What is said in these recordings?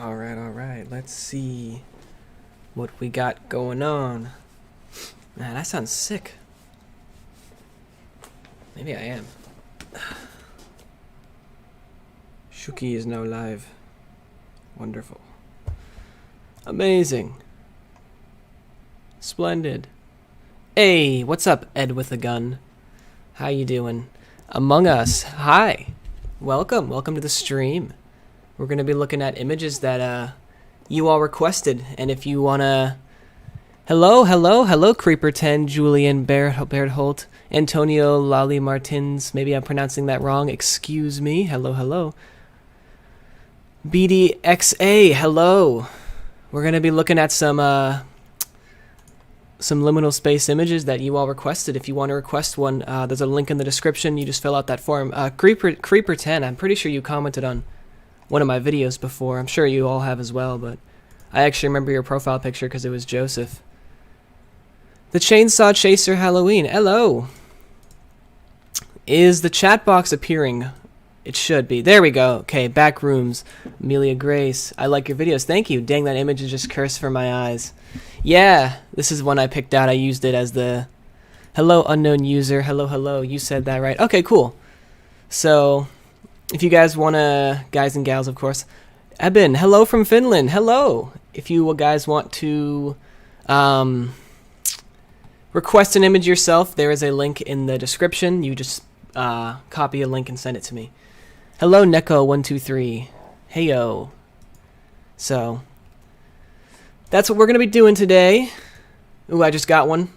Alright, let's see what we got going on. Man, that sounds sick. Maybe I am. Shooky is now live. Wonderful. Amazing. Splendid. Hey, what's up, Ed with a gun? How you doing? Among Us, hi. Welcome to the stream. We're going to be looking at images that you all requested, and if you want to... Hello, Creeper10, Julian Bertholt, Antonio Lally Martins, maybe I'm pronouncing that wrong, excuse me, hello. BDXA, hello. We're going to be looking at some liminal space images that you all requested. If you want to request one, there's a link in the description. You just fill out that form. Creeper10, I'm pretty sure you commented on one of my videos before. I'm sure you all have as well, but I actually remember your profile picture because it was Joseph. The Chainsaw Chaser Halloween, hello. Is the chat box appearing? It should be. There we go. Okay, backrooms. Amelia Grace, I like your videos. Thank you. Dang, that image is just cursed for my eyes. Yeah, this is one I picked out. I used it as the hello unknown user. Hello. You said that right. Okay, cool. So, if you guys want to, guys and gals, of course. Eben, hello from Finland. Hello. If you guys want to request an image yourself, there is a link in the description. You just copy a link and send it to me. Hello, Neko123. Heyo. So, that's what we're going to be doing today. Ooh, I just got one.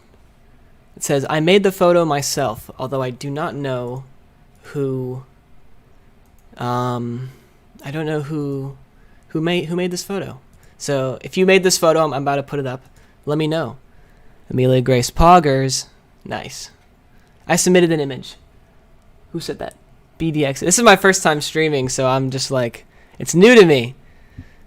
It says, I made the photo myself, although I do not know who... I don't know who made this photo. So, if you made this photo, I'm about to put it up. Let me know. Amelia Grace Poggers. Nice. I submitted an image. Who said that? BDX. This is my first time streaming, so I'm just like, it's new to me.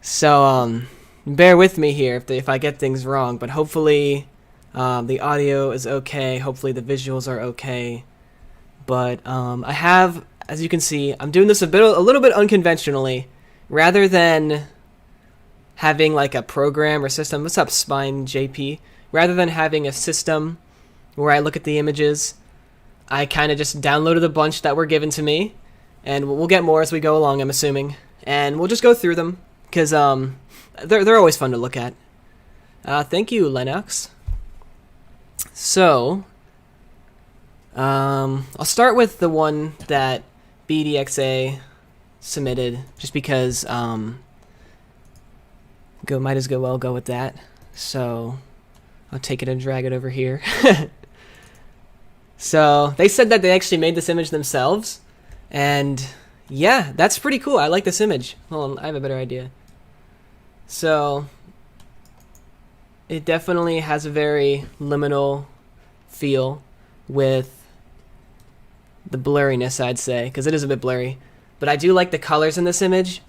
So, bear with me here if I get things wrong, but hopefully the audio is okay. Hopefully the visuals are okay. But I have, as you can see, I'm doing this a little bit unconventionally. Rather than having like a program or system, what's up, Spine JP? Rather than having a system where I look at the images, I kind of just downloaded a bunch that were given to me, and we'll get more as we go along, I'm assuming. And we'll just go through them, because they're always fun to look at. Thank you, Lennox. So, I'll start with the one that BDXA submitted, just because might as well go with that. So, I'll take it and drag it over here. So, they said that they actually made this image themselves, and yeah, that's pretty cool. I like this image. Hold on, I have a better idea. So, it definitely has a very liminal feel with the blurriness, I'd say, because it is a bit blurry. But I do like the colors in this image.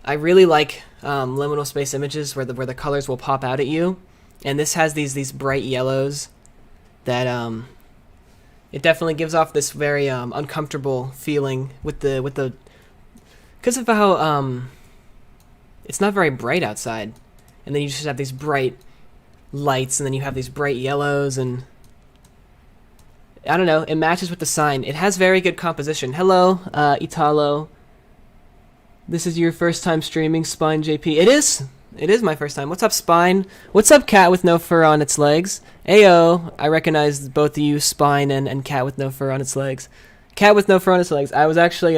I really like liminal space images where the colors will pop out at you, and this has these bright yellows that it definitely gives off this very uncomfortable feeling with the because of how it's not very bright outside, and then you just have these bright lights, and then you have these bright yellows, and I don't know, it matches with the sign. It has very good composition. Hello, Italo. This is your first time streaming, Spine JP. It is my first time. What's up, Spine? What's up, Cat with no fur on its legs? Ayo, I recognize both of you, Spine and Cat with no fur on its legs. Cat with no fur on its legs. I was actually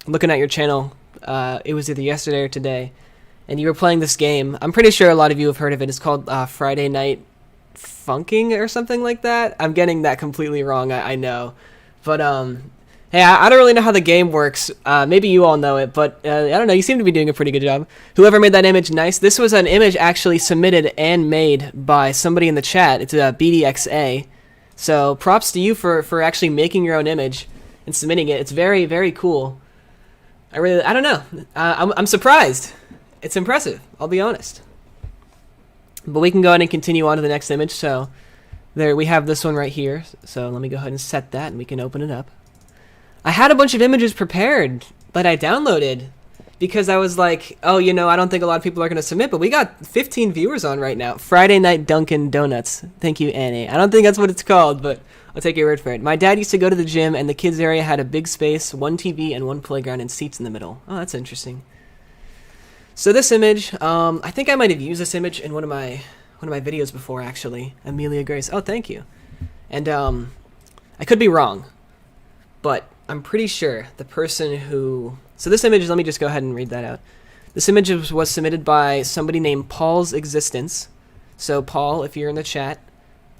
looking at your channel. It was either yesterday or today, and you were playing this game. I'm pretty sure a lot of you have heard of it. It's called Friday Night Funking or something like that. I'm getting that completely wrong, I know. But, hey, I don't really know how the game works. Maybe you all know it, but I don't know. You seem to be doing a pretty good job. Whoever made that image, nice. This was an image actually submitted and made by somebody in the chat. It's BDXA. So props to you for actually making your own image and submitting it. It's very, very cool. I don't know. I'm surprised. It's impressive. I'll be honest. But we can go ahead and continue on to the next image. So there we have this one right here. So let me go ahead and set that, and we can open it up. I had a bunch of images prepared that I downloaded because I was like, oh, you know, I don't think a lot of people are going to submit, but we got 15 viewers on right now. Friday Night Dunkin' Donuts. Thank you, Annie. I don't think that's what it's called, but I'll take your word for it. My dad used to go to the gym, and the kids area had a big space, one TV, and one playground, and seats in the middle. Oh, that's interesting. So this image, I think I might have used this image in one of my videos before, actually. Amelia Grace. Oh, thank you. And I could be wrong, but I'm pretty sure the person who... So this image, let me just go ahead and read that out. This image was submitted by somebody named Paul's Existence. So Paul, if you're in the chat,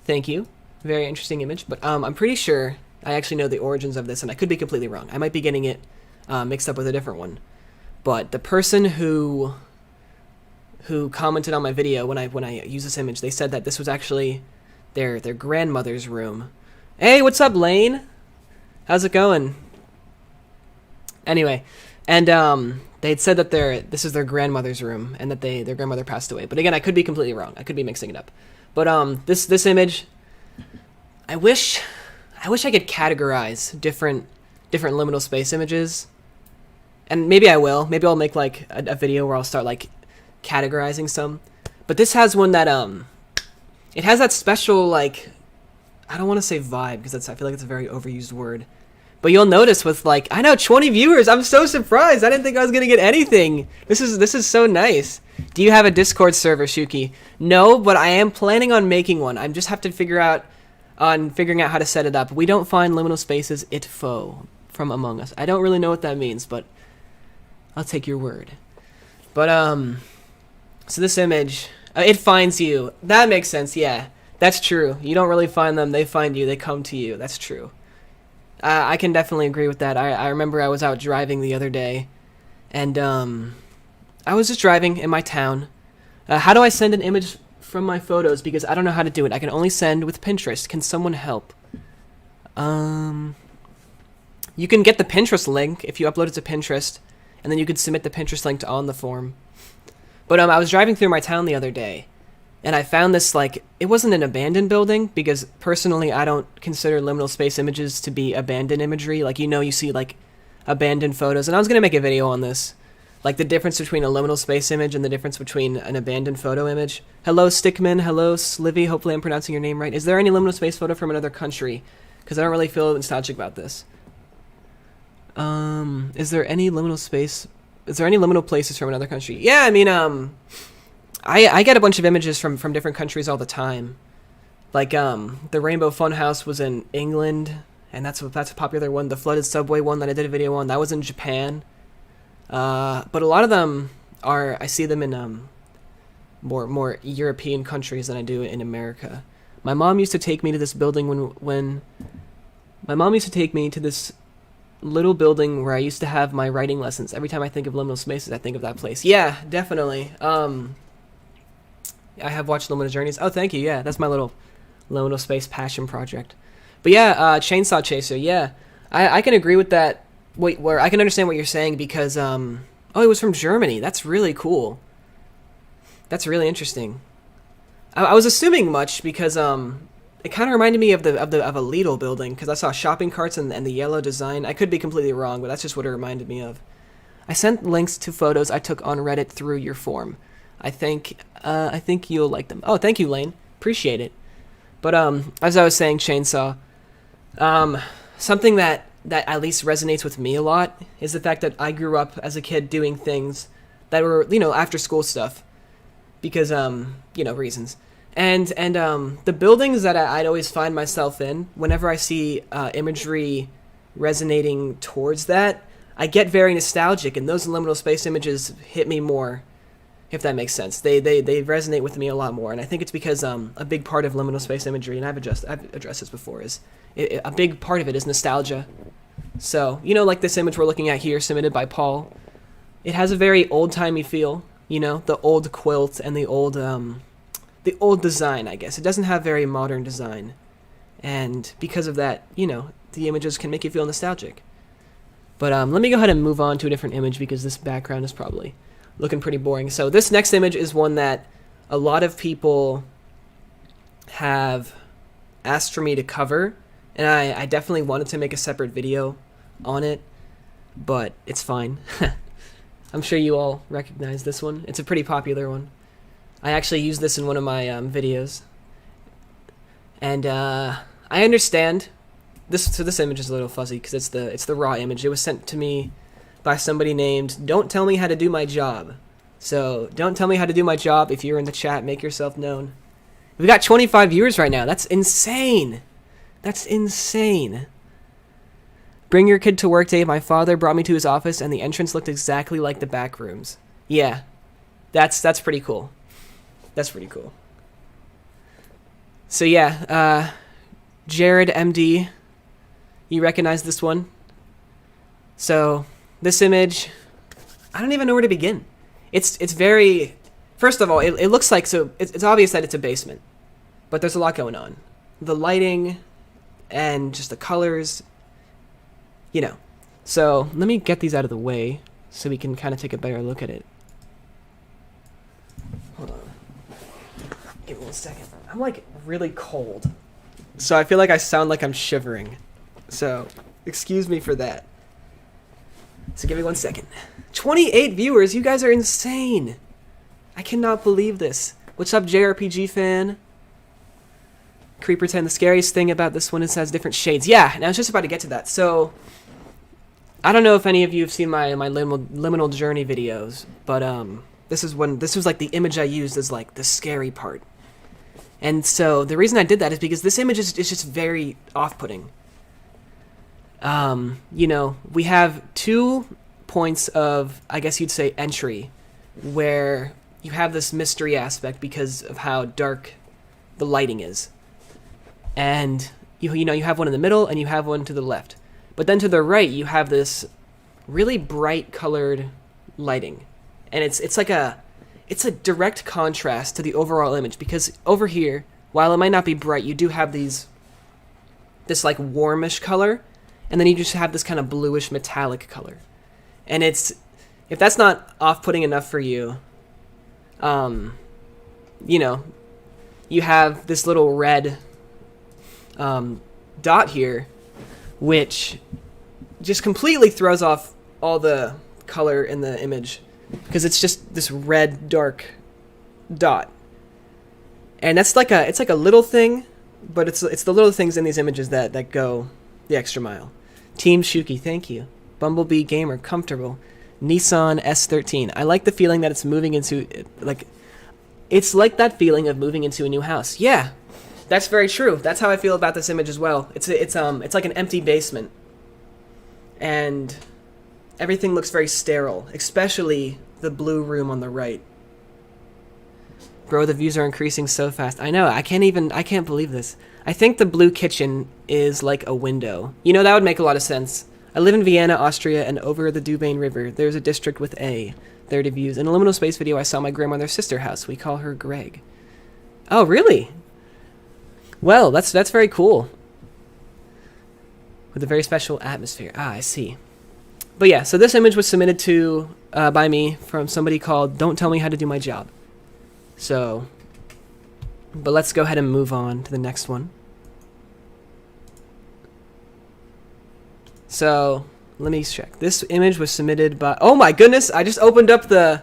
thank you. Very interesting image. But I'm pretty sure I actually know the origins of this, and I could be completely wrong. I might be getting it mixed up with a different one. But the person who commented on my video when I used this image, they said that this was actually their grandmother's room. Hey, what's up, Lane? How's it going? Anyway, and they had said that this is their grandmother's room and that their grandmother passed away. But again, I could be completely wrong. I could be mixing it up. But this image, I wish I could categorize different liminal space images. And maybe I will. Maybe I'll make like a video where I'll start like categorizing some. But this has one that it has that special, like, I don't want to say vibe because I feel like it's a very overused word. But you'll notice with, like, I know 20 viewers. I'm so surprised. I didn't think I was gonna get anything. This is so nice. Do you have a Discord server, Shooky? No, but I am planning on making one. I just have to figuring out how to set it up. We don't find liminal spaces itfo from Among Us. I don't really know what that means, but I'll take your word. But so this image, it finds you. That makes sense. Yeah, that's true. You don't really find them. They find you. They come to you. That's true. I can definitely agree with that. I remember I was out driving the other day, and I was just driving in my town. How do I send an image from my photos? Because I don't know how to do it. I can only send with Pinterest. Can someone help? You can get the Pinterest link if you upload it to Pinterest, and then you could submit the Pinterest link on the form. But I was driving through my town the other day, and I found this, like, it wasn't an abandoned building, because personally I don't consider liminal space images to be abandoned imagery. Like, you know, you see, like, abandoned photos, and I was going to make a video on this. Like, the difference between a liminal space image and the difference between an abandoned photo image. Hello, Stickman. Hello, Slivy. Hopefully I'm pronouncing your name right. Is there any liminal space photo from another country? Because I don't really feel nostalgic about this. Is there any liminal places from another country? Yeah, I mean, I get a bunch of images from different countries all the time. Like, the Rainbow Funhouse was in England, and that's a popular one. The flooded subway one that I did a video on, that was in Japan. But a lot of them I see them in more European countries than I do in America. My mom used to take me to this building when my mom used to take me to this little building where I used to have my writing lessons. Every time I think of liminal spaces, I think of that place. Yeah, definitely. I have watched Liminal Journeys. Oh, thank you. Yeah, that's my little liminal space passion project. But yeah, Chainsaw Chaser. Yeah, I can agree with that. Where I can understand what you're saying because oh, it was from Germany. That's really cool. That's really interesting. I was assuming much because it kind of reminded me of a Lidl building because I saw shopping carts and the yellow design. I could be completely wrong, but that's just what it reminded me of. I sent links to photos I took on Reddit through your form. I think you'll like them. Oh, thank you, Lane. Appreciate it. But as I was saying, Chainsaw, something that at least resonates with me a lot is the fact that I grew up as a kid doing things that were, after school stuff because, reasons. And the buildings that I'd always find myself in, whenever I see imagery resonating towards that, I get very nostalgic, and those liminal space images hit me more, if that makes sense. They resonate with me a lot more, and I think it's because a big part of liminal space imagery, and I've addressed this before, is a big part of it is nostalgia. So, like this image we're looking at here, submitted by Paul, it has a very old-timey feel, the old quilt and the old design, I guess. It doesn't have very modern design. And because of that, the images can make you feel nostalgic. But let me go ahead and move on to a different image because this background is probably looking pretty boring. So this next image is one that a lot of people have asked for me to cover. And I definitely wanted to make a separate video on it. But it's fine. I'm sure you all recognize this one. It's a pretty popular one. I actually used this in one of my videos. And I understand this. So this image is a little fuzzy because it's the raw image. It was sent to me by somebody named Don't Tell Me How to Do My Job. So don't tell me how to do my job. If you're in the chat, make yourself known. We got 25 viewers right now. That's insane. That's insane. Bring your kid to work day. My father brought me to his office, and the entrance looked exactly like the back rooms. Yeah, that's pretty cool. That's pretty cool. So yeah, Jared MD, you recognize this one? So this image, I don't even know where to begin. It's very, first of all, it looks like, so it's obvious that it's a basement, but there's a lot going on. The lighting and just the colors, you know. So let me get these out of the way so we can kind of take a better look at it. Hold on. Give me 1 second. I'm like really cold, so I feel like I sound like I'm shivering. So excuse me for that. So give me 1 second. 28 viewers, you guys are insane. I cannot believe this. What's up, JRPG fan? Creeper 10, the scariest thing about this one is it has different shades. Yeah, and I was just about to get to that. So I don't know if any of you have seen my liminal journey videos, but this was like the image I used as like the scary part. And so the reason I did that is because this image is just very off-putting. You know, we have 2 points of, I guess you'd say, entry, where you have this mystery aspect because of how dark the lighting is. And, you know, you have one in the middle and you have one to the left. But then to the right, you have this really bright colored lighting. And it's a direct contrast to the overall image, because over here, while it might not be bright, you do have this like warmish color, and then you just have this kind of bluish metallic color. And if that's not off-putting enough for you, you know, you have this little red dot here, which just completely throws off all the color in the image, because it's just this red dark dot. And that's like it's like a little thing, but it's the little things in these images that go the extra mile. Team Shooky, thank you. Bumblebee Gamer, comfortable. Nissan S13. I like the feeling that it's moving into, like, it's like that feeling of moving into a new house. Yeah, that's very true. That's how I feel about this image as well. It's like an empty basement, and everything looks very sterile, especially the blue room on the right. Bro, the views are increasing so fast. I know, I can't believe this. I think the blue kitchen is like a window. You know, that would make a lot of sense. I live in Vienna, Austria, and over the Dubain River, there's a district with A. 30 views. In a liminal space video, I saw my grandmother's sister house. We call her Greg. Oh, really? Well, that's very cool. With a very special atmosphere. Ah, I see. But yeah, so this image was submitted to by me from somebody called Don't Tell Me How to Do My Job. So, but let's go ahead and move on to the next one. So, let me check. This image was submitted by... Oh my goodness, I just opened up the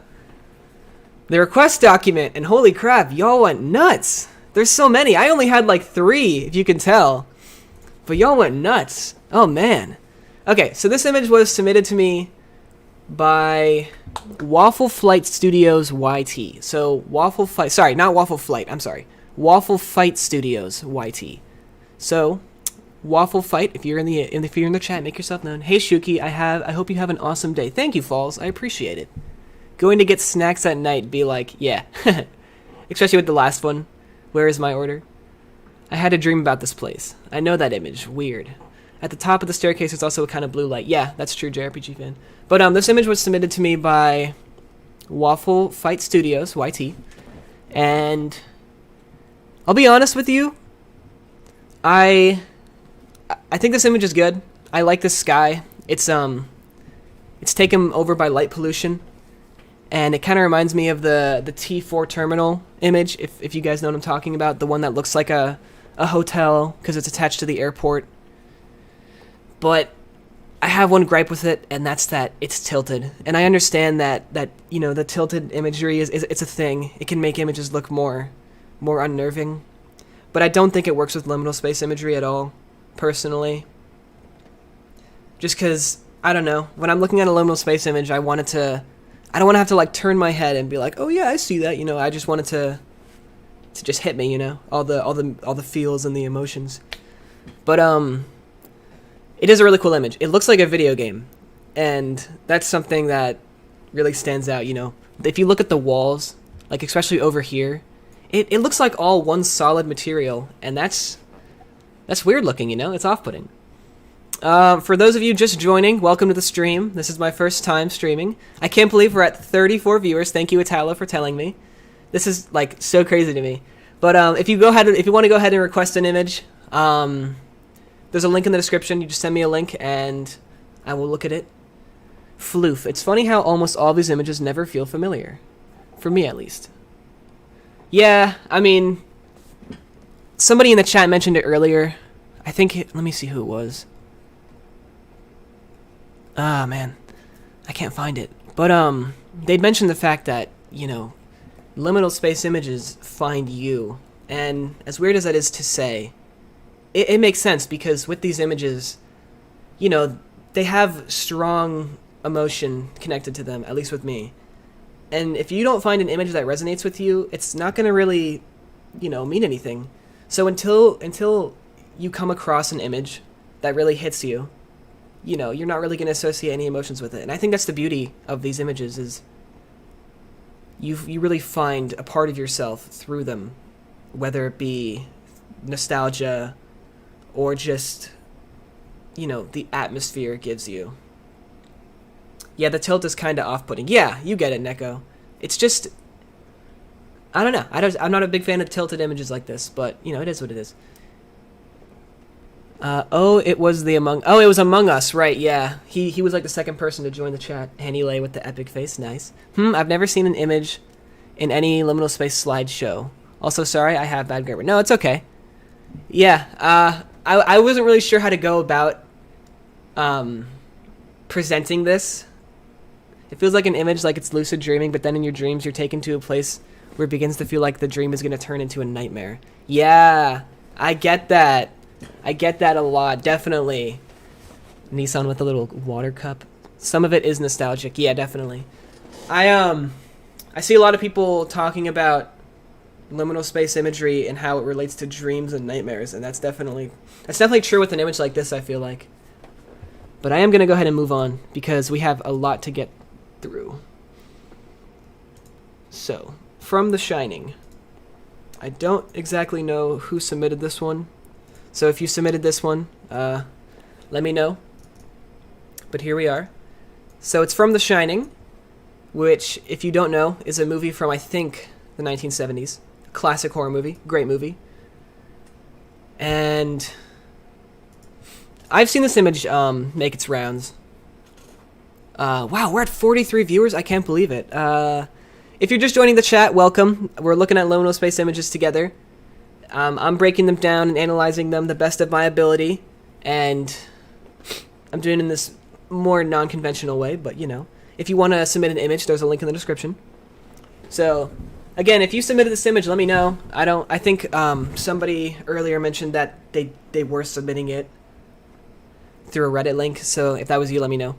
request document, and holy crap, y'all went nuts. There's so many. I only had like 3, if you can tell. But y'all went nuts. Oh man. Okay, so this image was submitted to me by Waffle Flight Studios YT. So Waffle Flight, sorry, not Waffle Flight, I'm sorry. Waffle Fight Studios YT. So Waffle Fight, if you're in the chat, make yourself known. Hey Shooky, I hope you have an awesome day. Thank you, Falls. I appreciate it. Going to get snacks at night, be like, yeah. Especially with the last one. Where is my order? I had a dream about this place. I know that image. Weird. At the top of the staircase, there's also a kind of blue light. Yeah, that's true, JRPG fan. But this image was submitted to me by Waffle Fight Studios, YT. And I'll be honest with you. I think this image is good. I like this sky. It's taken over by light pollution. And it kind of reminds me of the T4 terminal image, if you guys know what I'm talking about. The one that looks like a hotel because it's attached to the airport. But I have one gripe with it, and that's that it's tilted. And I understand that you know, the tilted imagery is it's a thing. It can make images look more unnerving. But I don't think it works with liminal space imagery at all, personally. Just because, I don't know, when I'm looking at a liminal space image, I don't want to have to like turn my head and be like, oh yeah, I see that, you know. I just want it to just hit me, you know, all the feels and the emotions. But it is a really cool image. It looks like a video game, and that's something that really stands out, you know. If you look at the walls, like especially over here, it looks like all one solid material, and that's weird looking, you know. It's off-putting. For those of you just joining, welcome to the stream. This is my first time streaming. I can't believe we're at 34 viewers. Thank you, Italo, for telling me. This is like so crazy to me. But if you want to go ahead and request an image, there's a link in the description. You just send me a link and I will look at it. Floof. It's funny how almost all these images never feel familiar. For me, at least. Yeah, I mean, somebody in the chat mentioned it earlier. I think, let me see who it was. Ah, man. I can't find it. But, they'd mentioned the fact that, you know, liminal space images find you. And as weird as that is to say, it makes sense, because with these images, you know, they have strong emotion connected to them, at least with me. And if you don't find an image that resonates with you, it's not going to really, you know, mean anything. So until you come across an image that really hits you, you know, you're not really going to associate any emotions with it. And I think that's the beauty of these images, is you really find a part of yourself through them, whether it be nostalgia or just, you know, the atmosphere it gives you. Yeah, the tilt is kind of off-putting. Yeah, you get it, Neko. It's just, I don't know. I'm not a big fan of tilted images like this, but, you know, it is what it is. It was Among Us, right, yeah. He was like the second person to join the chat. Hannylay with the epic face, nice. I've never seen an image in any liminal space slideshow. Also, sorry, I have bad grammar. No, it's okay. Yeah, I wasn't really sure how to go about presenting this. It feels like an image, like it's lucid dreaming, but then in your dreams you're taken to a place where it begins to feel like the dream is going to turn into a nightmare. Yeah, I get that. I get that a lot, definitely. Nissan with a little water cup. Some of it is nostalgic. Yeah, definitely. I see a lot of people talking about liminal space imagery and how it relates to dreams and nightmares, and that's definitely true with an image like this, I feel like. But I am going to go ahead and move on, because we have a lot to get through. So, from The Shining. I don't exactly know who submitted this one. So if you submitted this one, let me know. But here we are. So it's from The Shining, which, if you don't know, is a movie from, I think, the 1970s. Classic horror movie. Great movie. And I've seen this image make its rounds. Wow, we're at 43 viewers? I can't believe it. If you're just joining the chat, welcome. We're looking at liminal space images together. I'm breaking them down and analyzing them the best of my ability, and I'm doing it in this more non-conventional way, but, you know. If you want to submit an image, there's a link in the description. So, again, if you submitted this image, let me know. I think somebody earlier mentioned that they were submitting it through a Reddit link, so if that was you, let me know.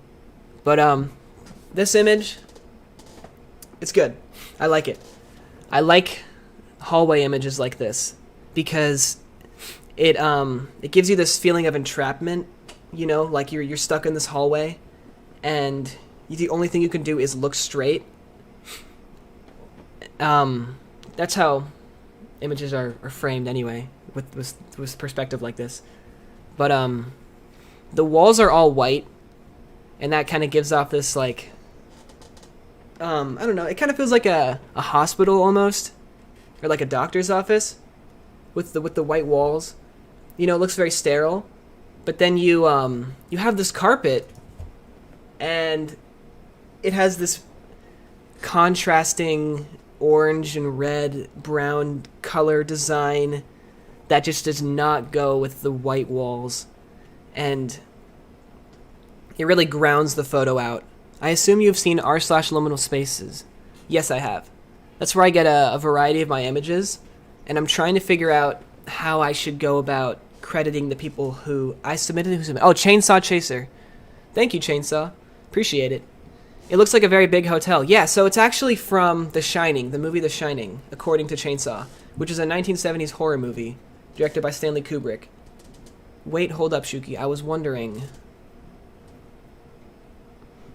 But this image, it's good. I like it. I like hallway images like this, because it gives you this feeling of entrapment, you know, like you're stuck in this hallway, and the only thing you can do is look straight. That's how images are framed anyway, with perspective like this. But the walls are all white, and that kind of gives off this, like, I don't know, it kind of feels like a hospital almost, or like a doctor's office with the white walls. You know, it looks very sterile. But then you have this carpet, and it has this contrasting orange and red, brown color design that just does not go with the white walls. And It really grounds the photo out. I assume you've seen r/liminal spaces. Yes, I have. That's where I get a variety of my images, and I'm trying to figure out how I should go about crediting the people who I submitted. Oh, Chainsaw Chaser. Thank you, Chainsaw. Appreciate it. It looks like a very big hotel. Yeah, so it's actually from The Shining, the movie The Shining, according to Chainsaw, which is a 1970s horror movie directed by Stanley Kubrick. Wait, hold up, Shooky. I was wondering.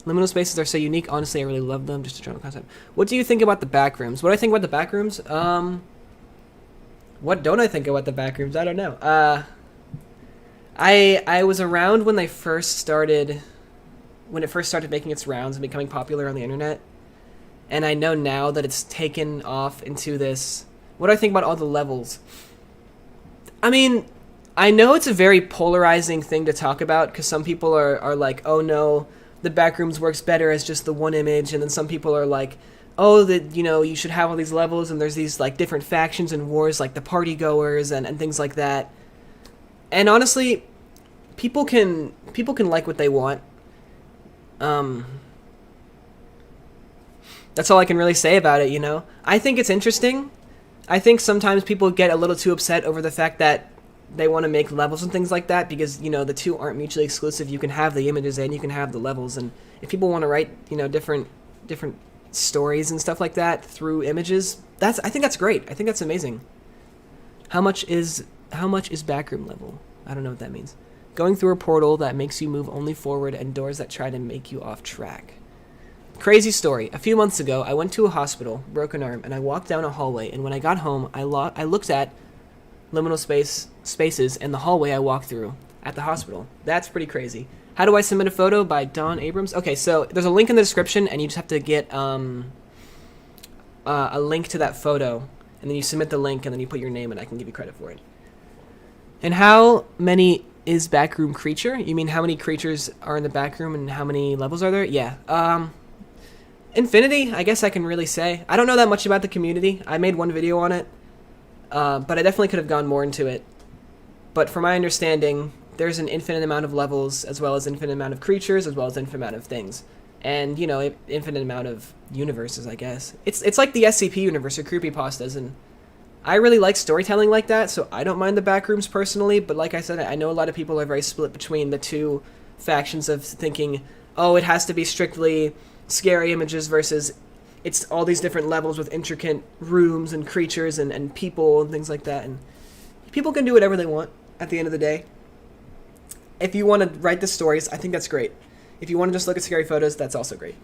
Liminal spaces are so unique. Honestly, I really love them. Just a general concept. What do you think about the backrooms? What do I think about the backrooms? What don't I think about the backrooms? I don't know. I was around when they first started, when it first started making its rounds and becoming popular on the internet, and I know now that it's taken off into this. What do I think about all the levels? I mean, I know it's a very polarizing thing to talk about because some people are like, oh no, the backrooms works better as just the one image, and then some people are like, oh, that, you know, you should have all these levels, and there's these like different factions and wars, like the party goers and things like that. And honestly, people can like what they want. That's all I can really say about it, you know? I think it's interesting. I think sometimes people get a little too upset over the fact that they want to make levels and things like that because, you know, the two aren't mutually exclusive. You can have the images and you can have the levels, and if people want to write, you know, different stories and stuff like that through images, I think that's great. I think that's amazing. How much is backroom level? I don't know what that means. Going through a portal that makes you move only forward and doors that try to make you off track. Crazy story. A few months ago, I went to a hospital, broken arm, and I walked down a hallway, and when I got home, I looked at liminal spaces in the hallway I walked through at the hospital. That's pretty crazy. How do I submit a photo? By Don Abrams. Okay, so there's a link in the description, and you just have to get a link to that photo, and then you submit the link, and then you put your name, and I can give you credit for it. And how many is backroom creature? You mean how many creatures are in the backroom, and how many levels are there? Yeah. Infinity, I guess I can really say. I don't know that much about the community. I made one video on it, but I definitely could have gone more into it. But from my understanding, there's an infinite amount of levels, as well as infinite amount of creatures, as well as infinite amount of things. And, you know, infinite amount of universes, I guess. It's like the SCP universe or creepypastas, and I really like storytelling like that, so I don't mind the backrooms personally, but like I said, I know a lot of people are very split between the two factions of thinking, oh, it has to be strictly scary images versus it's all these different levels with intricate rooms and creatures and people and things like that. And people can do whatever they want at the end of the day. If you want to write the stories, I think that's great. If you want to just look at scary photos, that's also great.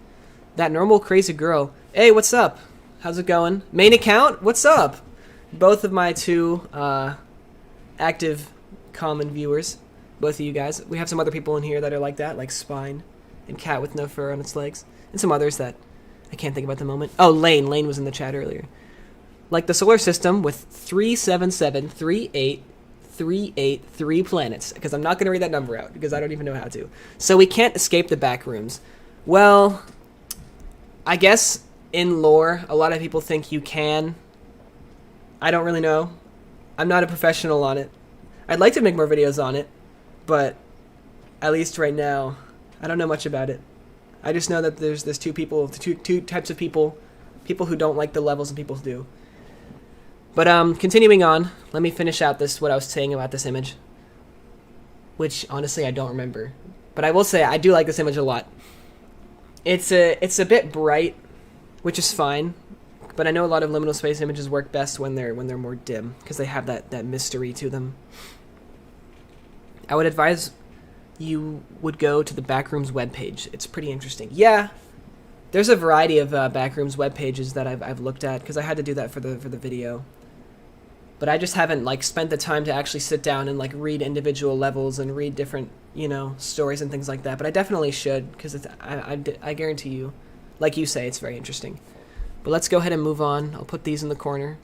That normal crazy girl. Hey, what's up? How's it going? Main account? What's up? Both of my two active common viewers. Both of you guys. We have some other people in here that are like that, like Spine and Cat with no fur on its legs. And some others that I can't think about at the moment. Oh, Lane. Lane was in the chat earlier. Like the solar system with 3773883 planets. Because I'm not going to read that number out, because I don't even know how to. So we can't escape the backrooms. Well, I guess in lore, a lot of people think you can. I don't really know. I'm not a professional on it. I'd like to make more videos on it, but at least right now, I don't know much about it. I just know that there's two types of people who don't like the levels and people who do. But continuing on, let me finish out what I was saying about this image, which honestly I don't remember. But I will say I do like this image a lot. It's a bit bright, which is fine. But I know a lot of liminal space images work best when they're more dim, because they have that mystery to them. I would advise you would go to the Backrooms webpage. It's pretty interesting. Yeah, there's a variety of Backrooms web pages that I've looked at, because I had to do that for the video. But I just haven't like spent the time to actually sit down and like read individual levels and read different, you know, stories and things like that. But I definitely should, because I guarantee you, like you say, it's very interesting. But let's go ahead and move on. I'll put these in the corner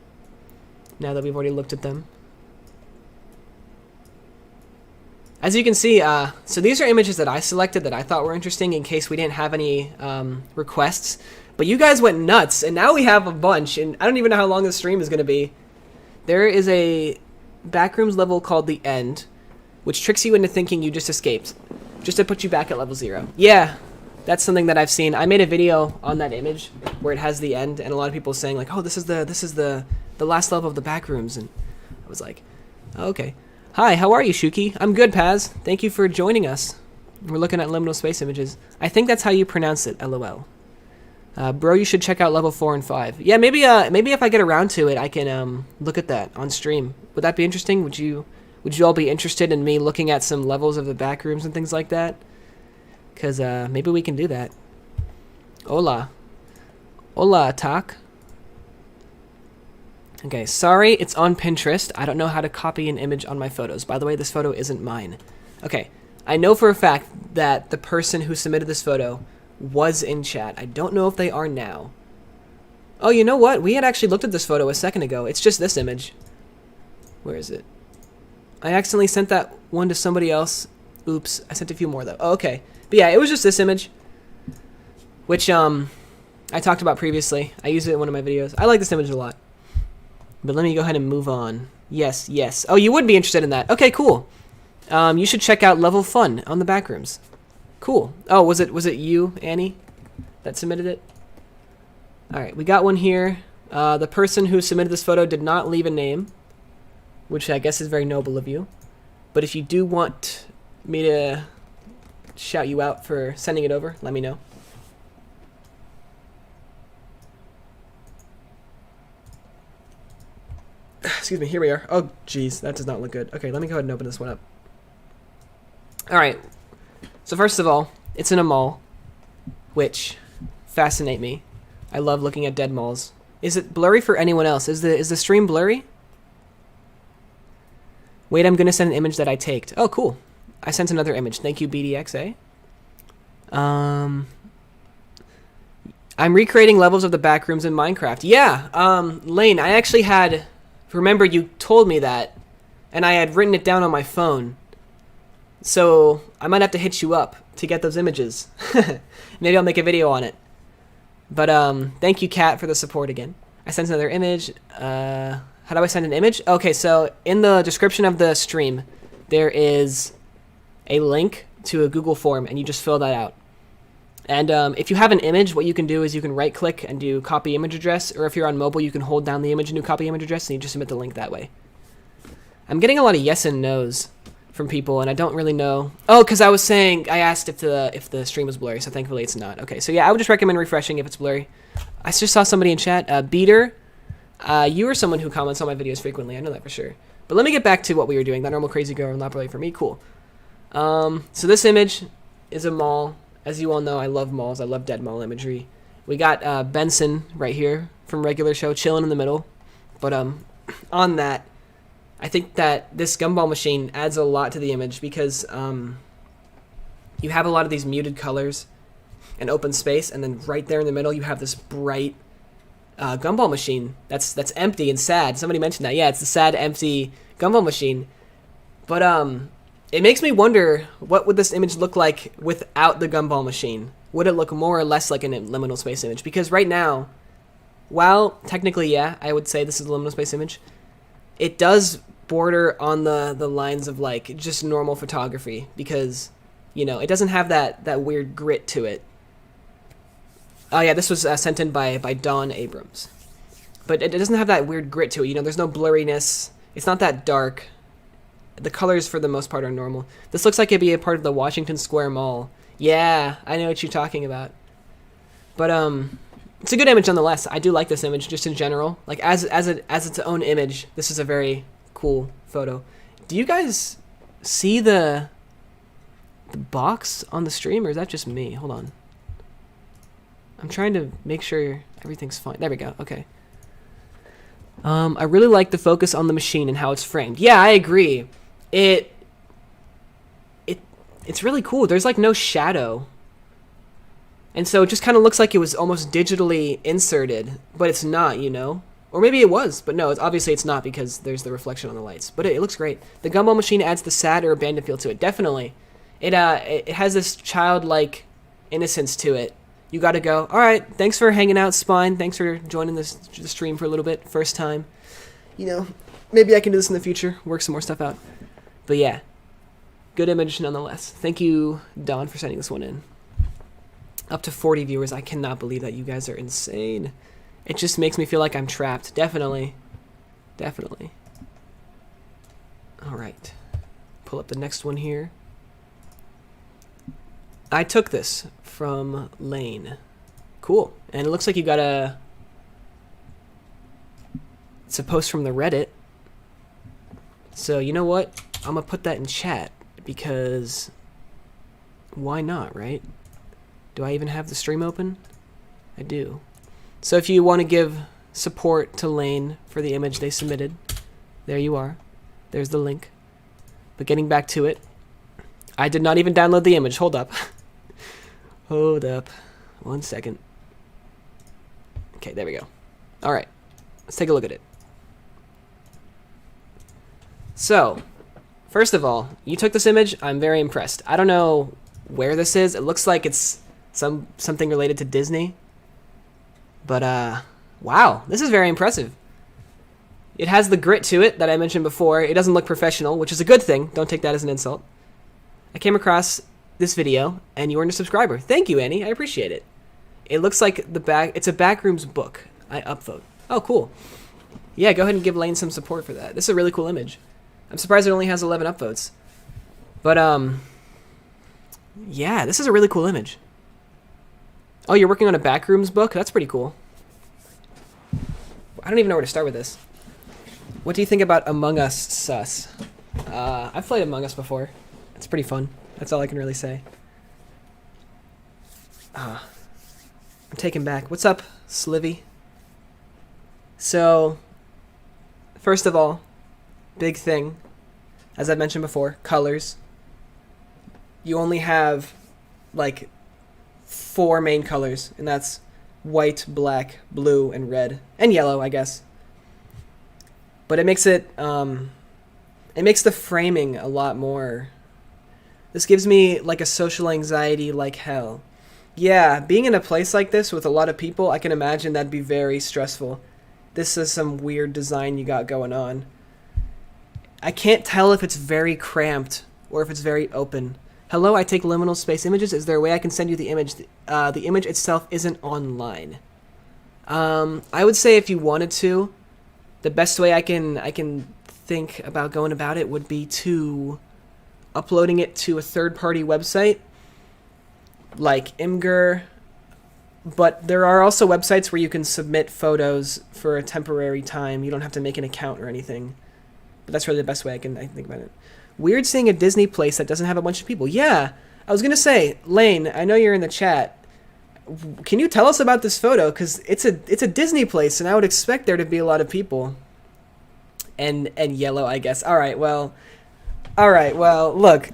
now that we've already looked at them. As you can see, so these are images that I selected that I thought were interesting in case we didn't have any requests. But you guys went nuts, and now we have a bunch, and I don't even know how long the stream is going to be. There is a Backrooms level called The End, which tricks you into thinking you just escaped. just to put you back at level 0. Yeah, that's something that I've seen. I made a video on that image where it has the end, and a lot of people saying like, oh, this is the last level of the backrooms, and I was like, oh, okay. Hi, how are you, Shooky? I'm good, Paz. Thank you for joining us. We're looking at liminal space images. I think that's how you pronounce it, LOL. Bro, you should check out level 4 and 5. Yeah, maybe if I get around to it, I can look at that on stream. Would that be interesting? Would you all be interested in me looking at some levels of the backrooms and things like that? Because maybe we can do that. Hola. Hola, Tak. Okay, sorry, it's on Pinterest. I don't know how to copy an image on my photos. By the way, this photo isn't mine. Okay, I know for a fact that the person who submitted this photo was in chat. I don't know if they are now. Oh, you know what? We had actually looked at this photo a second ago. It's just this image. Where is it? I accidentally sent that one to somebody else. Oops, I sent a few more though. Oh, okay. But yeah, it was just this image, which I talked about previously. I used it in one of my videos. I like this image a lot. But let me go ahead and move on. Yes, yes. Oh, you would be interested in that. Okay, cool. You should check out Level Fun on the backrooms. Cool. Oh, was it you, Annie, that submitted it? All right, we got one here. The person who submitted this photo did not leave a name, which I guess is very noble of you. But if you do want me to shout you out for sending it over, let me know. Excuse me, here we are. Oh, jeez, that does not look good. Okay, let me go ahead and open this one up. All right. So first of all, it's in a mall, which fascinate me. I love looking at dead malls. Is it blurry for anyone else? Is the stream blurry? Wait, I'm gonna send an image that I taked. Oh, cool. I sent another image. Thank you, BDXA. I'm recreating levels of the backrooms in Minecraft. Yeah, Lane, I actually had... Remember, you told me that, and I had written it down on my phone. So I might have to hit you up to get those images. Maybe I'll make a video on it. But thank you, Kat, for the support again. I sent another image. How do I send an image? Okay, so in the description of the stream, there is a link to a Google form, and you just fill that out. And if you have an image, what you can do is you can right-click and do copy image address, or if you're on mobile, you can hold down the image and do copy image address, and you just submit the link that way. I'm getting a lot of yes and no's from people, and I don't really know. Oh, because I was saying, I asked if the stream was blurry, so thankfully it's not. Okay, so yeah, I would just recommend refreshing if it's blurry. I just saw somebody in chat, Beater. You are someone who comments on my videos frequently, I know that for sure. But let me get back to what we were doing. That normal crazy girl, not really for me, cool. So this image is a mall. As you all know, I love malls. I love dead mall imagery. We got Benson right here from Regular Show chilling in the middle. But on that, I think that this gumball machine adds a lot to the image because you have a lot of these muted colors and open space, and then right there in the middle you have this bright gumball machine that's empty and sad. Somebody mentioned that. Yeah, it's the sad, empty gumball machine. But it makes me wonder, what would this image look like without the gumball machine? Would it look more or less like a liminal space image? Because right now, while technically, yeah, I would say this is a liminal space image, it does border on the lines of like just normal photography because, you know, it doesn't have that weird grit to it. Oh yeah, this was sent in by Dawn Abrams. But it doesn't have that weird grit to it, you know, there's no blurriness, it's not that dark. The colors, for the most part, are normal. This looks like it'd be a part of the Washington Square Mall. Yeah, I know what you're talking about. But it's a good image nonetheless. I do like this image just in general. Like as its own image, this is a very cool photo. Do you guys see the box on the stream, or is that just me? Hold on. I'm trying to make sure everything's fine. There we go. Okay. I really like the focus on the machine and how it's framed. Yeah, I agree. It's really cool. There's like no shadow. And so it just kind of looks like it was almost digitally inserted, but it's not, you know? Or maybe it was, but no, obviously it's not because there's the reflection on the lights. But it looks great. The gumball machine adds the sad or abandoned feel to it. Definitely. It has this childlike innocence to it. You gotta go, all right, thanks for hanging out, Spine. Thanks for joining the stream for a little bit. First time. You know, maybe I can do this in the future. Work some more stuff out. But yeah. Good image nonetheless. Thank you, Don, for sending this one in. Up to 40 viewers. I cannot believe that. You guys are insane. It just makes me feel like I'm trapped. Definitely. Definitely. Alright. Pull up the next one here. I took this from Lane. Cool. And it looks like you got a... It's a post from the Reddit. So, you know what? I'm going to put that in chat because why not, right? Do I even have the stream open? I do. So if you want to give support to Lane for the image they submitted, there you are. There's the link. But getting back to it, I did not even download the image. Hold up. Hold up. 1 second. Okay, there we go. All right. Let's take a look at it. So, first of all, you took this image. I'm very impressed. I don't know where this is. It looks like it's something related to Disney. But, wow. This is very impressive. It has the grit to it that I mentioned before. It doesn't look professional, which is a good thing. Don't take that as an insult. I came across this video, and you weren't a subscriber. Thank you, Annie. I appreciate it. It looks like it's a backrooms book. I upvote. Oh, cool. Yeah, go ahead and give Lane some support for that. This is a really cool image. I'm surprised it only has 11 upvotes. But, yeah, this is a really cool image. Oh, you're working on a backrooms book? That's pretty cool. I don't even know where to start with this. What do you think about Among Us Sus? I've played Among Us before. It's pretty fun. That's all I can really say. I'm taken back. What's up, Slivy? So, first of all, big thing, as I mentioned before, colors. You only have, like, 4 main colors, and that's white, black, blue, and red. And yellow, I guess. But it makes it makes the framing a lot more... This gives me, like, a social anxiety like hell. Yeah, being in a place like this with a lot of people, I can imagine that'd be very stressful. This is some weird design you got going on. I can't tell if it's very cramped or if it's very open. Hello, I take liminal space images. Is there a way I can send you the image? The image itself isn't online. I would say if you wanted to, the best way I can think about going about it would be to uploading it to a third-party website like Imgur. But there are also websites where you can submit photos for a temporary time. You don't have to make an account or anything. But that's really the best way I think about it. Weird seeing a Disney place that doesn't have a bunch of people. Yeah, I was going to say, Lane, I know you're in the chat. Can you tell us about this photo? Because it's a Disney place, and I would expect there to be a lot of people. And yellow, I guess. All right, well, look.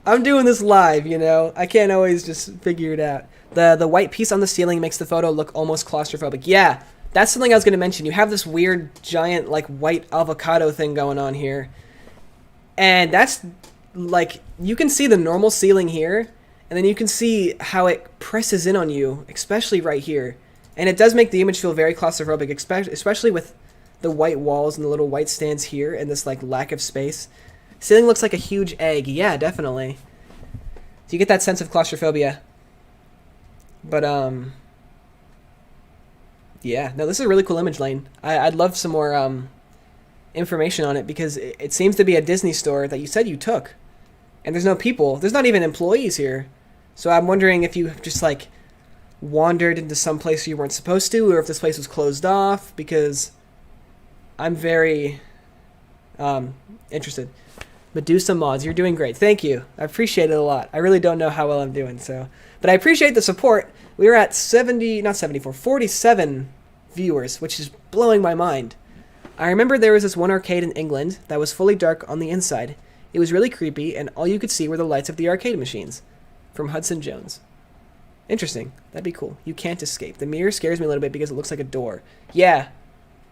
I'm doing this live, you know. I can't always just figure it out. The white piece on the ceiling makes the photo look almost claustrophobic. Yeah, that's something I was going to mention. You have this weird, giant, like, white avocado thing going on here. And that's, like, you can see the normal ceiling here, and then you can see how it presses in on you, especially right here. And it does make the image feel very claustrophobic, especially with the white walls and the little white stands here and this, like, lack of space. Ceiling looks like a huge egg. Yeah, definitely. So you get that sense of claustrophobia. But, yeah. No, this is a really cool image, Lane. I'd love some more, information on it because it seems to be a Disney store that you said you took. And there's no people. There's not even employees here. So I'm wondering if you just, like, wandered into some place you weren't supposed to, or if this place was closed off, because I'm very, interested. Medusa Mods, you're doing great. Thank you. I appreciate it a lot. I really don't know how well I'm doing, so. But I appreciate the support. We were at 47 viewers, which is blowing my mind. I remember there was this one arcade in England that was fully dark on the inside. It was really creepy, and all you could see were the lights of the arcade machines. From Hudson Jones. Interesting. That'd be cool. You can't escape. The mirror scares me a little bit because it looks like a door. Yeah.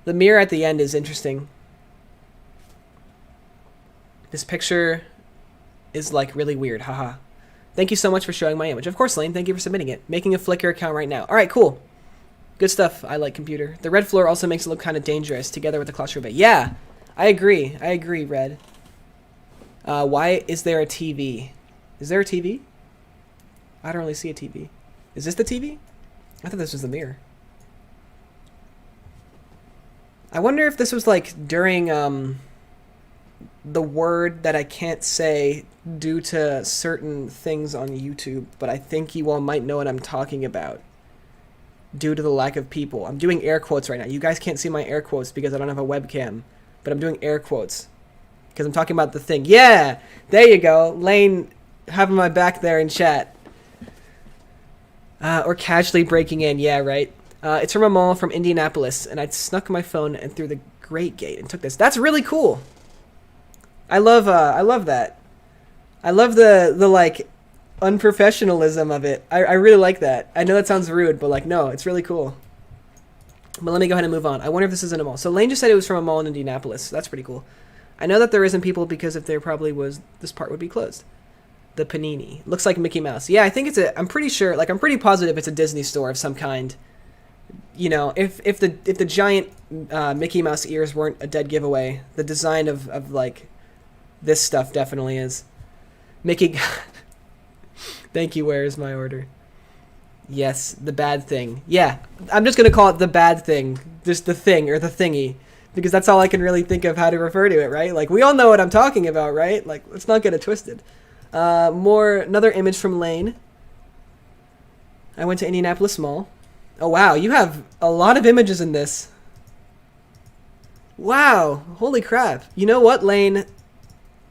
The mirror at the end is interesting. This picture is, like, really weird. Haha. Thank you so much for showing my image. Of course, Lane. Thank you for submitting it. Making a Flickr account right now. All right, cool. Good stuff. I like computer. The red floor also makes it look kind of dangerous together with the claustrophobia. Yeah, I agree. I agree, Red. Why is there a TV? Is there a TV? I don't really see a TV. Is this the TV? I thought this was the mirror. I wonder if this was like during the word that I can't say due to certain things on YouTube, but I think you all might know what I'm talking about due to the lack of people. I'm doing air quotes right now. You guys can't see my air quotes because I don't have a webcam, but I'm doing air quotes because I'm talking about the thing. Yeah, there you go. Lane having my back there in chat. Or casually breaking in. Yeah, right. It's from a mall from Indianapolis, and I snuck my phone and through the Great Gate and took this. That's really cool. I love that. I love the like unprofessionalism of it. I really like that. I know that sounds rude, but like no, it's really cool. But let me go ahead and move on. I wonder if this is in a mall. So Lane just said it was from a mall in Indianapolis. So that's pretty cool. I know that there isn't people because if there probably was, this part would be closed. The Panini. Looks like Mickey Mouse. Yeah, I think it's a, I'm pretty sure, like I'm pretty positive it's a Disney store of some kind. You know, if the giant Mickey Mouse ears weren't a dead giveaway, the design of like this stuff definitely is. Mickey, thank you, where is my order? Yes, the bad thing. Yeah, I'm just going to call it the bad thing, just the thing or the thingy, because that's all I can really think of how to refer to it, right? Like, we all know what I'm talking about, right? Like, let's not get it twisted. Another image from Lane. I went to Indianapolis Mall. Oh, wow, you have a lot of images in this. Wow, holy crap. You know what, Lane?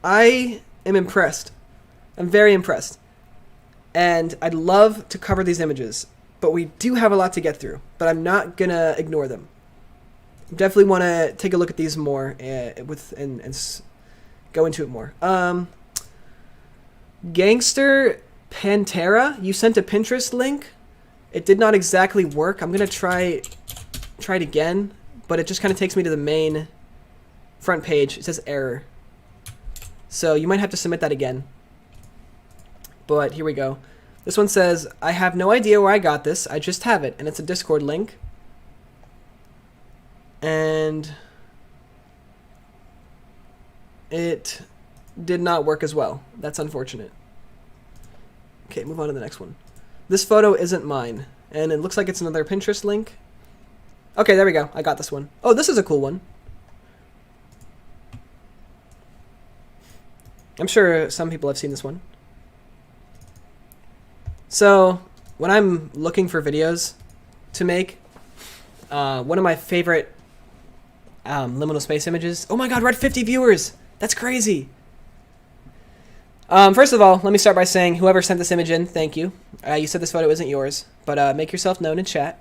I am impressed. I'm very impressed. And I'd love to cover these images, but we do have a lot to get through, but I'm not going to ignore them. Definitely want to take a look at these more and go into it more. Gangster Pantera, you sent a Pinterest link. It did not exactly work. I'm going to try it again, but it just kind of takes me to the main front page. It says error. So you might have to submit that again. But here we go. This one says, I have no idea where I got this. I just have it. And it's a Discord link. And it did not work as well. That's unfortunate. Okay, move on to the next one. This photo isn't mine. And it looks like it's another Pinterest link. Okay, there we go. I got this one. Oh, this is a cool one. I'm sure some people have seen this one. So, when I'm looking for videos to make, one of my favorite liminal space images... Oh my god, we're at 50 viewers! That's crazy! First of all, let me start by saying, whoever sent this image in, thank you. You said this photo isn't yours, but make yourself known in chat.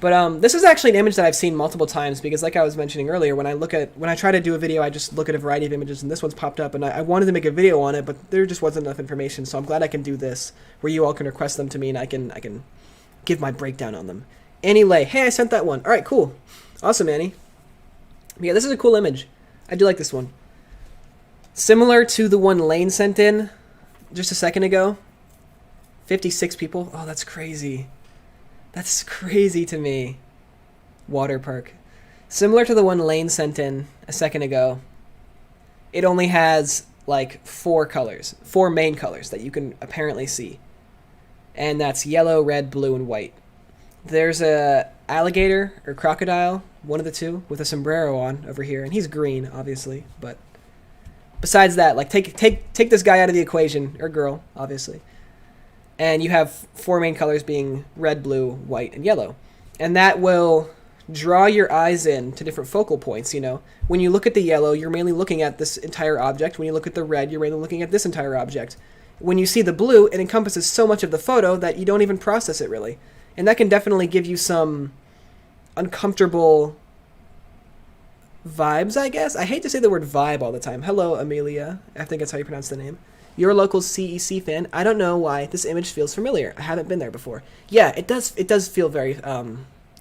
But this is actually an image that I've seen multiple times, because like I was mentioning earlier, when I try to do a video, I just look at a variety of images, and this one's popped up, and I wanted to make a video on it, but there just wasn't enough information, so I'm glad I can do this, where you all can request them to me, and I can give my breakdown on them. Annie Lay, hey, I sent that one. Alright, cool. Awesome, Annie. Yeah, this is a cool image. I do like this one. Similar to the one Lane sent in just a second ago. 56 people. Oh, that's crazy. That's crazy to me. Waterpark. Similar to the one Lane sent in a second ago. It only has like 4 colors. 4 main colors that you can apparently see. And that's yellow, red, blue, and white. There's a alligator or crocodile, one of the two, with a sombrero on over here. And he's green, obviously, but... Besides that, like take this guy out of the equation, or girl, obviously. And you have 4 main colors being red, blue, white, and yellow. And that will draw your eyes in to different focal points, you know. When you look at the yellow, you're mainly looking at this entire object. When you look at the red, you're mainly looking at this entire object. When you see the blue, it encompasses so much of the photo that you don't even process it, really. And that can definitely give you some uncomfortable vibes, I guess. I hate to say the word vibe all the time. Hello, Amelia. I think that's how you pronounce the name. You're a local CEC fan. I don't know why this image feels familiar. I haven't been there before. Yeah, it does feel very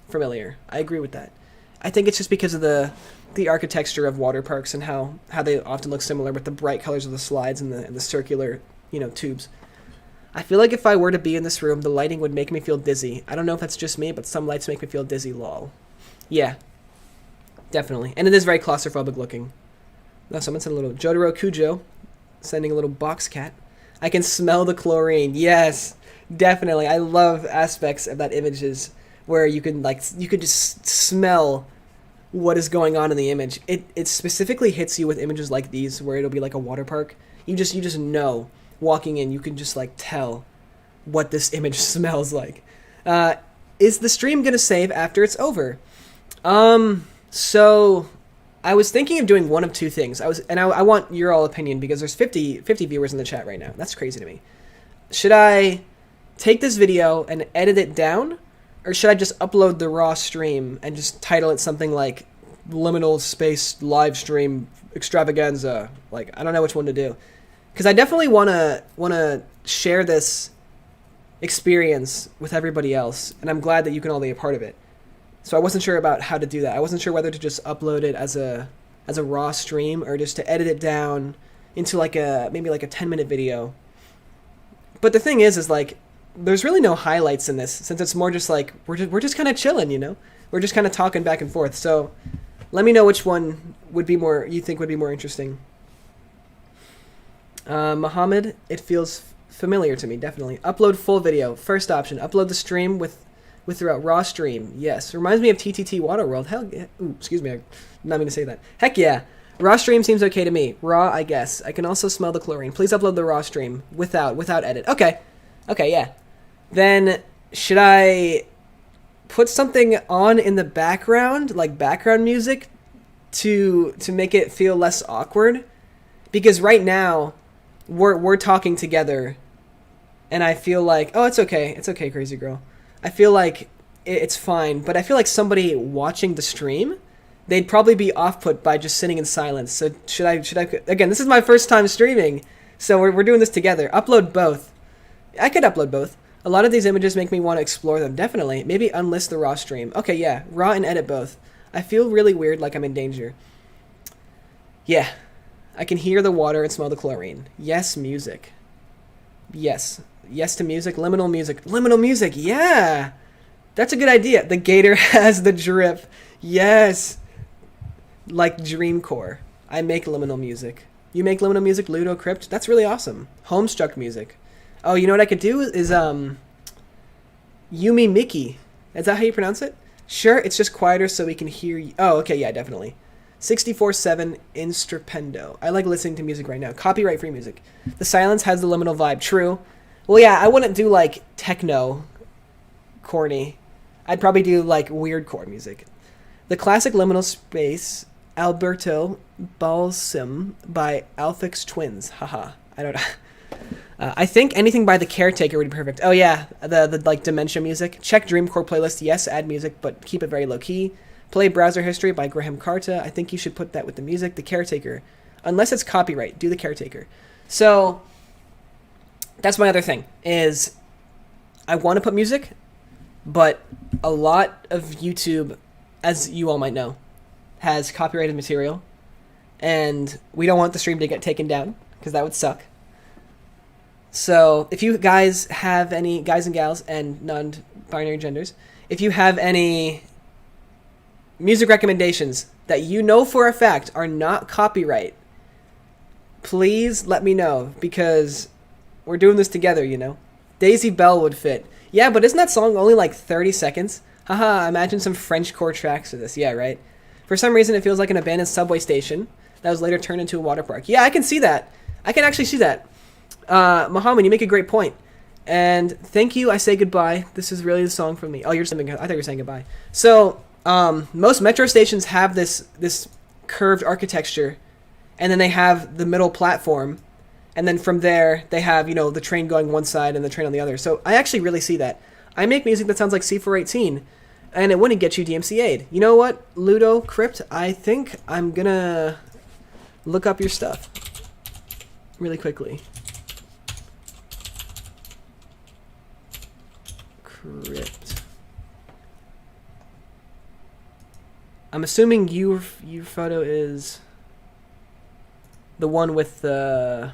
familiar. I agree with that. I think it's just because of the architecture of water parks and how they often look similar with the bright colors of the slides and the circular, you know, tubes. I feel like if I were to be in this room, the lighting would make me feel dizzy. I don't know if that's just me, but some lights make me feel dizzy, lol. Yeah. Definitely. And it is very claustrophobic looking. Now, someone said a little Jotaro Kujo Sending a little box cat. I can smell the chlorine. Yes, definitely. I love aspects of that images where you can you could just smell what is going on in the image. It specifically hits you with images like these where it'll be like a water park. You just know walking in, you can just like tell what this image smells like. Is the stream gonna save after it's over? So I was thinking of doing one of two things. I want your all opinion because there's 50 viewers in the chat right now. That's crazy to me. Should I take this video and edit it down, or should I just upload the raw stream and just title it something like Liminal Space Live Stream Extravaganza? Like, I don't know which one to do, because I definitely wanna share this experience with everybody else, and I'm glad that you can all be a part of it. So I wasn't sure about how to do that. I wasn't sure whether to just upload it as a raw stream or just to edit it down into like maybe like a 10-minute video. But the thing is like there's really no highlights in this, since it's more just like we're just kind of chilling, you know? We're just kind of talking back and forth. So let me know which one would be more you think would be more interesting. Mohammed, it feels familiar to me, definitely. Upload full video. First option, upload the stream with throughout raw stream. Yes, reminds me of TTT Waterworld. Hell yeah. Ooh, excuse me, I did not mean to say that. Heck yeah. Raw stream seems okay to me. Raw, I guess. I can also smell the chlorine. Please upload the raw stream without edit. Okay, yeah. Then should I put something on in the background, like background music, to make it feel less awkward? Because right now we're talking together, and I feel like, oh, it's okay, crazy girl. I feel like it's fine, but I feel like somebody watching the stream, they'd probably be off-put by just sitting in silence. So should I again, this is my first time streaming, so we're doing this together. Upload both. I could upload both. A lot of these images make me want to explore them, definitely. Maybe unlist the raw stream. Okay, yeah, raw and edit both. I feel really weird, like I'm in danger. Yeah, I can hear the water and smell the chlorine. Yes, music. Yes to music. Liminal music. Yeah, that's a good idea. The gator has the drip. Yes, like Dreamcore. I make liminal music. You make liminal music, LudoCrypt. That's really awesome. Homestruck music. Oh, you know what I could do is Yumi Mickey. Is that how you pronounce it? Sure, it's just quieter so we can hear you. Oh, okay, yeah, definitely. 64/7 Instrupendo. I like listening to music right now. Copyright free music. The silence has the liminal vibe. True. Well, yeah, I wouldn't do like techno, corny. I'd probably do like weird core music. The classic liminal space, Alberto Balsam by Alphix Twins. Haha. I don't know. I think anything by The Caretaker would be perfect. Oh yeah, the like dementia music. Check Dreamcore playlist. Yes, add music, but keep it very low key. Play Browser History by Graham Carta. I think you should put that with the music. The Caretaker. Unless it's copyright, do The Caretaker. So that's my other thing, is I want to put music, but a lot of YouTube, as you all might know, has copyrighted material, and we don't want the stream to get taken down, because that would suck. So if you guys have any, guys and gals and non-binary genders, if you have any music recommendations that you know for a fact are not copyright, please let me know, because we're doing this together, you know. Daisy Bell would fit. Yeah, but isn't that song only like 30 seconds? Haha, imagine some Frenchcore tracks to this. Yeah, right? For some reason, it feels like an abandoned subway station that was later turned into a water park. Yeah, I can see that. I can actually see that. Muhammad, you make a great point. And thank you, I say goodbye. This is really the song from me. Oh, you're saying, I thought you were saying goodbye. So, most metro stations have this curved architecture, and then they have the middle platform, and then from there, they have, you know, the train going one side and the train on the other. So I actually really see that. I make music that sounds like C418, and it wouldn't get you DMCA'd. You know what, LudoCrypt? I think I'm gonna look up your stuff really quickly. Crypt. I'm assuming your photo is the one with the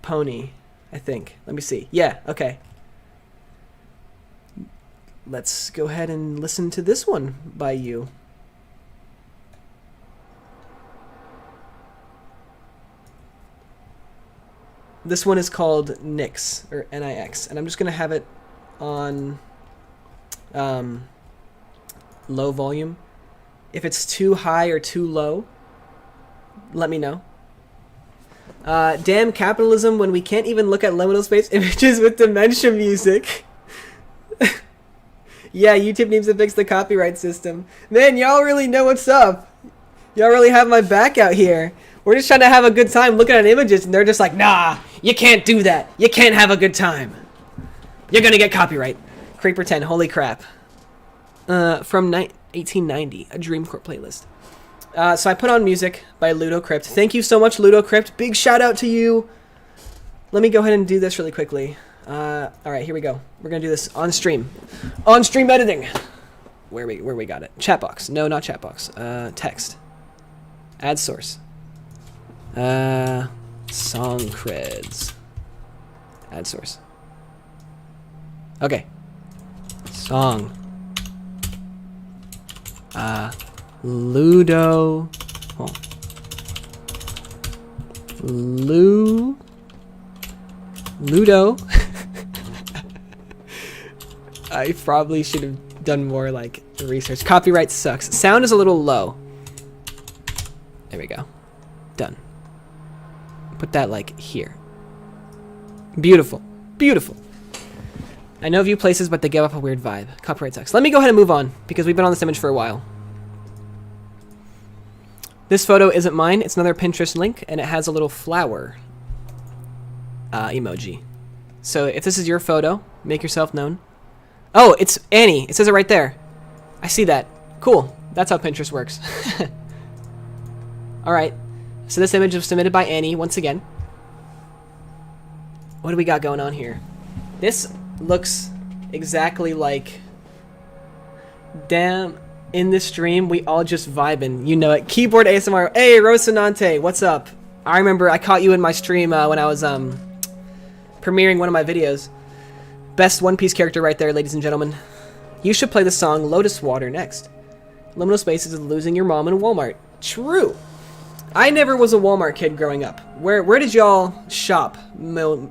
pony, I think. Let me see. Yeah, okay. Let's go ahead and listen to this one by you. This one is called Nix, or Nix, and I'm just going to have it on low volume. If it's too high or too low, let me know. Damn capitalism when we can't even look at liminal space images with dementia music. Yeah, YouTube needs to fix the copyright system. Man, y'all really know what's up. Y'all really have my back out here. We're just trying to have a good time looking at images, and they're just like, nah, you can't do that. You can't have a good time. You're gonna get copyright. Creeper 10, holy crap. From 1890, a Dreamcore playlist. So I put on music by LudoCrypt. Thank you so much, LudoCrypt. Big shout out to you. Let me go ahead and do this really quickly. Alright, here we go. We're gonna do this on stream. On stream editing. Where we got it? Chat box. No, not chat box. Text. Add source. Song creds. Add source. Okay. Song. Ludo. Oh. Ludo. I probably should have done more like research. Copyright sucks. Sound is a little low. There we go. Done. Put that like here. Beautiful. Beautiful. I know a few places, but they give off a weird vibe. Copyright sucks. Let me go ahead and move on, because we've been on this image for a while. This photo isn't mine. It's another Pinterest link, and it has a little flower emoji. So if this is your photo, make yourself known. Oh, it's Annie. It says it right there. I see that. Cool. That's how Pinterest works. All right. So this image was submitted by Annie once again. What do we got going on here? This looks exactly like, damn, in this stream we all just vibing, you know it. Keyboard ASMR. Hey Rosinante, what's up? I remember I caught you in my stream when I was premiering one of my videos. Best One Piece character right there, ladies and gentlemen. You should play the song Lotus Water next. Liminal Spaces is losing your mom in Walmart. True. I never was a Walmart kid growing up. Where did y'all shop?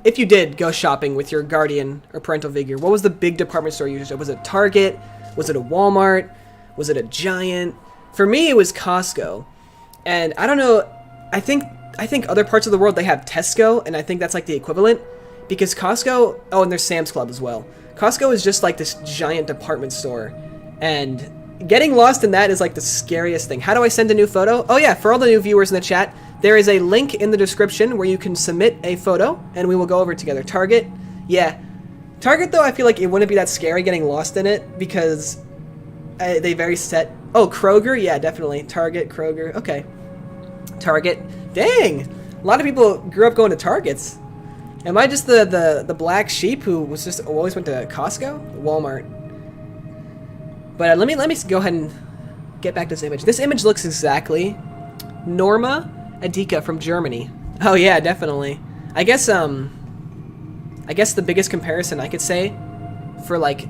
If you did go shopping with your guardian or parental figure, what was the big department store you used? Was it Target? Was it a Walmart? Was it a Giant? For me, it was Costco. And I don't know, I think other parts of the world they have Tesco, and I think that's like the equivalent. Because Costco, oh, and there's Sam's Club as well. Costco is just like this giant department store, and getting lost in that is like the scariest thing. How do I send a new photo? Oh yeah, for all the new viewers in the chat, there is a link in the description where you can submit a photo, and we will go over it together. Target, yeah. Target, though, I feel like it wouldn't be that scary getting lost in it, because they very set... Oh, Kroger? Yeah, definitely. Target, Kroger, okay. Target. Dang! A lot of people grew up going to Targets. Am I just the black sheep who was just always went to Costco? Walmart. But let me go ahead and get back to this image. This image looks exactly Norma Adika from Germany. Oh yeah, definitely. I guess the biggest comparison I could say for like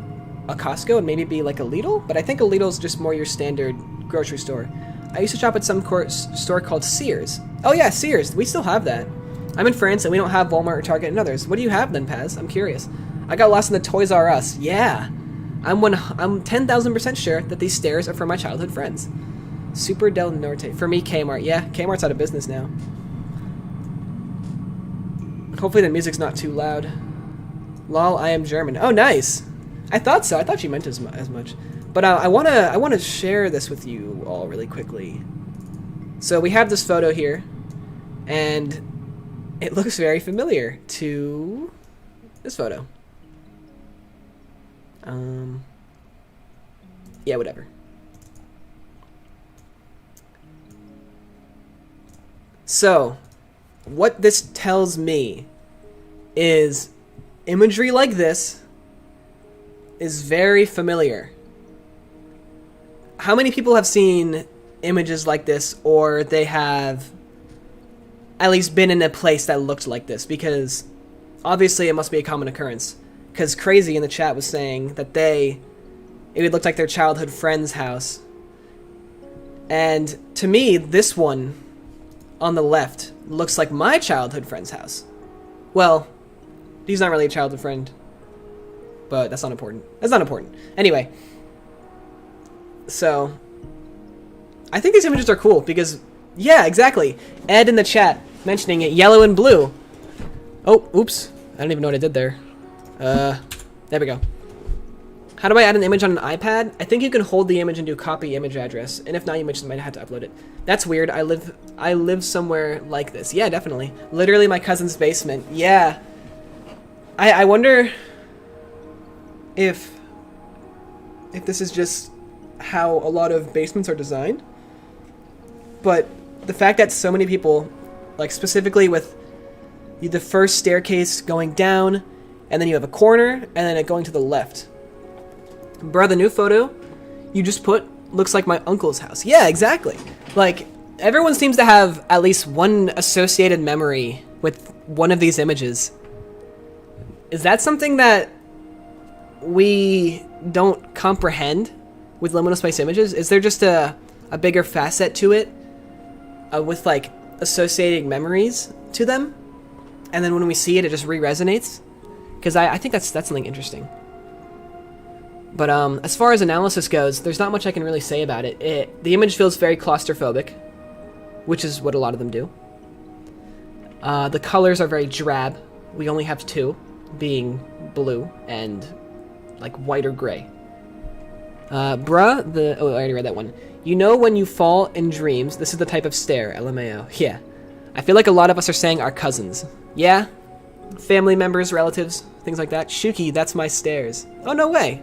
a Costco would maybe be like a Lidl, but I think a Lidl's just more your standard grocery store. I used to shop at some store called Sears. Oh yeah, Sears. We still have that. I'm in France and we don't have Walmart or Target and others. What do you have then, Paz? I'm curious. I got lost in the Toys R Us. Yeah. I'm 10,000% sure that these stairs are for my childhood friends. Super Del Norte. For me, Kmart. Yeah, Kmart's out of business now. Hopefully the music's not too loud. Lol, I am German. Oh, nice. I thought so. I thought you meant as much. But I wanna share this with you all really quickly. So we have this photo here, and it looks very familiar to this photo. Yeah, whatever. So, what this tells me is imagery like this is very familiar. How many people have seen images like this, or they have at least been in a place that looked like this? Because obviously it must be a common occurrence. Because Crazy in the chat was saying that it would look like their childhood friend's house. And to me, this one on the left looks like my childhood friend's house. Well, he's not really a childhood friend. But that's not important. That's not important. Anyway. So, I think these images are cool because, yeah, exactly. Ed in the chat mentioning it, yellow and blue. Oh, oops. I don't even know what I did there. There we go. How do I add an image on an iPad? I think you can hold the image and do copy image address. And if not, you might have to upload it. That's weird. I live somewhere like this. Yeah, definitely. Literally my cousin's basement. Yeah. I wonder if this is just how a lot of basements are designed. But the fact that so many people, like specifically with the first staircase going down, and then you have a corner, and then it going to the left. Bruh, the new photo you just put looks like my uncle's house. Yeah, exactly. Like, everyone seems to have at least one associated memory with one of these images. Is that something that we don't comprehend with liminal space images? Is there just a bigger facet to it with like associating memories to them, and then when we see it, it just re-resonates? Because I think that's something interesting. But as far as analysis goes, there's not much I can really say about it. The image feels very claustrophobic, which is what a lot of them do. The colors are very drab. We only have two, being blue and like white or gray. Bruh, oh, I already read that one. You know when you fall in dreams, this is the type of stare, LMAO. Yeah. I feel like a lot of us are saying our cousins. Yeah? Family members, relatives, things like that. Shooky, that's my stairs. Oh, no way.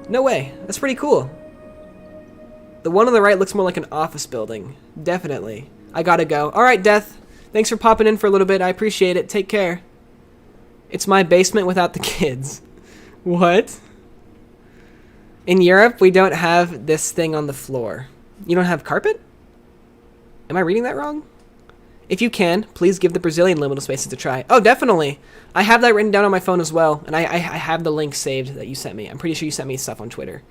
No way. That's pretty cool. The one on the right looks more like an office building. Definitely. I gotta go. Alright, Death. Thanks for popping in for a little bit. I appreciate it. Take care. It's my basement without the kids. What? In Europe, we don't have this thing on the floor. You don't have carpet? Am I reading that wrong? If you can, please give the Brazilian liminal spaces a try. Oh, definitely. I have that written down on my phone as well, and I have the link saved that you sent me. I'm pretty sure you sent me stuff on Twitter.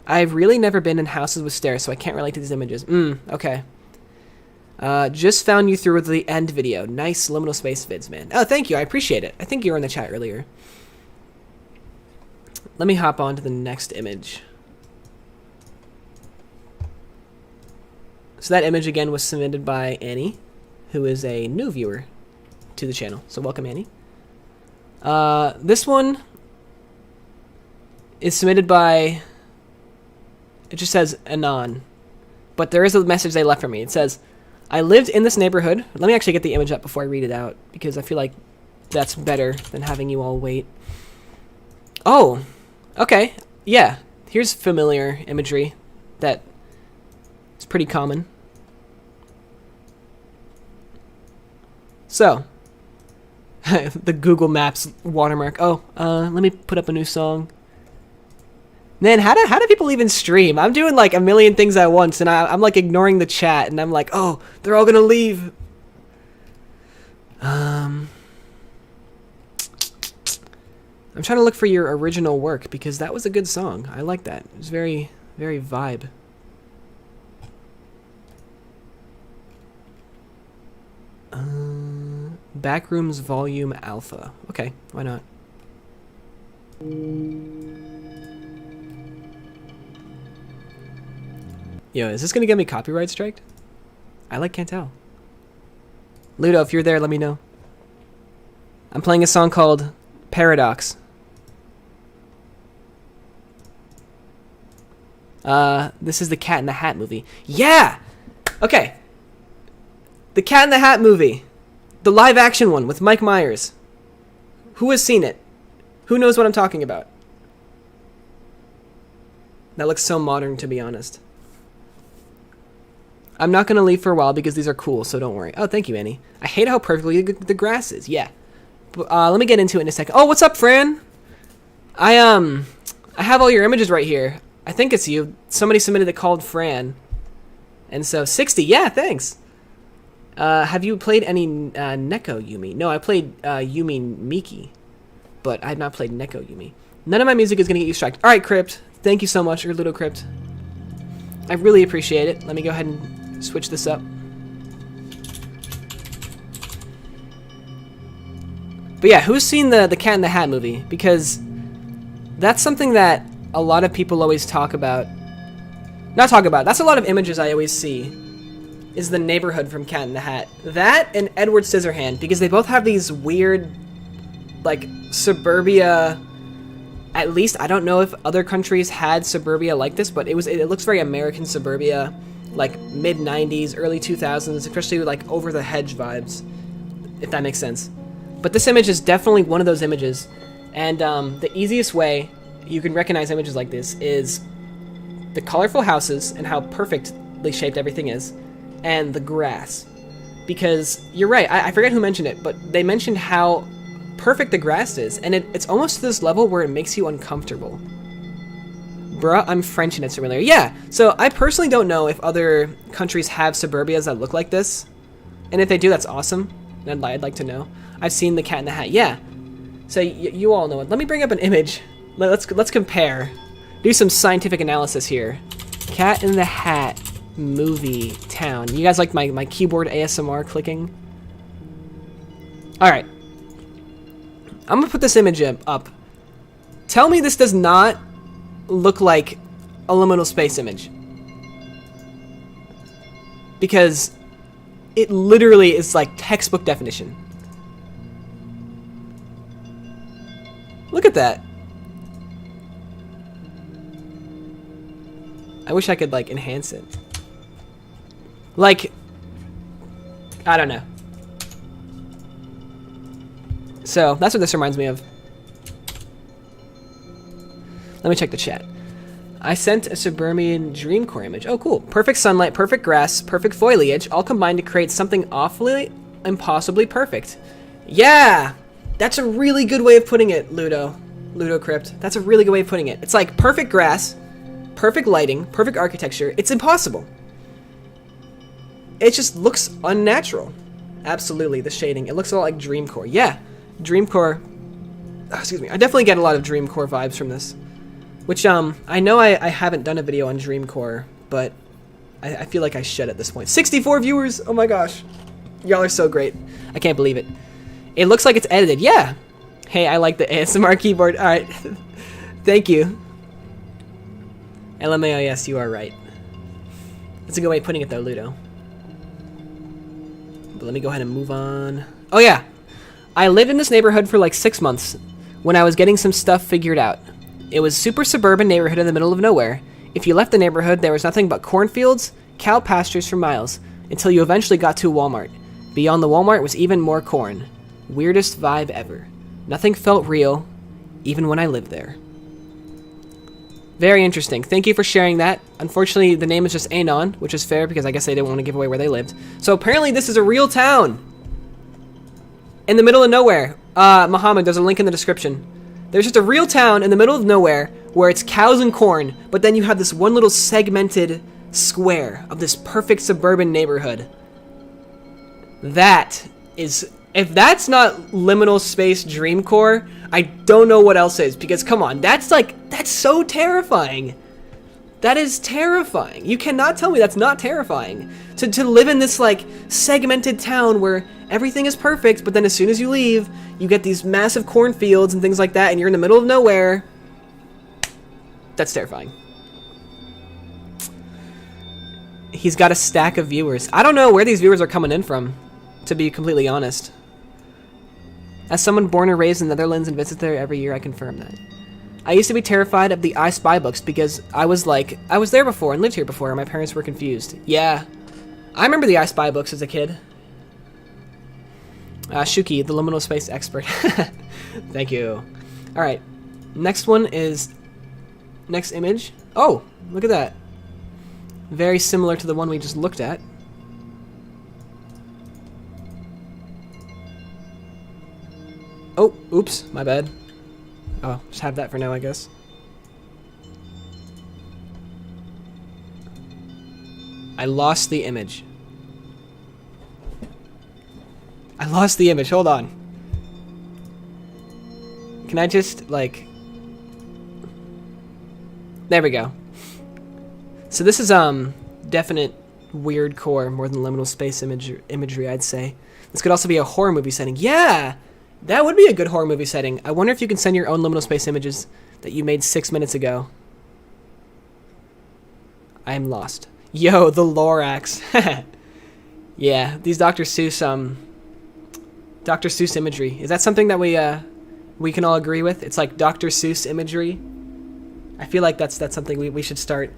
I've really never been in houses with stairs, so I can't relate to these images. Okay. Just found you through with the end video. Nice liminal space vids, man. Oh, thank you. I appreciate it. I think you were in the chat earlier. Let me hop on to the next image. So that image again was submitted by Annie, who is a new viewer to the channel. So welcome, Annie. This one is submitted by, it just says Anon, but there is a message they left for me. It says, I lived in this neighborhood. Let me actually get the image up before I read it out, because I feel like that's better than having you all wait. Oh, okay. Yeah, here's familiar imagery that is pretty common. So, the Google Maps watermark. Oh, let me put up a new song. Man, how do people even stream? I'm doing like a million things at once, and I'm like ignoring the chat, and I'm like, oh, they're all gonna leave. I'm trying to look for your original work, because that was a good song. I like that. It was very, very vibe. Backrooms Volume Alpha. Okay, why not? Yo, is this gonna get me copyright striked? I can't tell. Ludo, if you're there, let me know. I'm playing a song called Paradox. This is the Cat in the Hat movie. Yeah! Okay. The Cat in the Hat movie. The live action one with Mike Myers. Who has seen it? Who knows what I'm talking about? That looks so modern, to be honest. I'm not going to leave for a while because these are cool, so don't worry. Oh, thank you, Annie. I hate how perfectly the grass is. Yeah. But, let me get into it in a second. Oh, what's up, Fran? I have all your images right here. I think it's you. Somebody submitted it called Fran. And so, 60. Yeah, thanks. Have you played any Neko Yumi? No, I played Yumi Miki, but I have not played Neko Yumi. None of my music is going to get you striked. All right, Crypt. Thank you so much, or LudoCrypt. I really appreciate it. Let me go ahead and switch this up. But yeah, who's seen the Cat in the Hat movie? Because that's something that a lot of people always talk about. Not talk about. That's a lot of images I always see. Is the neighborhood from Cat in the Hat. That and Edward Scissorhand, because they both have these weird, like, suburbia. At least I don't know if other countries had suburbia like this, but it looks very American suburbia, like mid 90s, early 2000s, especially with like over the hedge vibes, if that makes sense. But this image is definitely one of those images, and the easiest way you can recognize images like this is the colorful houses and how perfectly shaped everything is, and the grass. Because you're right, I forget who mentioned it, but they mentioned how perfect the grass is, and it's almost to this level where it makes you uncomfortable. Bruh, I'm French and it's familiar. Yeah, so I personally don't know if other countries have suburbias that look like this, and if they do, that's awesome, and I'd like to know. I've seen the Cat in the Hat, yeah. So you all know it. Let me bring up an image. Let's compare. Do some scientific analysis here. Cat in the Hat movie town. You guys like my keyboard ASMR clicking? All right. I'm gonna put this image up. Tell me this does not look like a liminal space image. Because it literally is like textbook definition. Look at that. I wish I could like enhance it. Like, I don't know. So that's what this reminds me of. Let me check the chat. I sent a Suburban Dreamcore image. Oh, cool. Perfect sunlight, perfect grass, perfect foliage, all combined to create something awfully impossibly perfect. Yeah! That's a really good way of putting it, LudoCrypt. That's a really good way of putting it. It's like perfect grass, perfect lighting, perfect architecture. It's impossible. It just looks unnatural. Absolutely, the shading. It looks a lot like Dreamcore. Yeah, Dreamcore. Excuse me. I definitely get a lot of Dreamcore vibes from this. Which, I know I haven't done a video on Dreamcore, but I feel like I should at this point. 64 viewers! Oh my gosh. Y'all are so great. I can't believe it. It looks like it's edited. Yeah! Hey, I like the ASMR keyboard. Alright. Thank you. LMAO, yes, you are right. That's a good way of putting it though, Ludo. But let me go ahead and move on. Oh yeah! I lived in this neighborhood for like 6 months when I was getting some stuff figured out. It was a super suburban neighborhood in the middle of nowhere. If you left the neighborhood, there was nothing but cornfields, cow pastures for miles, until you eventually got to a Walmart. Beyond the Walmart was even more corn. Weirdest vibe ever. Nothing felt real, even when I lived there. Very interesting. Thank you for sharing that. Unfortunately, the name is just Anon, which is fair because I guess they didn't want to give away where they lived. So apparently this is a real town. In the middle of nowhere. Muhammad, there's a link in the description. There's just a real town in the middle of nowhere where it's cows and corn, but then you have this one little segmented square of this perfect suburban neighborhood. That is... If that's not liminal space Dreamcore, I don't know what else is. Because, come on, that's so terrifying. That is terrifying. You cannot tell me that's not terrifying. To live in this, like, segmented town where everything is perfect, but then as soon as you leave, you get these massive cornfields and things like that, and you're in the middle of nowhere. That's terrifying. He's got a stack of viewers. I don't know where these viewers are coming in from, to be completely honest. As someone born and raised in the Netherlands and visits there every year, I confirm that. I used to be terrified of the I Spy books because I was there before and lived here before, and my parents were confused. Yeah. I remember the I Spy books as a kid. Shooky, the liminal space expert. Thank you. Alright. Next one is... Next image. Oh! Look at that. Very similar to the one we just looked at. Oh, oops, my bad. Oh, just have that for now, I guess. I lost the image. I lost the image, hold on. Can I just, like... There we go. So this is, definite weird core, more than liminal space imagery, I'd say. This could also be a horror movie setting. Yeah! That would be a good horror movie setting. I wonder if you can send your own liminal space images that you made 6 minutes ago. I am lost. Yo, the Lorax. Yeah, these Dr. Seuss imagery. Is that something that we can all agree with? It's like Dr. Seuss imagery. I feel like that's something we should start.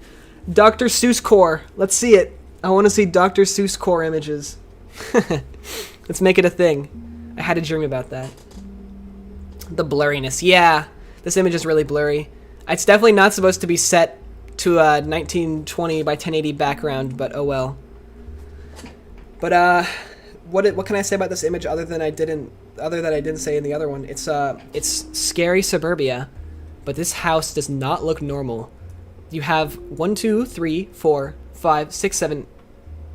Dr. Seuss core. Let's see it. I want to see Dr. Seuss core images. Let's make it a thing. I had a dream about that. The blurriness. Yeah, this image is really blurry. It's definitely not supposed to be set to a 1920 by 1080 background, but oh well. But what can I say about this image other than I didn't say in the other one? It's scary suburbia, but this house does not look normal. You have 1, 2, 3, 4, 5, 6, 7,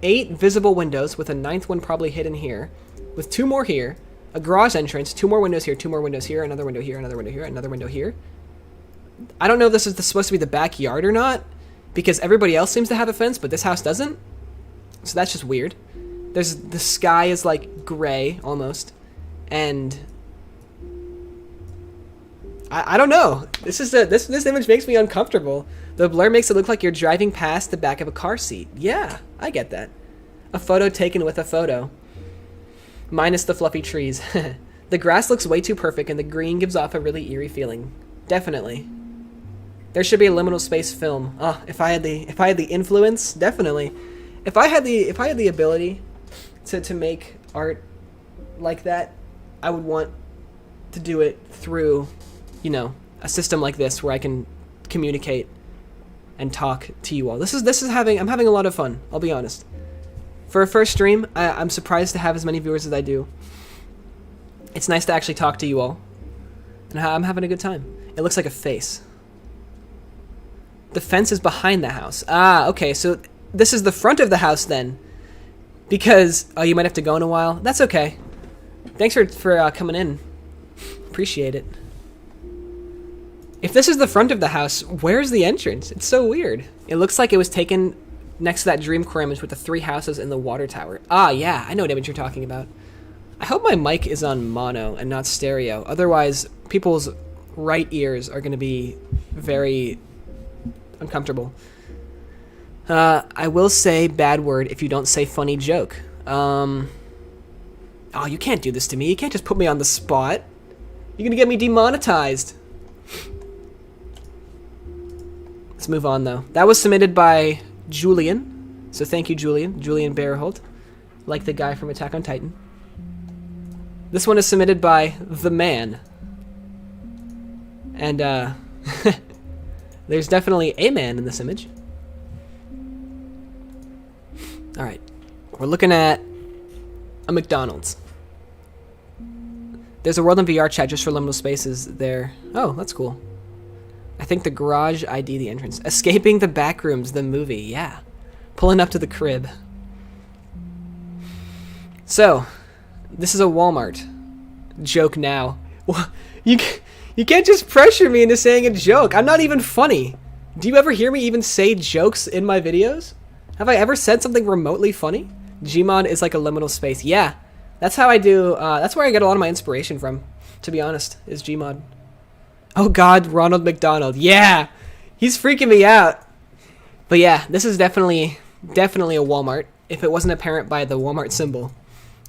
8 visible windows, with a 9th one probably hidden here, with 2 more here, a garage entrance, 2 more windows here, 2 more windows here, another window here, another window here, another window here. I don't know if this is supposed to be the backyard or not, because everybody else seems to have a fence, but this house doesn't. So that's just weird. The sky is like gray almost, and I don't know. This image makes me uncomfortable. The blur makes it look like you're driving past the back of a car seat. Yeah, I get that. A photo taken with a photo. Minus the fluffy trees. The grass looks way too perfect, and the green gives off a really eerie feeling. Definitely. There should be a liminal space film. Oh, if I had the influence, definitely. If I had the ability to make art like that, I would want to do it through, you know, a system like this where I can communicate and talk to you all. I'm having a lot of fun, I'll be honest. For a first stream, I'm surprised to have as many viewers as I do. It's nice to actually talk to you all, and I'm having a good time. It looks like a face. The fence is behind the house. Ah, okay, so this is the front of the house then. Because, oh, you might have to go in a while. That's okay. Thanks for coming in. Appreciate it. If this is the front of the house, where's the entrance? It's so weird. It looks like it was taken next to that Dreamcore image with the 3 houses in the water tower. Ah, yeah, I know what image you're talking about. I hope my mic is on mono and not stereo. Otherwise, people's right ears are going to be very uncomfortable. I will say bad word if you don't say funny joke. Oh, you can't do this to me. You can't just put me on the spot. You're gonna get me demonetized. Let's move on, though. That was submitted by Julian. So thank you, Julian. Julian Bearholt. Like the guy from Attack on Titan. This one is submitted by The Man. And, there's definitely a man in this image. Alright. We're looking at a McDonald's. There's a World in VR chat just for liminal spaces there. Oh, that's cool. I think the garage ID the entrance. Escaping the backrooms, the movie. Yeah. Pulling up to the crib. So, this is a Walmart. Joke now. You can't just pressure me into saying a joke. I'm not even funny. Do you ever hear me even say jokes in my videos? Have I ever said something remotely funny? Gmod is like a liminal space. Yeah. That's how I do, that's where I get a lot of my inspiration from, to be honest, is Gmod. Oh god, Ronald McDonald. Yeah! He's freaking me out. But yeah, this is definitely a Walmart, if it wasn't apparent by the Walmart symbol.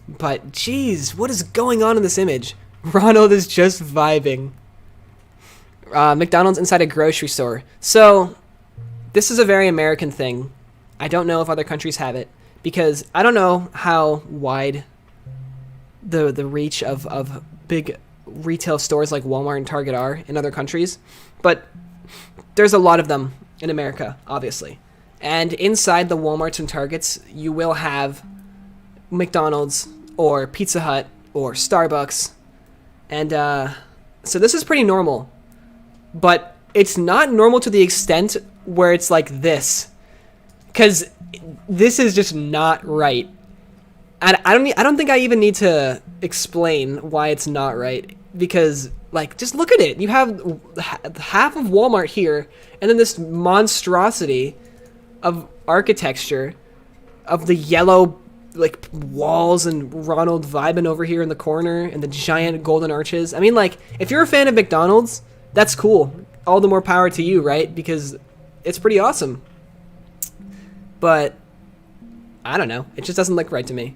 But jeez, what is going on in this image? Ronald is just vibing. McDonald's inside a grocery store. So, this is a very American thing. I don't know if other countries have it, because I don't know how wide the reach of big retail stores like Walmart and Target are in other countries, but there's a lot of them in America, obviously. And inside the Walmarts and Targets, you will have McDonald's or Pizza Hut or Starbucks, and so this is pretty normal, but it's not normal to the extent where it's like this, because this is just not right. And I don't think I even need to explain why it's not right, because like, just look at it. You have half of Walmart here, and then this monstrosity of architecture of the yellow like walls and Ronald vibing over here in the corner and the giant golden arches. I mean, like, if you're a fan of McDonald's, that's cool. All the more power to you, right? Because it's pretty awesome. But I don't know. It just doesn't look right to me.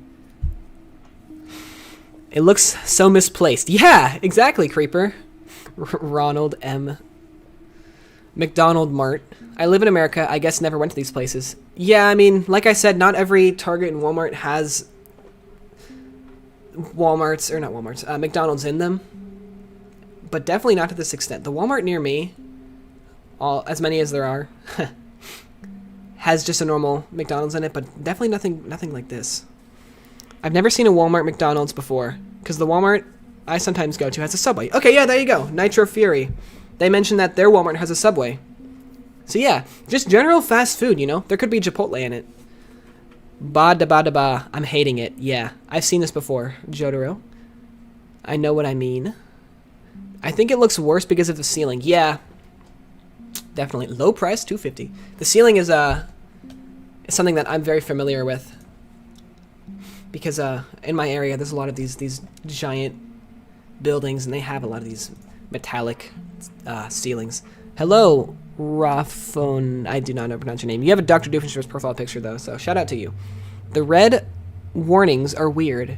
It looks so misplaced. Yeah, exactly, Creeper. Ronald M. McDonald Mart. I live in America. I guess never went to these places. Yeah, I mean, like I said, not every Target and Walmart has McDonald's in them. But definitely not to this extent. The Walmart near me, as many as there are, has just a normal McDonald's in it, but definitely nothing like this. I've never seen a Walmart McDonald's before, because the Walmart I sometimes go to has a Subway. Okay, yeah, there you go. Nitro Fury. They mentioned that their Walmart has a Subway. So yeah, just general fast food, you know? There could be Chipotle in it. Ba-da-ba-da-ba. I'm hating it. Yeah, I've seen this before, Jotaro. I know what I mean. I think it looks worse because of the ceiling. Yeah, definitely. Low price, $250. The ceiling is something that I'm very familiar with. Because in my area, there's a lot of these giant buildings, and they have a lot of these metallic ceilings. Hello, Rafon. I do not know how to pronounce your name. You have a Dr. Doofenshmirtz profile picture, though, so shout out to you. The red warnings are weird.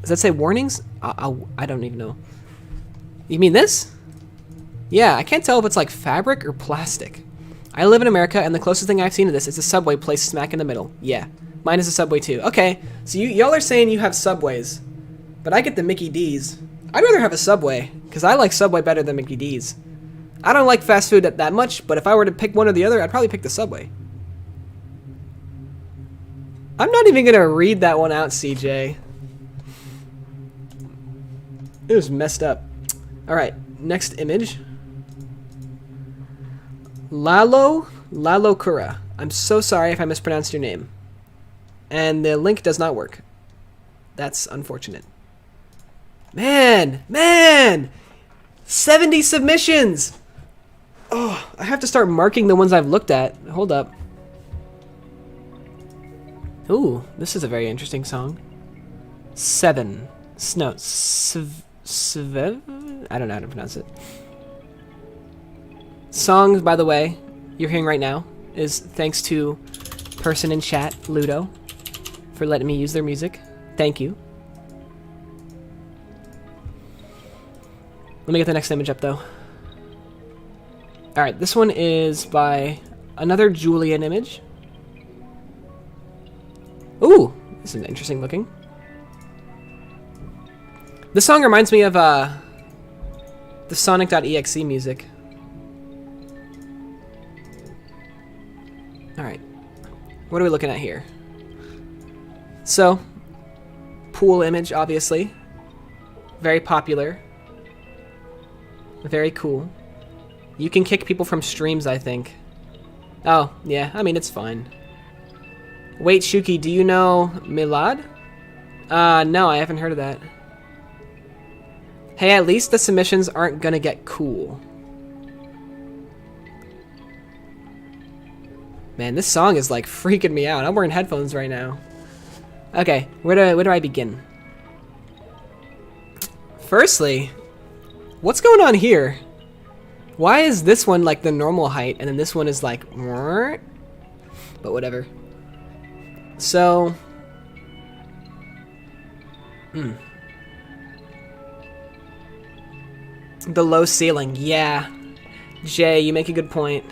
Does that say warnings? I don't even know. You mean this? Yeah, I can't tell if it's like fabric or plastic. I live in America, and the closest thing I've seen to this is a Subway placed smack in the middle. Yeah, mine is a Subway too. Okay, so y'all are saying you have Subways, but I get the Mickey D's. I'd rather have a Subway, because I like Subway better than Mickey D's. I don't like fast food that much, but if I were to pick one or the other, I'd probably pick the Subway. I'm not even going to read that one out, CJ. It was messed up. Alright, next image. Lalo Kura. I'm so sorry if I mispronounced your name. And the link does not work. That's unfortunate. Man! 70 submissions! Oh, I have to start marking the ones I've looked at. Hold up. Ooh, this is a very interesting song. Seven. Svev? I don't know how to pronounce it. Song, by the way, you're hearing right now, is thanks to person in chat, Ludo, for letting me use their music. Thank you. Let me get the next image up, though. Alright, this one is by another Julian image. Ooh, this is interesting looking. This song reminds me of the Sonic.exe music. Alright, what are we looking at here? So, pool image, obviously. Very popular. Very cool. You can kick people from streams, I think. Oh, yeah, I mean, it's fine. Wait, Shooky, do you know Milad? No, I haven't heard of that. Hey, at least the submissions aren't gonna get cool. Man, this song is like freaking me out. I'm wearing headphones right now. Okay, where do I begin? Firstly, what's going on here? Why is this one like the normal height and then this one is like... But whatever. So... The low ceiling, yeah. Jay, you make a good point.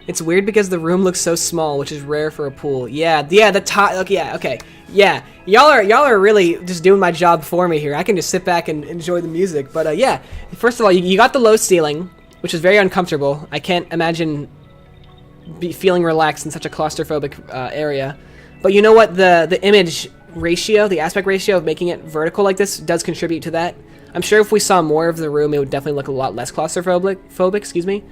It's weird because the room looks so small, which is rare for a pool. Yeah, the top. Okay, yeah, okay, yeah. Y'all are really just doing my job for me here. I can just sit back and enjoy the music. But yeah, first of all, you got the low ceiling, which is very uncomfortable. I can't imagine feeling relaxed in such a claustrophobic area. But you know what? The image ratio, the aspect ratio of making it vertical like this does contribute to that. I'm sure if we saw more of the room, it would definitely look a lot less claustrophobic. Excuse me.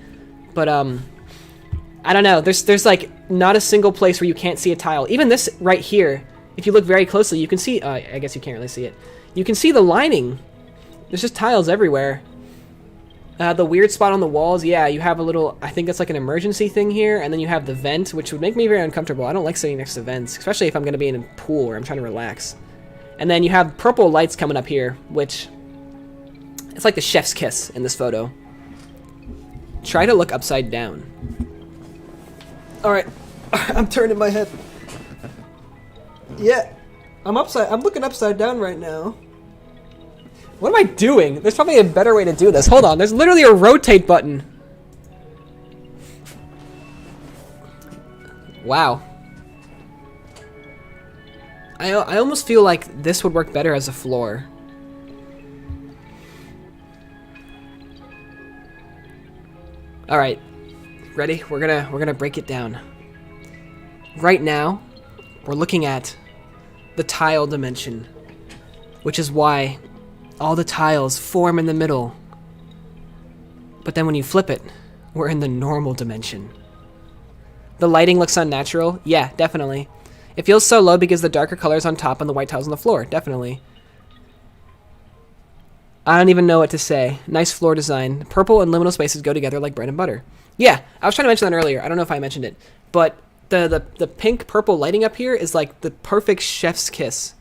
But I don't know. There's like not a single place where you can't see a tile. Even this right here, if you look very closely, you can see. I guess you can't really see it. You can see the lining. There's just tiles everywhere. The weird spot on the walls, yeah, you have a little, I think it's like an emergency thing here, and then you have the vent, which would make me very uncomfortable. I don't like sitting next to vents, especially if I'm going to be in a pool where I'm trying to relax. And then you have purple lights coming up here, which, it's like the chef's kiss in this photo. Try to look upside down. Alright, I'm turning my head. Yeah, I'm looking upside down right now. What am I doing? There's probably a better way to do this. Hold on, there's literally a rotate button. Wow. I almost feel like this would work better as a floor. All right, ready? We're gonna break it down. Right now, we're looking at the tile dimension, which is why all the tiles form in the middle. But then when you flip it, we're in the normal dimension. The lighting looks unnatural. Yeah, definitely. It feels so low because the darker colors on top and the white tiles on the floor. Definitely. I don't even know what to say. Nice floor design. Purple and liminal spaces go together like bread and butter. Yeah, I was trying to mention that earlier. I don't know if I mentioned it. But the pink purple lighting up here is like the perfect chef's kiss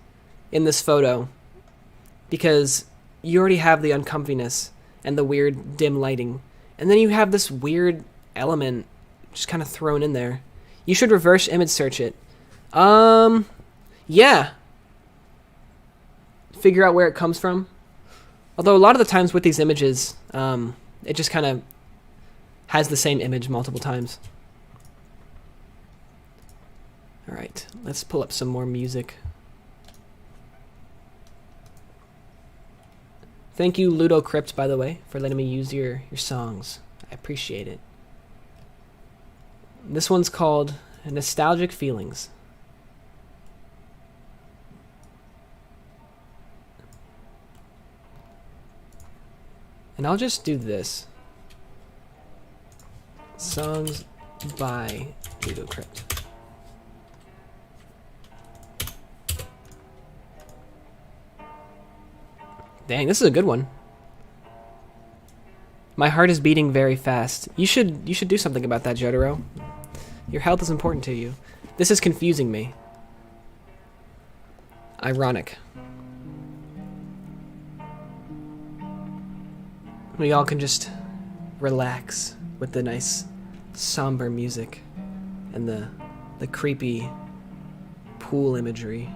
in this photo. Because you already have the uncomfiness and the weird dim lighting. And then you have this weird element just kind of thrown in there. You should reverse image search it. Yeah. Figure out where it comes from. Although a lot of the times with these images, it just kind of has the same image multiple times. All right, let's pull up some more music. Thank you, LudoCrypt, by the way, for letting me use your songs. I appreciate it. This one's called Nostalgic Feelings. And I'll just do this. Songs by LudoCrypt. Dang, this is a good one. My heart is beating very fast. You should do something about that, Jotaro. Your health is important to you. This is confusing me. Ironic. We all can just relax with the nice somber music and the creepy pool imagery.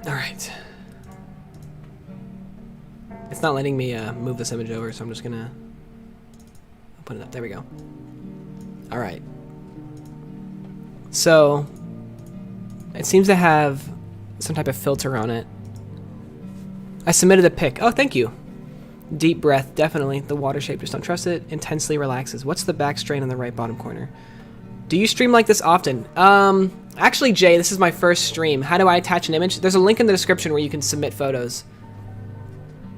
Alright. It's not letting me move this image over, so I'm just gonna put it up. There we go. Alright. So, it seems to have some type of filter on it. I submitted a pic. Oh, thank you. Deep breath, definitely. The water shape, just don't trust it. Intensely relaxes. What's the back strain in the right bottom corner? Do you stream like this often? Actually, Jay, this is my first stream. How do I attach an image? There's a link in the description where you can submit photos.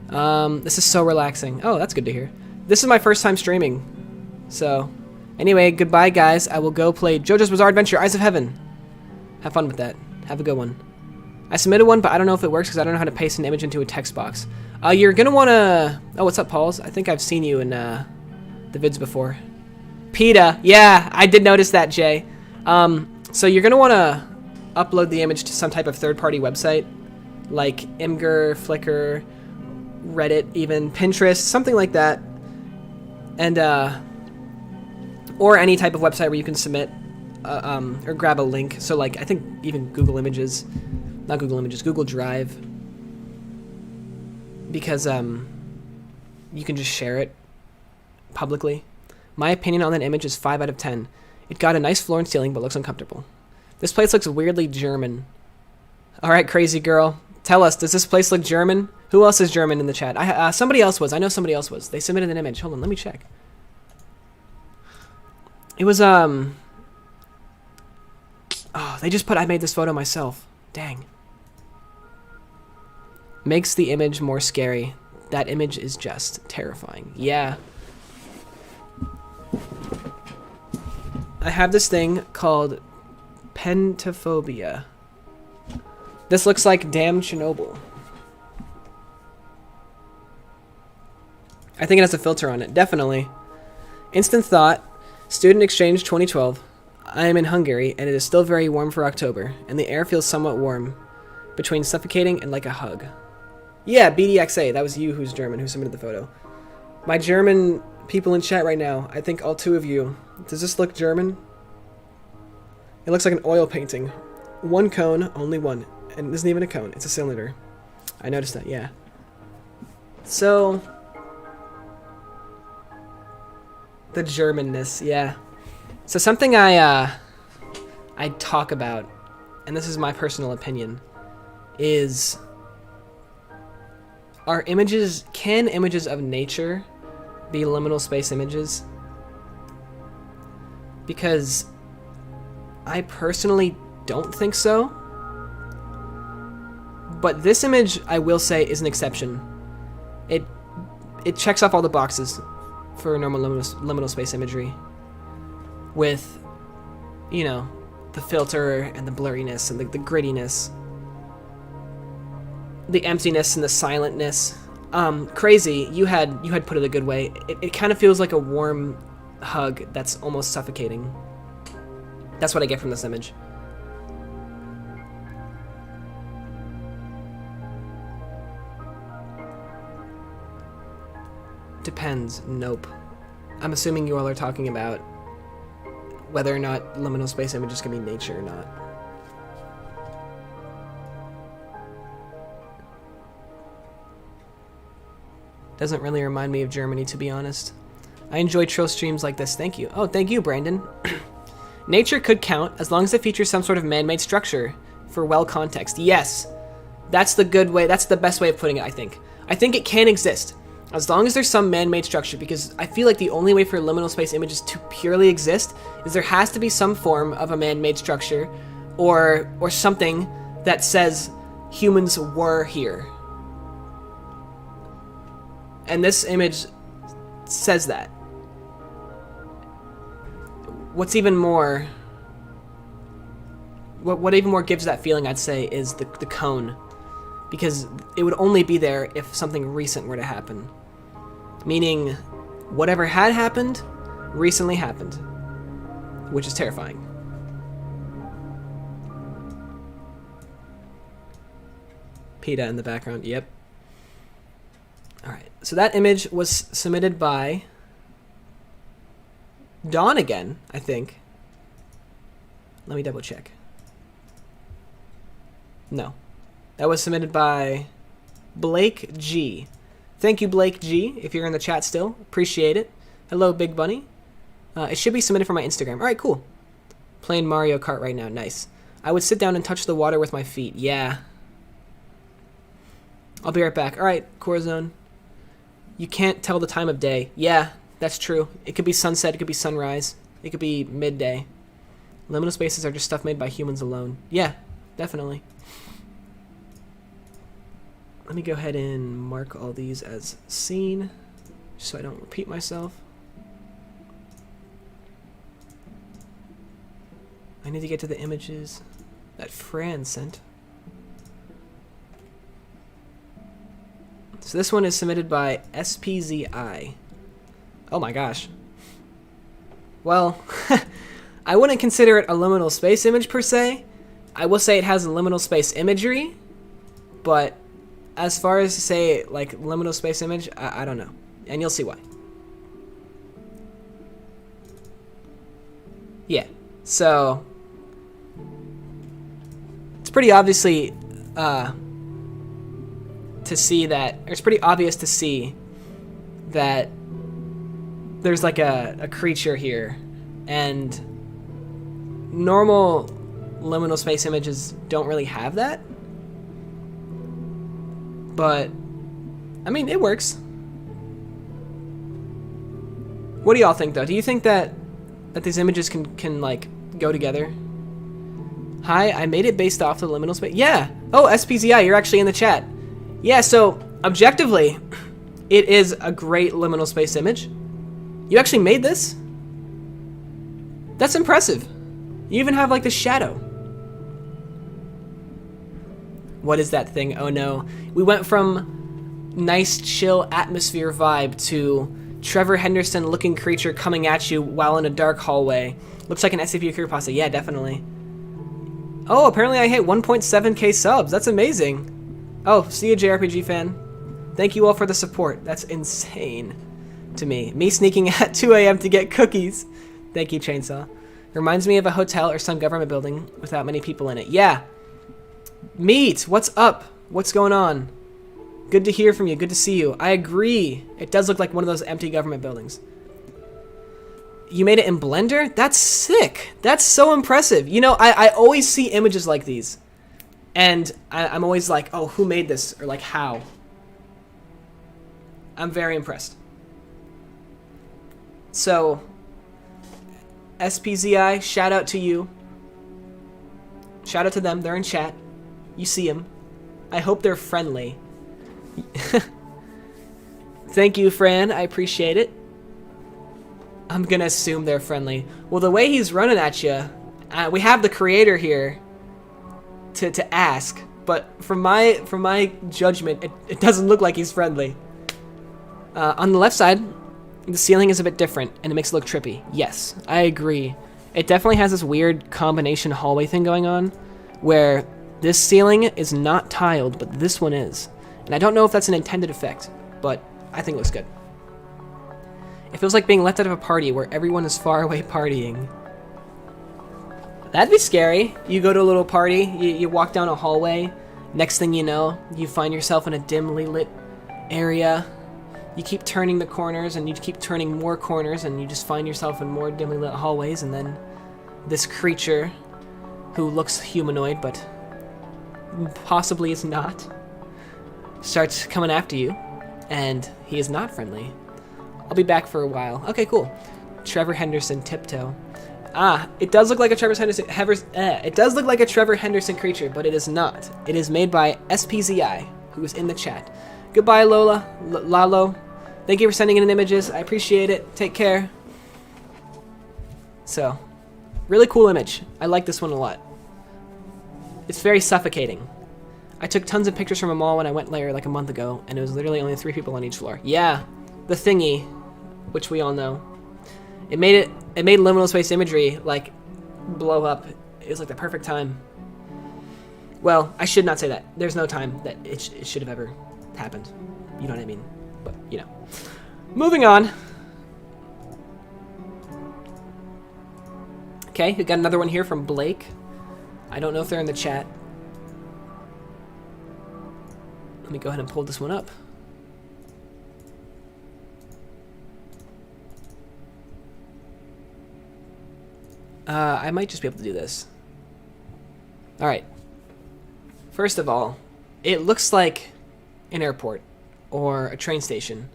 This is so relaxing. Oh, that's good to hear. This is my first time streaming. So, anyway, goodbye, guys. I will go play JoJo's Bizarre Adventure, Eyes of Heaven. Have fun with that. Have a good one. I submitted one, but I don't know if it works because I don't know how to paste an image into a text box. You're going to want to... Oh, what's up, Pauls? I think I've seen you in the vids before. PETA. Yeah, I did notice that, Jay. So you're going to want to upload the image to some type of third-party website, like Imgur, Flickr, Reddit, even Pinterest, something like that. And, or any type of website where you can submit, or grab a link. So, like, I think even Google Images, not Google Images, Google Drive. Because, you can just share it publicly. My opinion on that image is 5 out of 10. It got a nice floor and ceiling, but looks uncomfortable. This place looks weirdly German. Alright, crazy girl. Tell us, does this place look German? Who else is German in the chat? Somebody else was. I know somebody else was. They submitted an image. Hold on, let me check. It was, oh, they just put, I made this photo myself. Dang. Makes the image more scary. That image is just terrifying. Yeah. I have this thing called pentophobia. This looks like damn Chernobyl. I think it has a filter on it. Definitely. Instant thought. Student exchange 2012. I am in Hungary, and it is still very warm for October, and the air feels somewhat warm, between suffocating and like a hug. Yeah, BDXA. That was you who's German who submitted the photo. My German people in chat right now, I think all 2 of you. Does this look German? It looks like an oil painting. 1 cone, only 1. And it isn't even a cone, it's a cylinder. I noticed that, yeah. So, the Germanness, yeah. So something I talk about, and this is my personal opinion, is can images of nature be liminal space images? Because I personally don't think so. But this image, I will say, is an exception. It checks off all the boxes for normal liminal space imagery. With, you know, the filter and the blurriness and the grittiness. The emptiness and the silentness. Crazy, you had put it a good way. It kind of feels like a warm hug that's almost suffocating. That's what I get from this image. Depends. Nope. I'm assuming you all are talking about whether or not liminal space images can be nature or not. Doesn't really remind me of Germany, to be honest. I enjoy troll streams like this. Thank you. Oh, thank you, Brandon. Nature could count as long as it features some sort of man-made structure for well context. Yes. That's the good way. That's the best way of putting it, I think. I think it can exist. As long as there's some man-made structure, because I feel like the only way for liminal space images to purely exist is there has to be some form of a man-made structure or something that says humans were here. And this image says that. What's even more... What even more gives that feeling, I'd say, is the cone. Because it would only be there if something recent were to happen. Meaning, whatever had happened, recently happened. Which is terrifying. PETA in the background, yep. Alright, so that image was submitted by Dawn again, I think. Let me double check. No. That was submitted by Blake G. Thank you, Blake G, if you're in the chat still. Appreciate it. Hello, Big Bunny. It should be submitted from my Instagram. Alright, cool. Playing Mario Kart right now. Nice. I would sit down and touch the water with my feet. Yeah. I'll be right back. Alright, Corazon. You can't tell the time of day. Yeah, that's true. It could be sunset. It could be sunrise. It could be midday. Liminal spaces are just stuff made by humans alone. Yeah, definitely. Let me go ahead and mark all these as seen, just so I don't repeat myself. I need to get to the images that Fran sent. So this one is submitted by SPZI. Oh my gosh. Well, I wouldn't consider it a liminal space image per se. I will say it has a liminal space imagery, but as far as to say, like, liminal space image, I don't know. And you'll see why. Yeah, so it's pretty obviously to see that, or it's pretty obvious to see that there's like a creature here, and normal liminal space images don't really have that. But, I mean, it works. What do y'all think, though? Do you think that these images can like, go together? Hi, I made it based off the liminal space. Yeah! Oh, SPZI, you're actually in the chat. Yeah, so, objectively, it is a great liminal space image. You actually made this? That's impressive. You even have, like, the shadow. What is that thing? Oh, no. We went from nice, chill atmosphere vibe to Trevor Henderson-looking creature coming at you while in a dark hallway. Looks like an SCP creepypasta. Yeah, definitely. Oh, apparently I hit 1.7k subs. That's amazing. Oh, see you, JRPG fan. Thank you all for the support. That's insane to me. Me sneaking at 2 a.m. to get cookies. Thank you, Chainsaw. Reminds me of a hotel or some government building without many people in it. Yeah. Meat, what's up? What's going on? Good to hear from you. Good to see you. I agree. It does look like one of those empty government buildings. You made it in Blender? That's sick. That's so impressive. You know, I always see images like these. And I'm always like, oh, who made this? Or like, how? I'm very impressed. So, SPZI, shout out to you. Shout out to them. They're in chat. You see them. I hope they're friendly. Thank you, Fran. I appreciate it. I'm gonna assume they're friendly. Well, the way he's running at you, we have the creator here to ask, but from my judgment, it doesn't look like he's friendly. On the left side, the ceiling is a bit different, and it makes it look trippy. Yes, I agree. It definitely has this weird combination hallway thing going on, where this ceiling is not tiled, but this one is. And I don't know if that's an intended effect, but I think it looks good. It feels like being left out of a party where everyone is far away partying. That'd be scary. You go to a little party, you walk down a hallway, next thing you know, you find yourself in a dimly lit area. You keep turning the corners, and you keep turning more corners, and you just find yourself in more dimly lit hallways, and then this creature, who looks humanoid, but possibly is not, starts coming after you, and he is not friendly. I'll be back for a while. Okay, cool. Trevor Henderson tiptoe. Ah, it does look like a Trevor Henderson. It does look like a Trevor Henderson creature, but it is not. It is made by SPZI, who is in the chat. Goodbye, Lola. Lalo. Thank you for sending in images. I appreciate it. Take care. So, really cool image. I like this one a lot. It's very suffocating. I took tons of pictures from a mall when I went there like a month ago, and it was literally only 3 people on each floor. Yeah, the thingy, which we all know. It made liminal space imagery like blow up. It was like the perfect time. Well, I should not say that. There's no time that it should have ever happened. You know what I mean? But, you know. Moving on. Okay, we got another one here from Blake. I don't know if they're in the chat. Let me go ahead and pull this one up. I might just be able to do this. Alright. First of all, it looks like an airport or a train station.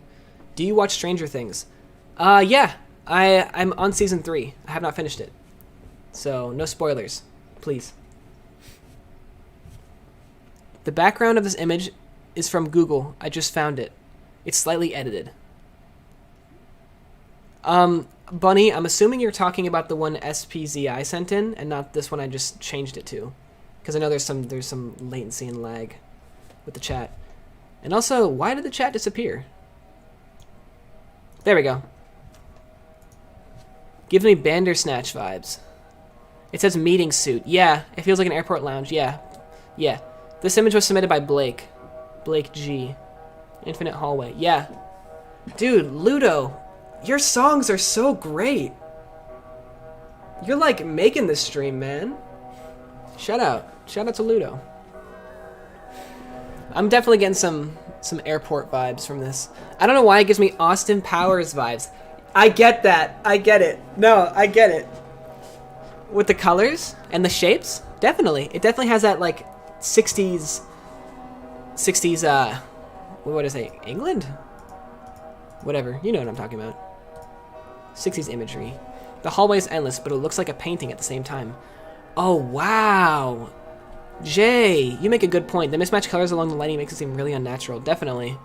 Do you watch Stranger Things? Yeah. I'm on season 3. I have not finished it. So, no spoilers. Please. The background of this image is from Google. I just found it. It's slightly edited. Bunny, I'm assuming you're talking about the one SPZI sent in, and not this one I just changed it to. Because I know there's some latency and lag with the chat. And also, why did the chat disappear? There we go. Gives me Bandersnatch vibes. It says meeting suit. Yeah, it feels like an airport lounge. Yeah. Yeah. This image was submitted by Blake. Blake G. Infinite Hallway. Yeah. Dude, Ludo, your songs are so great. You're like making this stream, man. Shout out. Shout out to Ludo. I'm definitely getting some airport vibes from this. I don't know why it gives me Austin Powers vibes. I get that. I get it. No, I get it. With the colors and the shapes, definitely. It definitely has that like 60s what would I say? England? Whatever. You know what I'm talking about. 60s imagery. The hallway is endless, but it looks like a painting at the same time. Oh, wow. Jay, you make a good point. The mismatched colors along the lighting makes it seem really unnatural. Definitely.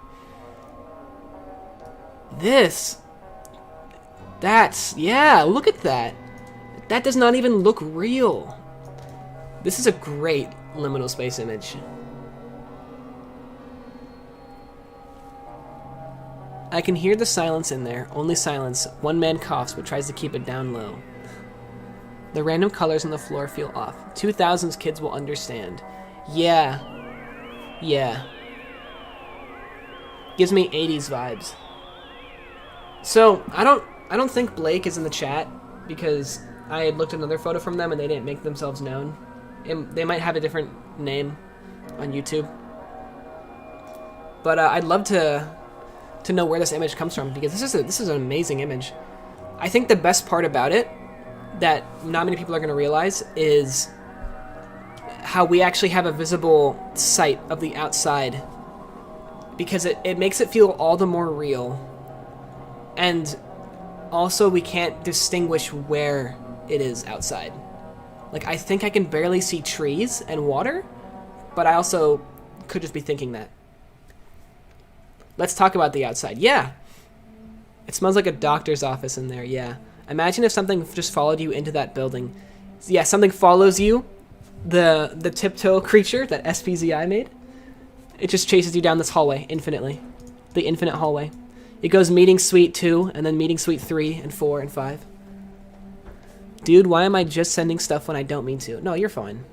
Yeah, look at that. That does not even look real. This is a great liminal space image. I can hear the silence in there. Only silence. One man coughs but tries to keep it down low. The random colors on the floor feel off. 2000s kids will understand. Yeah. Yeah. Gives me 80s vibes. So, I don't think Blake is in the chat because I had looked at another photo from them and they didn't make themselves known. They might have a different name on YouTube. But I'd love to know where this image comes from because this is an amazing image. I think the best part about it that not many people are going to realize is how we actually have a visible sight of the outside because it makes it feel all the more real. And also we can't distinguish where it is outside. Like, I think I can barely see trees and water, but I also could just be thinking that. Let's talk about the outside. Yeah. It smells like a doctor's office in there, yeah. Imagine if something just followed you into that building. Yeah, something follows you. The tiptoe creature that SPZI made. It just chases you down this hallway infinitely. The infinite hallway. It goes meeting suite 2, and then meeting suite 3, and 4, and 5. Dude, why am I just sending stuff when I don't mean to? No, you're fine.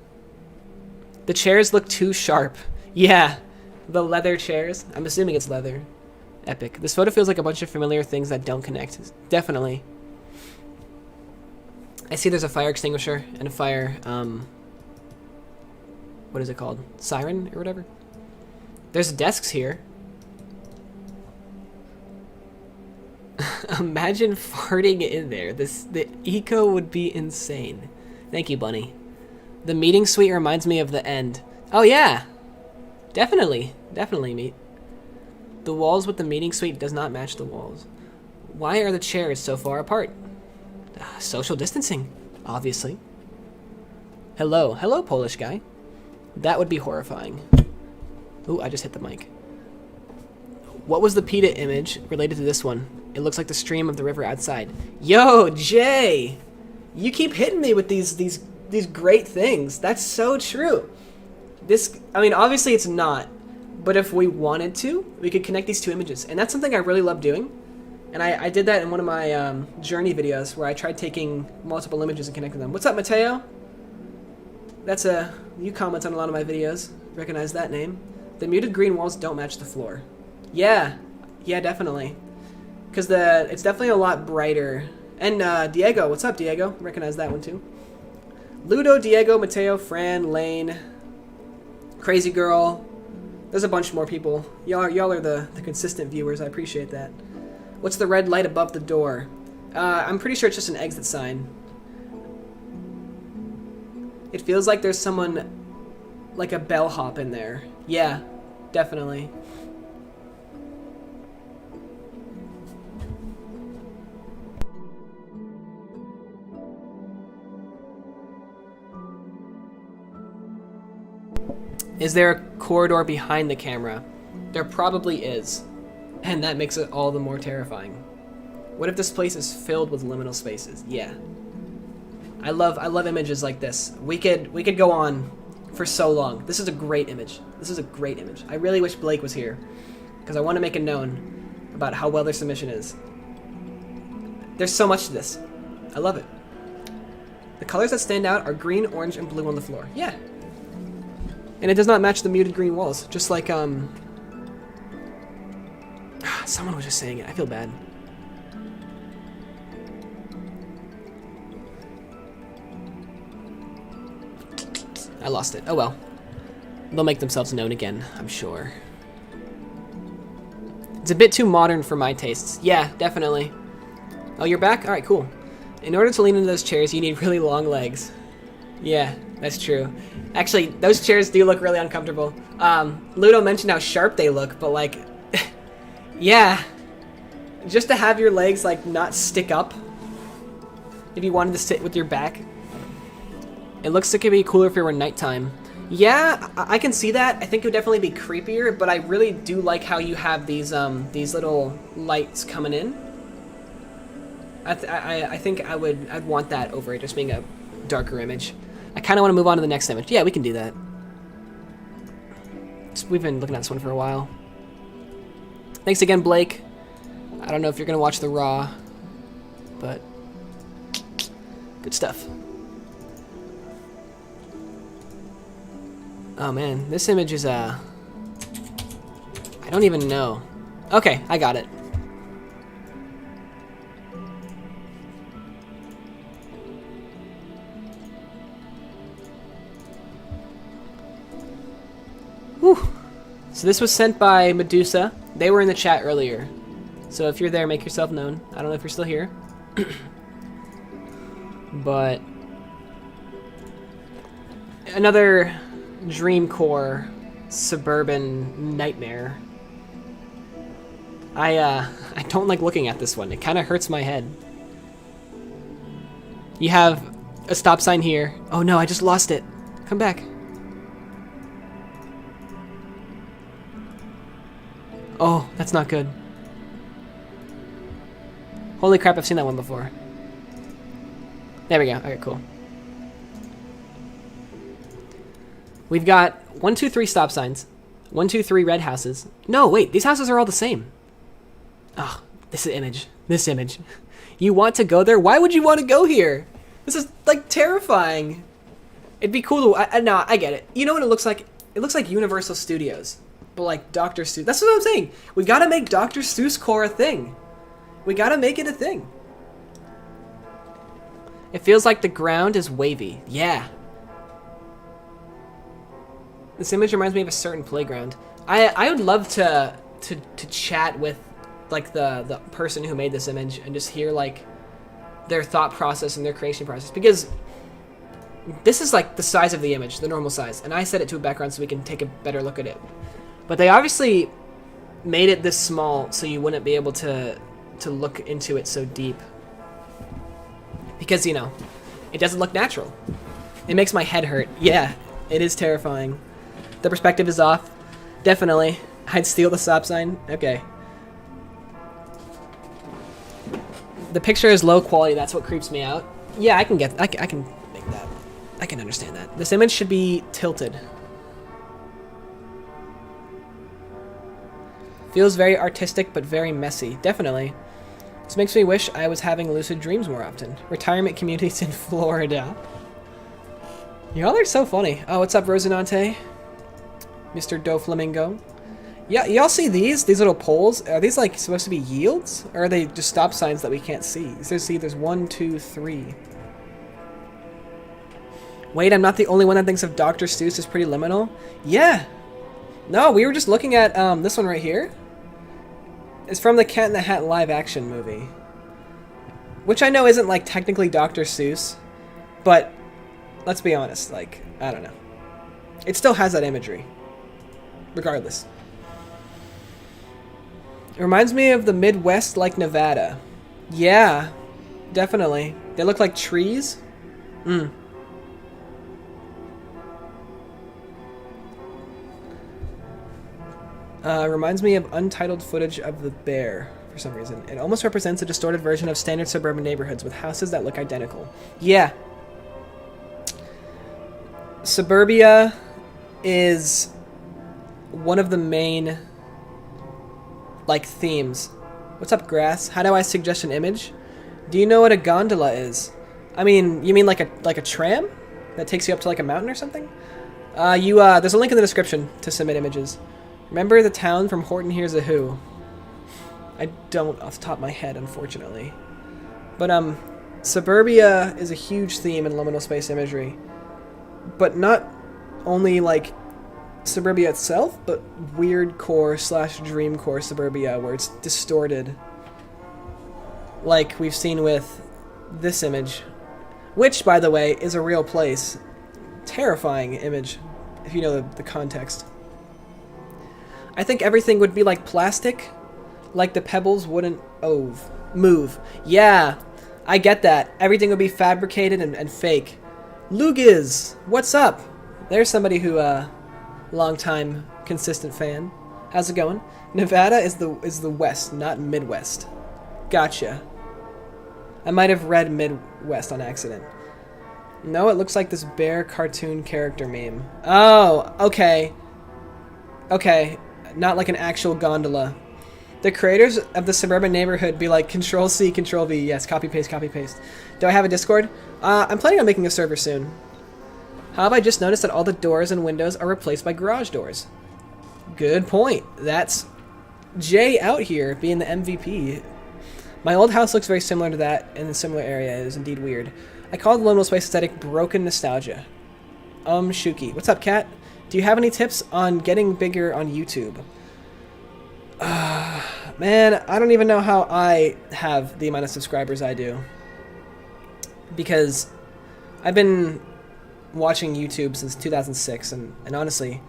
The chairs look too sharp. Yeah, the leather chairs. I'm assuming it's leather. Epic. This photo feels like a bunch of familiar things that don't connect. Definitely. I see there's a fire extinguisher and a fire, what is it called? Siren or whatever? There's desks here. Imagine farting in there. The eco would be insane. Thank you, Bunny. The meeting suite reminds me of the end. Oh yeah, definitely meet. The walls with the meeting suite does not match the walls. Why are the chairs so far apart? Social distancing, obviously. Hello, Polish guy. That would be horrifying. Ooh, I just hit the mic. What was the PETA image related to this one? It looks like the stream of the river outside. Yo, Jay! You keep hitting me with these great things. That's so true. I mean, obviously it's not, but if we wanted to, we could connect these two images. And that's something I really love doing. And I did that in one of my journey videos where I tried taking multiple images and connecting them. What's up, Mateo? You comment on a lot of my videos. Recognize that name. The muted green walls don't match the floor. Yeah, definitely. Because it's definitely a lot brighter. And Diego, what's up, Diego? Recognize that one too. Ludo, Diego, Mateo, Fran, Lane, Crazy Girl. There's a bunch more people. Y'all are the consistent viewers. I appreciate that. What's the red light above the door? I'm pretty sure it's just an exit sign. It feels like there's someone, like a bellhop in there. Yeah, definitely. Is there a corridor behind the camera? There probably is. And that makes it all the more terrifying. What if this place is filled with liminal spaces? Yeah. I love images like this. We could go on for so long. This is a great image. I really wish Blake was here because I want to make it known about how well their submission is. There's so much to this. I love it. The colors that stand out are green, orange, and blue on the floor. Yeah. And it does not match the muted green walls. Just like, someone was just saying it. I feel bad. I lost it. Oh well. They'll make themselves known again, I'm sure. It's a bit too modern for my tastes. Yeah, definitely. Oh, you're back? Alright, cool. In order to lean into those chairs, you need really long legs. Yeah, that's true. Actually, those chairs do look really uncomfortable. Ludo mentioned how sharp they look, but like, Yeah. Just to have your legs, like, not stick up. If you wanted to sit with your back. It looks like it'd be cooler if it were nighttime. Yeah, I can see that. I think it would definitely be creepier, but I really do like how you have these little lights coming in. I think I'd want that over it just being a darker image. I kind of want to move on to the next image. Yeah, we can do that. We've been looking at this one for a while. Thanks again, Blake. I don't know if you're gonna watch the raw, but good stuff. Oh man, this image is I don't even know. Okay, I got it. Whew. So this was sent by Medusa. They were in the chat earlier. So if you're there, make yourself known. I don't know if you're still here. But another Dreamcore suburban nightmare. I don't like looking at this one. It kind of hurts my head. You have a stop sign here. Oh no, I just lost it. Come back. Oh, that's not good. Holy crap, I've seen that one before. There we go. Okay, cool. We've got 1, 2, 3 stop signs. 1, 2, 3 red houses. No, wait, these houses are all the same. Oh, this image. This image. You want to go there? Why would you want to go here? This is, like, terrifying. It'd be cool to... no, I get it. You know what it looks like? It looks like Universal Studios. But, like, Dr. Seuss... That's what I'm saying. We've got to make Dr. Seuss core a thing. We got to make it a thing. It feels like the ground is wavy. Yeah. This image reminds me of a certain playground. I would love to chat with, like, the person who made this image and just hear, like, their thought process and their creation process, because this is like the size of the image, the normal size, and I set it to a background so we can take a better look at it. But they obviously made it this small so you wouldn't be able to look into it so deep, because, you know, it doesn't look natural. It makes my head hurt. Yeah, it is terrifying. The perspective is off. Definitely. I'd steal the stop sign. Okay. The picture is low quality. That's what creeps me out. Yeah, I can make that. I can understand that. This image should be tilted. Feels very artistic, but very messy. Definitely. This makes me wish I was having lucid dreams more often. Retirement communities in Florida. Y'all are so funny. Oh, what's up, Rosinante? Mr. Doflamingo. Yeah, y'all see these little poles? Are these, like, supposed to be yields? Or are they just stop signs that we can't see? There's 1, 2, 3. Wait, I'm not the only one that thinks of Dr. Seuss as pretty liminal? Yeah. No, we were just looking at this one right here. It's from the Cat in the Hat live action movie. Which I know isn't, like, technically Dr. Seuss. But, let's be honest, like, I don't know. It still has that imagery. Regardless. It reminds me of the Midwest, like Nevada. Yeah, definitely. They look like trees. Reminds me of untitled footage of the bear, for some reason. It almost represents a distorted version of standard suburban neighborhoods with houses that look identical. Yeah. Suburbia is one of the main, like, themes. What's up, Grass? How do I suggest an image? Do you know what a gondola is? I mean, you mean like a tram that takes you up to, like, a mountain or something? There's a link in the description to submit images. Remember the town from Horton Hears a Who? I don't off the top of my head, unfortunately. But, Suburbia is a huge theme in liminal space imagery. But not only, like, Suburbia itself, but weird core / dream core Suburbia, where it's distorted. Like we've seen with this image. Which, by the way, is a real place. Terrifying image, if you know the context. I think everything would be like plastic, like the pebbles wouldn't move. Yeah, I get that. Everything would be fabricated and fake. Lugiz, what's up? There's somebody who, long time consistent fan. How's it going? Nevada is the west, not Midwest. Gotcha. I might have read Midwest on accident. No, it looks like this bear cartoon character meme. Oh, okay. Okay, not like an actual gondola. The creators of the suburban neighborhood be like, Control-C, Control-V. Yes, copy-paste, copy-paste. Do I have a Discord? I'm planning on making a server soon. How have I just noticed that all the doors and windows are replaced by garage doors? Good point. That's Jay out here being the MVP. My old house looks very similar to that in a similar area. It is indeed weird. I call the liminal space aesthetic broken nostalgia. Shooky. What's up, cat? Do you have any tips on getting bigger on YouTube? Man, I don't even know how I have the amount of subscribers I do. Because I've been watching YouTube since 2006, and honestly,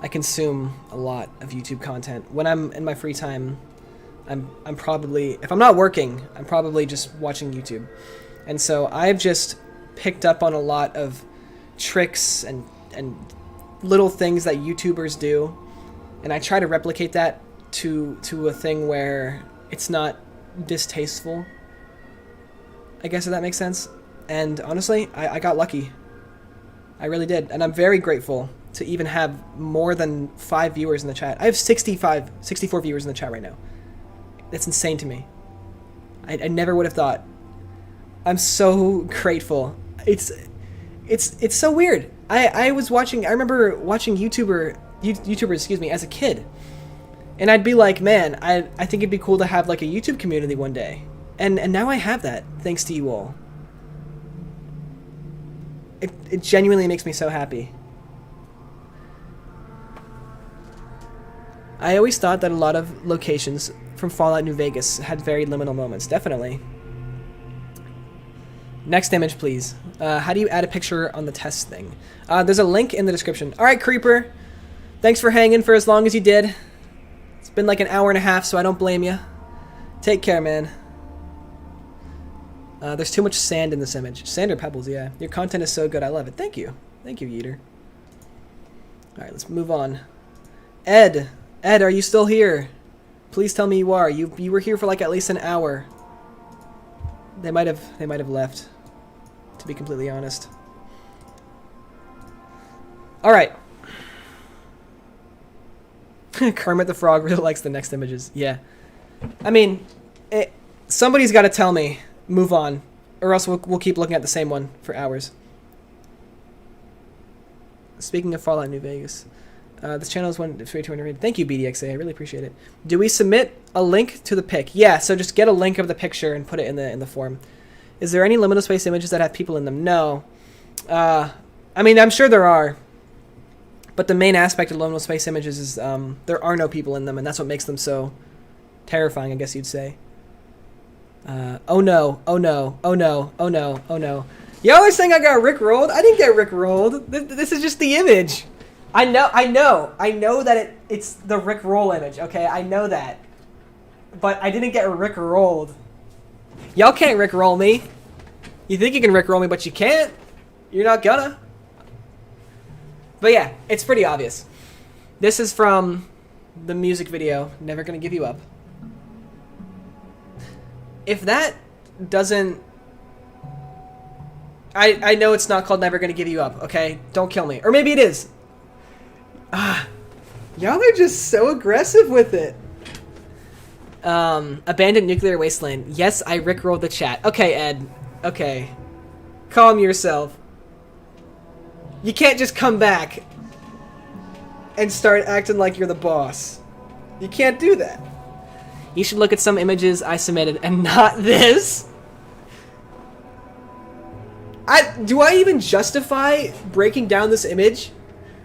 I consume a lot of YouTube content. When I'm in my free time, I'm probably, if I'm not working, I'm probably just watching YouTube. And so I've just picked up on a lot of tricks and little things that YouTubers do, and I try to replicate that to a thing where it's not distasteful, I guess, if that makes sense. And honestly, I got lucky. I really did, and I'm very grateful to even have more than 5 viewers in the chat. I have 64 viewers in the chat right now. That's insane to me. I never would have thought. I'm so grateful. It's so weird. I remember watching YouTubers, excuse me, as a kid. And I'd be like, man, I think it'd be cool to have like a YouTube community one day. And now I have that, thanks to you all. It genuinely makes me so happy. I always thought that a lot of locations from Fallout New Vegas had very liminal moments. Definitely. Next image, please. How do you add a picture on the test thing? There's a link in the description. All right, Creeper. Thanks for hanging for as long as you did. It's been like an hour and a half, so I don't blame you. Take care, man. There's too much sand in this image. Sand or pebbles, yeah. Your content is so good. I love it. Thank you. Thank you, Yeeter. All right, let's move on. Ed, are you still here? Please tell me you are. You were here for like at least an hour. They might have left, to be completely honest. All right. Kermit the Frog really likes the next images. Yeah. I mean, somebody's got to tell me, move on, or else we'll keep looking at the same one for hours. Speaking of Fallout New Vegas, this channel is 200. Thank you, BDXA. I really appreciate it. Do we submit a link to the pic? Yeah, so just get a link of the picture and put it in the form. Is there any liminal space images that have people in them? No. I mean, I'm sure there are. But the main aspect of liminal space images is there are no people in them, and that's what makes them so terrifying, I guess you'd say. Oh no, oh no, oh no, oh no, oh no. Y'all are saying I got rickrolled? I didn't get rickrolled. This is just the image. I know that it's the rickroll image, okay? I know that. But I didn't get rickrolled. Y'all can't rickroll me. You think you can rickroll me, but you can't. You're not gonna. But yeah, it's pretty obvious. This is from the music video, Never Gonna Give You Up. If that doesn't... I know it's not called Never Gonna Give You Up, okay? Don't kill me. Or maybe it is. Y'all are just so aggressive with it. Abandoned nuclear wasteland. Yes, I rickrolled the chat. Okay, Ed. Okay. Calm yourself. You can't just come back and start acting like you're the boss. You can't do that. You should look at some images I submitted and not this. Do I even justify breaking down this image?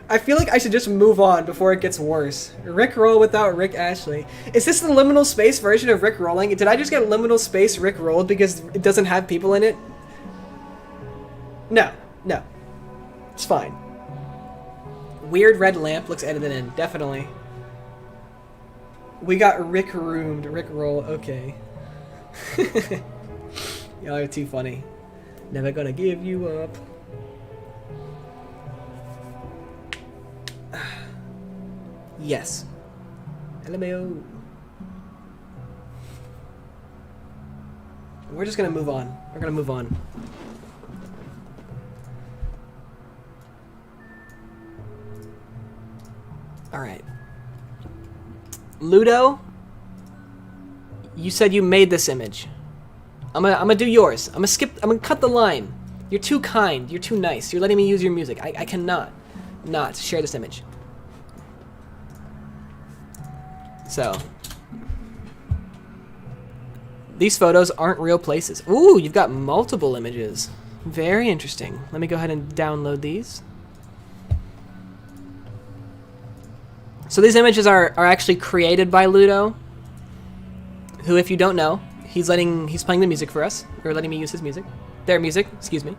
I feel like I should just move on before it gets worse. Rickroll without Rick Ashley. Is this the liminal space version of Rick rolling? Did I just get liminal space Rick rolled because it doesn't have people in it? No. It's fine. Weird red lamp looks edited in. Definitely. We got Rick roomed. Rick roll. Okay. Y'all are too funny. Never gonna give you up. Yes. LMAO. We're just gonna move on. We're gonna move on. Alright. Ludo, you said you made this image. I'm gonna do yours. I'm gonna cut the line. You're too kind. You're too nice. You're letting me use your music. I cannot not share this image. So, these photos aren't real places. Ooh, you've got multiple images. Very interesting. Let me go ahead and download these. So these images are actually created by Ludo, who, if you don't know, he's playing the music for us, or letting me use his music. Their music, excuse me.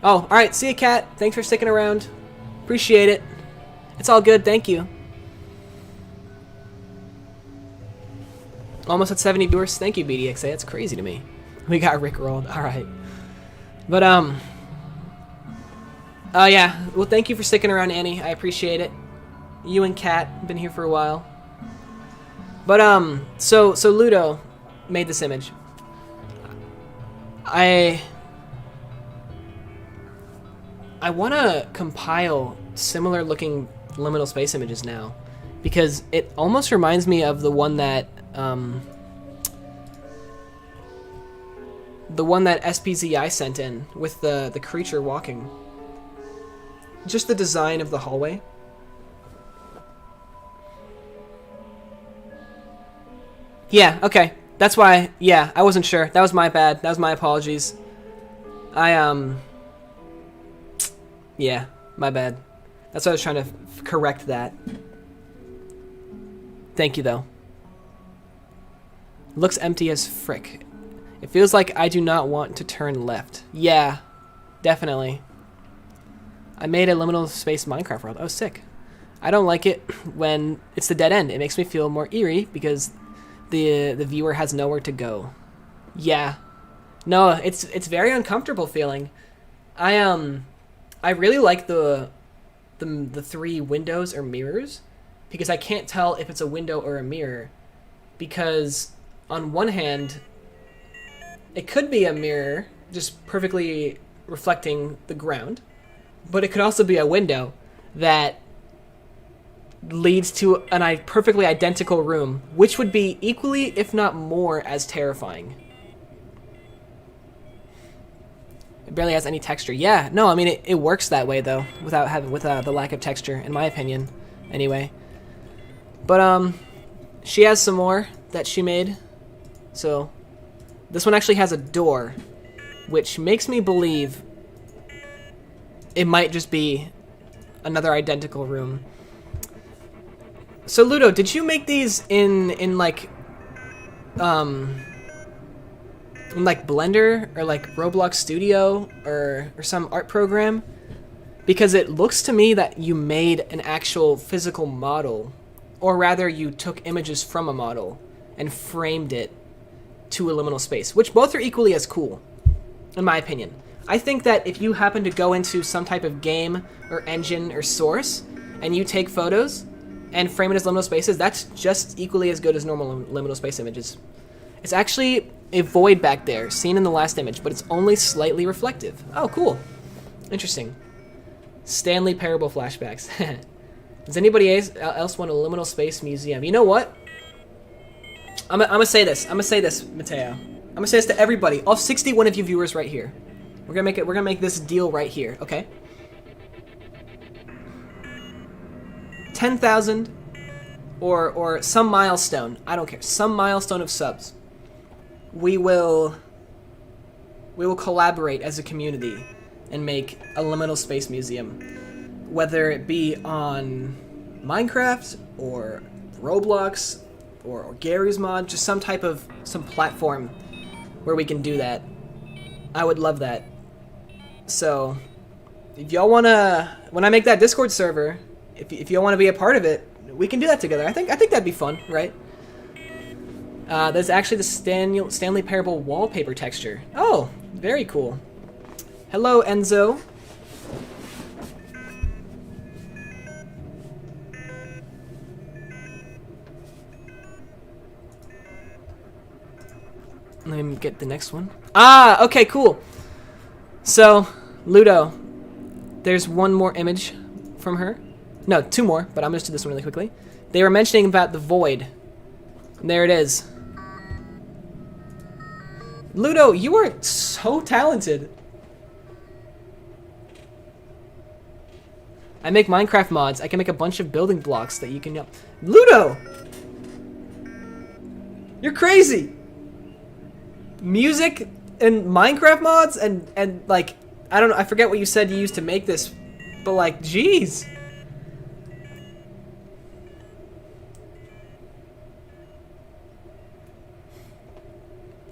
Oh, alright, see ya, Cat. Thanks for sticking around. Appreciate it. It's all good, thank you. Almost at 70 viewers. Thank you, BDXA. That's crazy to me. We got rickrolled. Alright. But, oh, yeah. Well, thank you for sticking around, Annie. I appreciate it. You and Kat been here for a while. But, so Ludo made this image. I want to compile similar looking liminal space images now, because it almost reminds me of the one that SPZI sent in with the creature walking. Just the design of the hallway. Yeah, okay. That's why, yeah, I wasn't sure. That was my bad. That was my apologies. Yeah, my bad. That's why I was trying to correct that. Thank you, though. Looks empty as frick. It feels like I do not want to turn left. Yeah, definitely. I made a liminal space Minecraft world. Oh, sick. I don't like it when it's the dead end. It makes me feel more eerie because the viewer has nowhere to go. Yeah. No, it's very uncomfortable feeling. I really like the three windows or mirrors, because I can't tell if it's a window or a mirror, because on one hand it could be a mirror just perfectly reflecting the ground, but it could also be a window that leads to a perfectly identical room, which would be equally, if not more, as terrifying. It barely has any texture. Yeah, no, I mean, it works that way, though, with the lack of texture, in my opinion, anyway. But, she has some more that she made. So, this one actually has a door, which makes me believe it might just be another identical room. So, Ludo, did you make these in like Blender or like Roblox Studio or some art program? Because it looks to me that you made an actual physical model, or rather you took images from a model and framed it to a liminal space, which both are equally as cool, in my opinion. I think that if you happen to go into some type of game or engine or source and you take photos and frame it as liminal spaces, that's just equally as good as normal liminal space images. It's actually a void back there, seen in the last image, but it's only slightly reflective. Oh, cool. Interesting. Stanley Parable flashbacks. Does anybody else want a liminal space museum? You know what? I'm gonna say this. I'm gonna say this, Mateo. I'm gonna say this to everybody. All 61 of you viewers right here. We're gonna make this deal right here, okay? 10,000 or some milestone. I don't care. Some milestone of subs. We will collaborate as a community and make a liminal space museum, whether it be on Minecraft or Roblox or Gary's mod, just some platform where we can do that. I would love that. So if y'all wanna, when I make that Discord server, if y'all wanna be a part of it, we can do that together. I think that'd be fun, right? There's actually the Stanley Parable wallpaper texture. Oh, very cool. Hello, Enzo. Let me get the next one. Ah, okay, cool. So, Ludo, there's one more image from her. No, two more, but I'm going to do this one really quickly. They were mentioning about the void. And there it is. Ludo, you are so talented. I make Minecraft mods. I can make a bunch of building blocks that you can... Ludo! You're crazy! Music and Minecraft mods and like, I don't know, I forget what you said you used to make this, but like, jeez.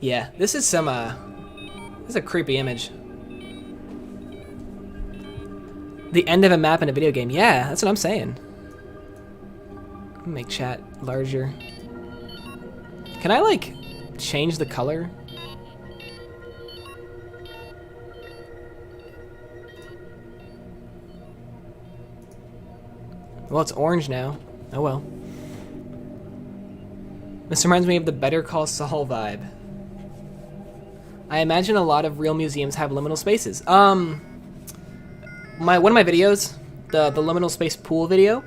Yeah, this is some, this is a creepy image. The end of a map in a video game. Yeah, that's what I'm saying. Make chat larger. Can I, like, change the color? Well, it's orange now. Oh well. This reminds me of the Better Call Saul vibe. I imagine a lot of real museums have liminal spaces. One of my videos, the liminal space pool video,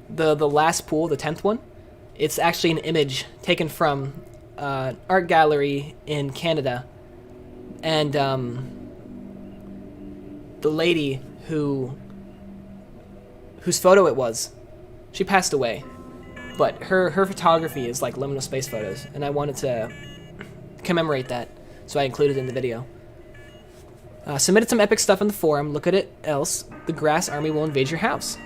the last pool, the 10th one, it's actually an image taken from an art gallery in Canada, and the lady whose photo it was, she passed away, but her photography is like liminal space photos, and I wanted to commemorate that, so I included it in the video. Submitted some epic stuff in the forum. Look at it, else the grass army will invade your house.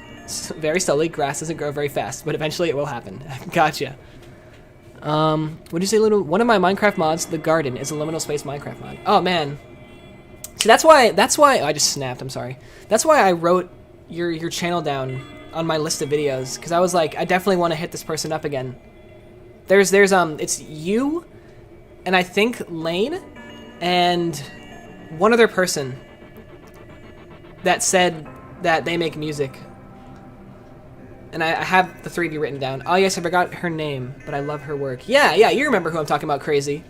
Very slowly, grass doesn't grow very fast, but eventually it will happen. Gotcha. What'd you say, Ludo? One of my Minecraft mods, the garden, is a liminal space Minecraft mod. Oh man. See, that's why oh, I just snapped, I'm sorry. That's why I wrote your channel down on my list of videos, because I was like, I definitely want to hit this person up again. There's it's you, and I think Lane, and one other person that said that they make music. And I have the three of you written down. Oh yes, I forgot her name, but I love her work. Yeah, you remember who I'm talking about, crazy.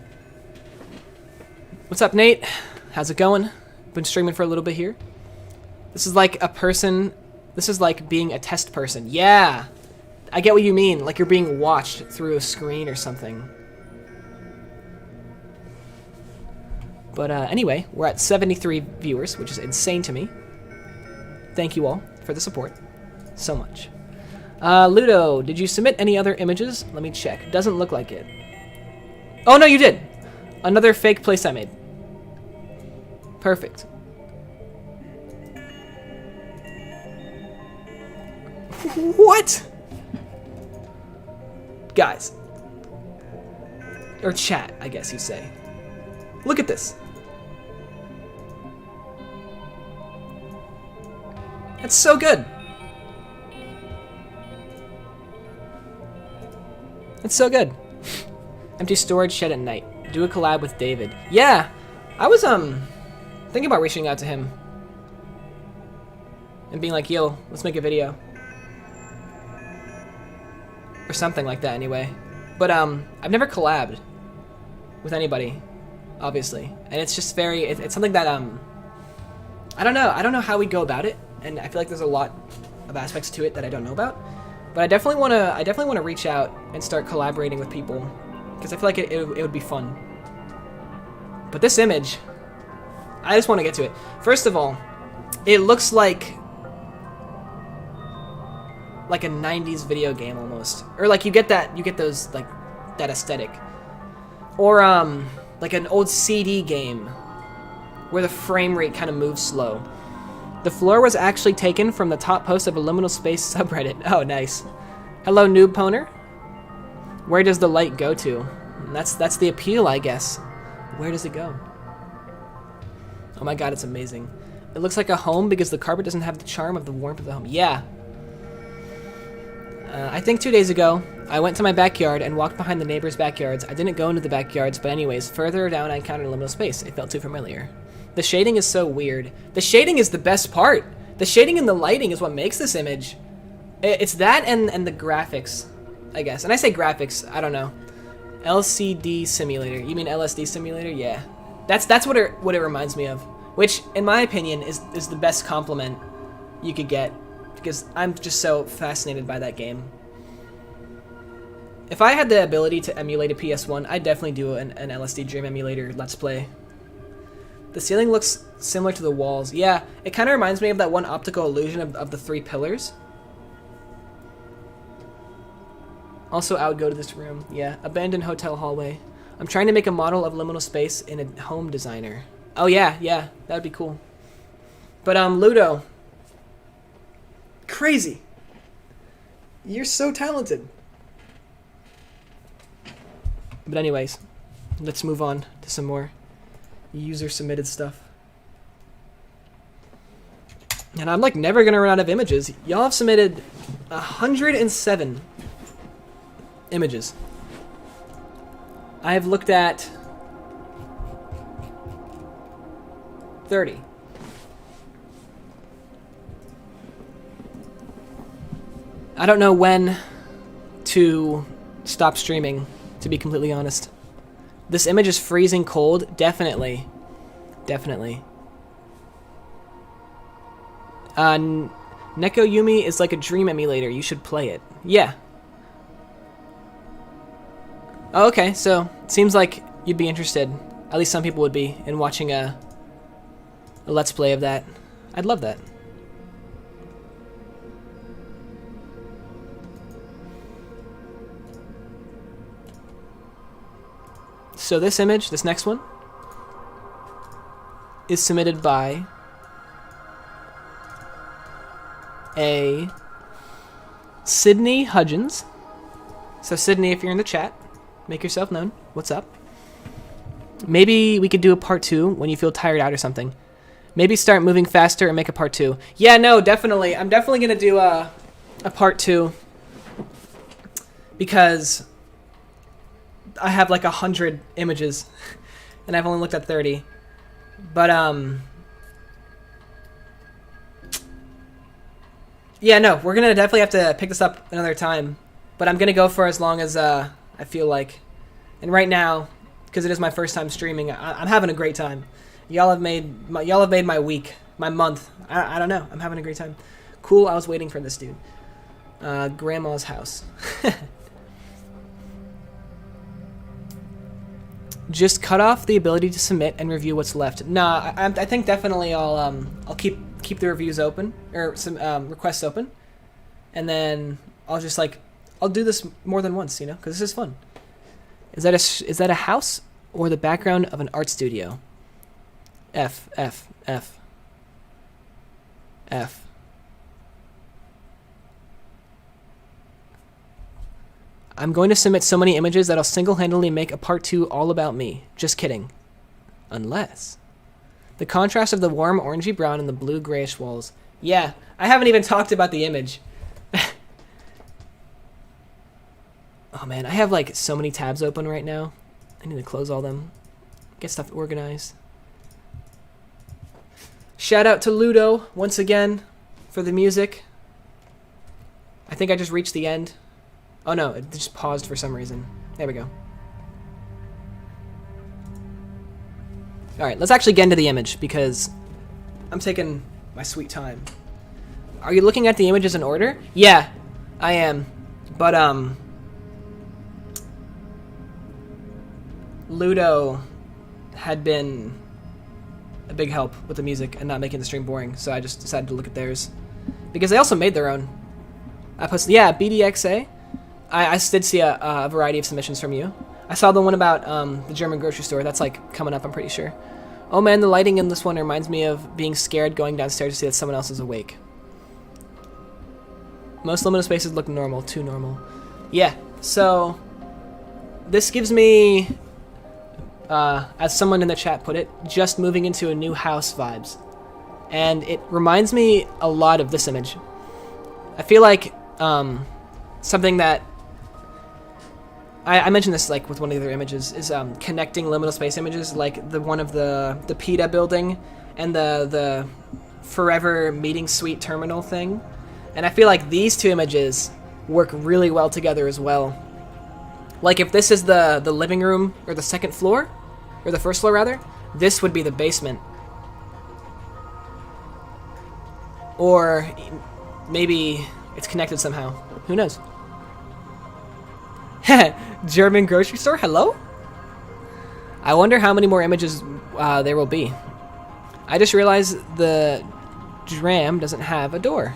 What's up, Nate? How's it going? Been streaming for a little bit here. This is like a person, this is like being a test person. Yeah, I get what you mean, like you're being watched through a screen or something. But anyway, we're at 73 viewers, which is insane to me. Thank you all for the support so much. Ludo, did you submit any other images? Let me check. Doesn't look like it. Oh, no, you did. Another fake place I made. Perfect. What? Guys. Or chat, I guess you'd say. Look at this. That's so good. It's so good. Empty storage shed at night. Do a collab with David. Yeah, I was thinking about reaching out to him and being like, yo, let's make a video. Or something like that anyway. But I've never collabed with anybody, obviously. And it's just very, it's something that I don't know how we go about it, and I feel like there's a lot of aspects to it that I don't know about. But I definitely want to reach out and start collaborating with people, because I feel like it would be fun. But this image, I just want to get to it. First of all, it looks like a 90s video game almost, or like you get those like that aesthetic, or like an old CD game where the frame rate kind of moves slow. The floor was actually taken from the top post of a liminal space subreddit. Oh, nice. Hello, Noob Poner. Where does the light go to? That's the appeal, I guess. Where does it go? Oh my god, it's amazing. It looks like a home because the carpet doesn't have the charm of the warmth of the home. Yeah. I think 2 days ago, I went to my backyard and walked behind the neighbors' backyards. I didn't go into the backyards, but anyways, further down I encountered a liminal space. It felt too familiar. The shading is so weird. The shading is the best part. The shading and the lighting is what makes this image. It's that and the graphics, I guess. And I say graphics, I don't know. LCD simulator. You mean LSD simulator? Yeah. That's what it reminds me of. Which, in my opinion, is the best compliment you could get. Because I'm just so fascinated by that game. If I had the ability to emulate a PS1, I'd definitely do an LSD Dream emulator Let's Play. The ceiling looks similar to the walls. Yeah, it kind of reminds me of that one optical illusion of the 3 pillars. Also, I would go to this room. Yeah, abandoned hotel hallway. I'm trying to make a model of liminal space in a home designer. Oh yeah, that'd be cool. But Ludo. Crazy. You're so talented. But anyways, let's move on to some more user submitted stuff. And I'm like never gonna run out of images. Y'all have submitted 107 images. I have looked at 30. I don't know when to stop streaming, to be completely honest. This image is freezing cold. Definitely. Definitely. Neko Yumi is like a dream emulator. You should play it. Yeah. Oh, okay, so it seems like you'd be interested. At least some people would be in watching a Let's Play of that. I'd love that. So this image, this next one, is submitted by a Sydney Hudgens. So Sydney, if you're in the chat, make yourself known. What's up? Maybe we could do a part 2 when you feel tired out or something. Maybe start moving faster and make a part 2. Yeah, no, definitely. I'm definitely going to do a part 2 because I have like 100 images and I've only looked at 30. But yeah, no, we're gonna definitely have to pick this up another time. But I'm gonna go for as long as I feel like. And right now, because it is my first time streaming, I'm having a great time. Y'all have made my week, my month. I don't know. I'm having a great time. Cool. I was waiting for this dude. Grandma's house. Just cut off the ability to submit and review what's left. Nah, I think definitely I'll keep the reviews open or some requests open, and then I'll just I'll do this more than once, you know, because this is fun. Is that a house or the background of an art studio? F. I'm going to submit so many images that I'll single-handedly make a part 2 all about me. Just kidding. Unless. The contrast of the warm orangey brown and the blue grayish walls. Yeah, I haven't even talked about the image. Oh man, I have like so many tabs open right now. I need to close all them. Get stuff organized. Shout out to Ludo once again for the music. I think I just reached the end. Oh no, it just paused for some reason. There we go. Alright, let's actually get into the image because I'm taking my sweet time. Are you looking at the images in order? Yeah, I am. But, Ludo had been a big help with the music and not making the stream boring, so I just decided to look at theirs. Because they also made their own. I posted, yeah, BDXA. I did see a variety of submissions from you. I saw the one about the German grocery store. That's like coming up, I'm pretty sure. Oh man, the lighting in this one reminds me of being scared going downstairs to see that someone else is awake. Most liminal spaces look normal, too normal. Yeah, so this gives me, as someone in the chat put it, just moving into a new house vibes. and it reminds me a lot of this image. I feel like something that I mentioned this like with one of the other images is connecting liminal space images, like the one of the PETA building and the Forever Meeting Suite terminal thing. And I feel like these two images work really well together as well. Like if this is the living room or the second floor, or the first floor rather, this would be the basement. Or maybe it's connected somehow. Who knows? German grocery store, hello? I wonder how many more images there will be. I just realized the dram doesn't have a door.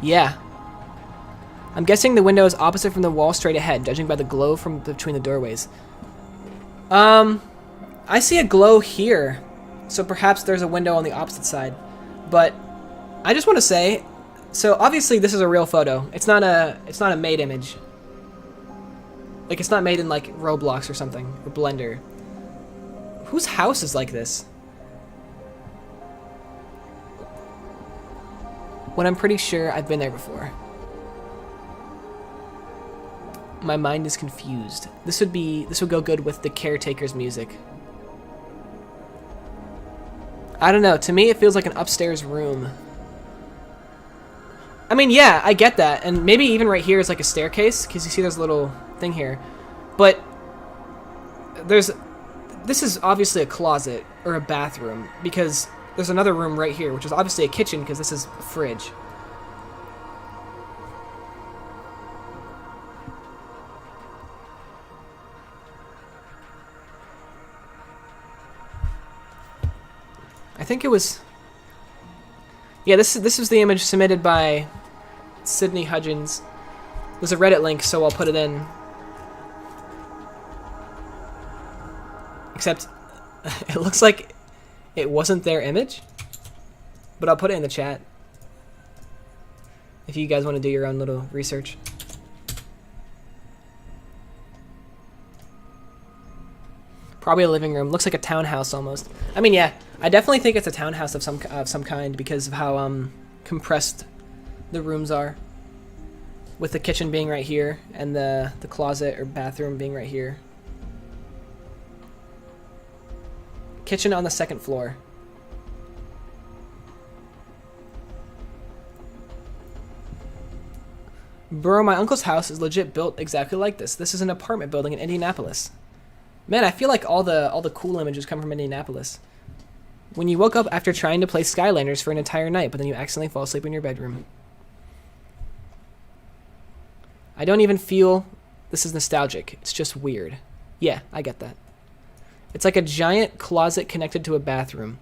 Yeah. I'm guessing the window is opposite from the wall straight ahead, judging by the glow from between the doorways. I see a glow here, so perhaps there's a window on the opposite side. But I just want to say, so obviously this is a real photo. It's not a made image. Like it's not made in like Roblox or something, or Blender. Whose house is like this? When I'm pretty sure I've been there before. My mind is confused. This would go good with the caretaker's music. I don't know, to me it feels like an upstairs room. I mean, yeah, I get that, and maybe even right here is like a staircase, because you see there's a little thing here. But this is obviously a closet or a bathroom, because there's another room right here, which is obviously a kitchen, because this is a fridge. I think it was... Yeah, this was the image submitted by Sydney Hudgens. There's a Reddit link, so I'll put it in. Except, it looks like it wasn't their image. But I'll put it in the chat. If you guys want to do your own little research. Probably a living room. Looks like a townhouse almost. I mean, yeah, I definitely think it's a townhouse of some kind because of how compressed the rooms are. With the kitchen being right here and the closet or bathroom being right here. Kitchen on the second floor. Bro, my uncle's house is legit built exactly like this. This is an apartment building in Indianapolis. Man, I feel like all the cool images come from Indianapolis. When you woke up after trying to play Skylanders for an entire night, but then you accidentally fall asleep in your bedroom. I don't even feel this is nostalgic. It's just weird. Yeah, I get that. It's like a giant closet connected to a bathroom.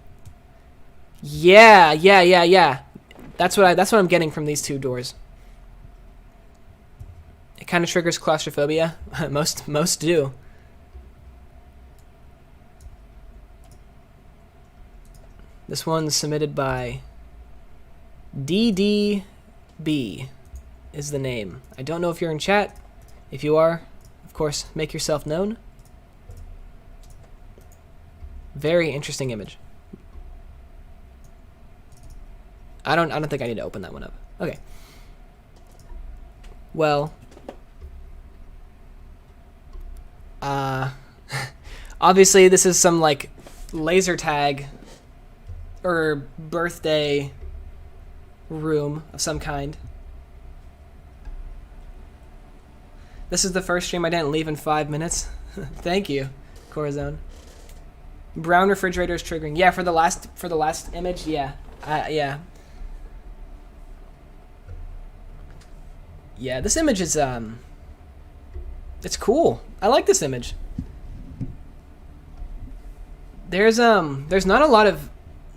Yeah. That's what I'm getting from these two doors. It kind of triggers claustrophobia. Most do. This one's submitted by DDB is the name. I don't know if you're in chat. If you are, of course, make yourself known. Very interesting image. I don't think I need to open that one up. Okay. Well, obviously this is some like laser tag or birthday room of some kind. This is the first stream I didn't leave in 5 minutes. Thank you, Corazon. Brown refrigerator is triggering. Yeah, for the last image, yeah. Yeah. Yeah, this image is it's cool. I like this image. There's not a lot of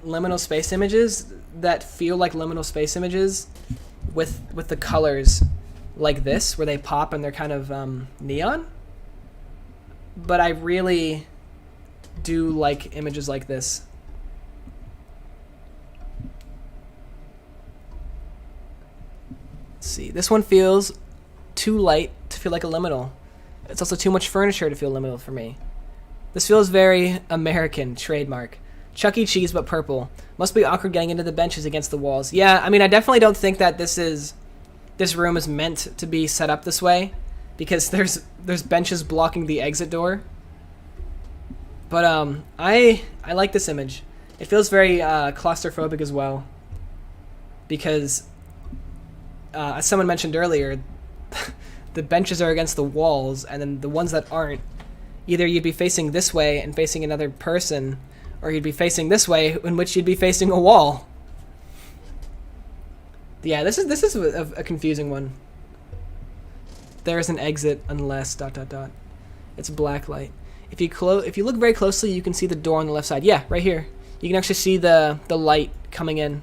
liminal space images that feel like liminal space images with the colors like this, where they pop and they're kind of neon. But I really do like images like this. Let's see, this one feels too light to feel like a liminal. It's also too much furniture to feel liminal for me. This feels very American, trademark. Chuck E. Cheese, but purple. Must be awkward getting into the benches against the walls. Yeah, I mean, I definitely don't think that this room is meant to be set up this way, because there's benches blocking the exit door. But I like this image. It feels very claustrophobic as well, because as someone mentioned earlier, the benches are against the walls, and then the ones that aren't, either you'd be facing this way and facing another person, or you'd be facing this way, in which you'd be facing a wall. Yeah, this is a confusing one. There's an exit unless ... It's black light. If you look very closely, you can see the door on the left side. Yeah, right here. You can actually see the light coming in,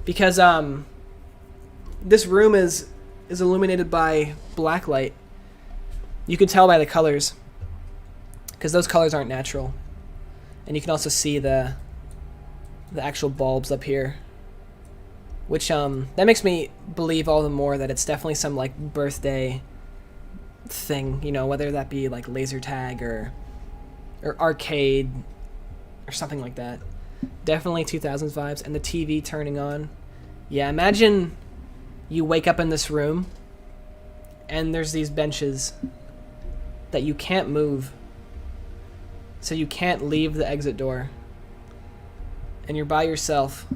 because this room is illuminated by black light. You can tell by the colors, because those colors aren't natural. And you can also see the actual bulbs up here, which that makes me believe all the more that it's definitely some like birthday thing, you know, whether that be like laser tag or arcade or something like that. Definitely 2000s vibes. And the TV turning on. Yeah, imagine you wake up in this room and there's these benches that you can't move, so you can't leave the exit door, and you're by yourself,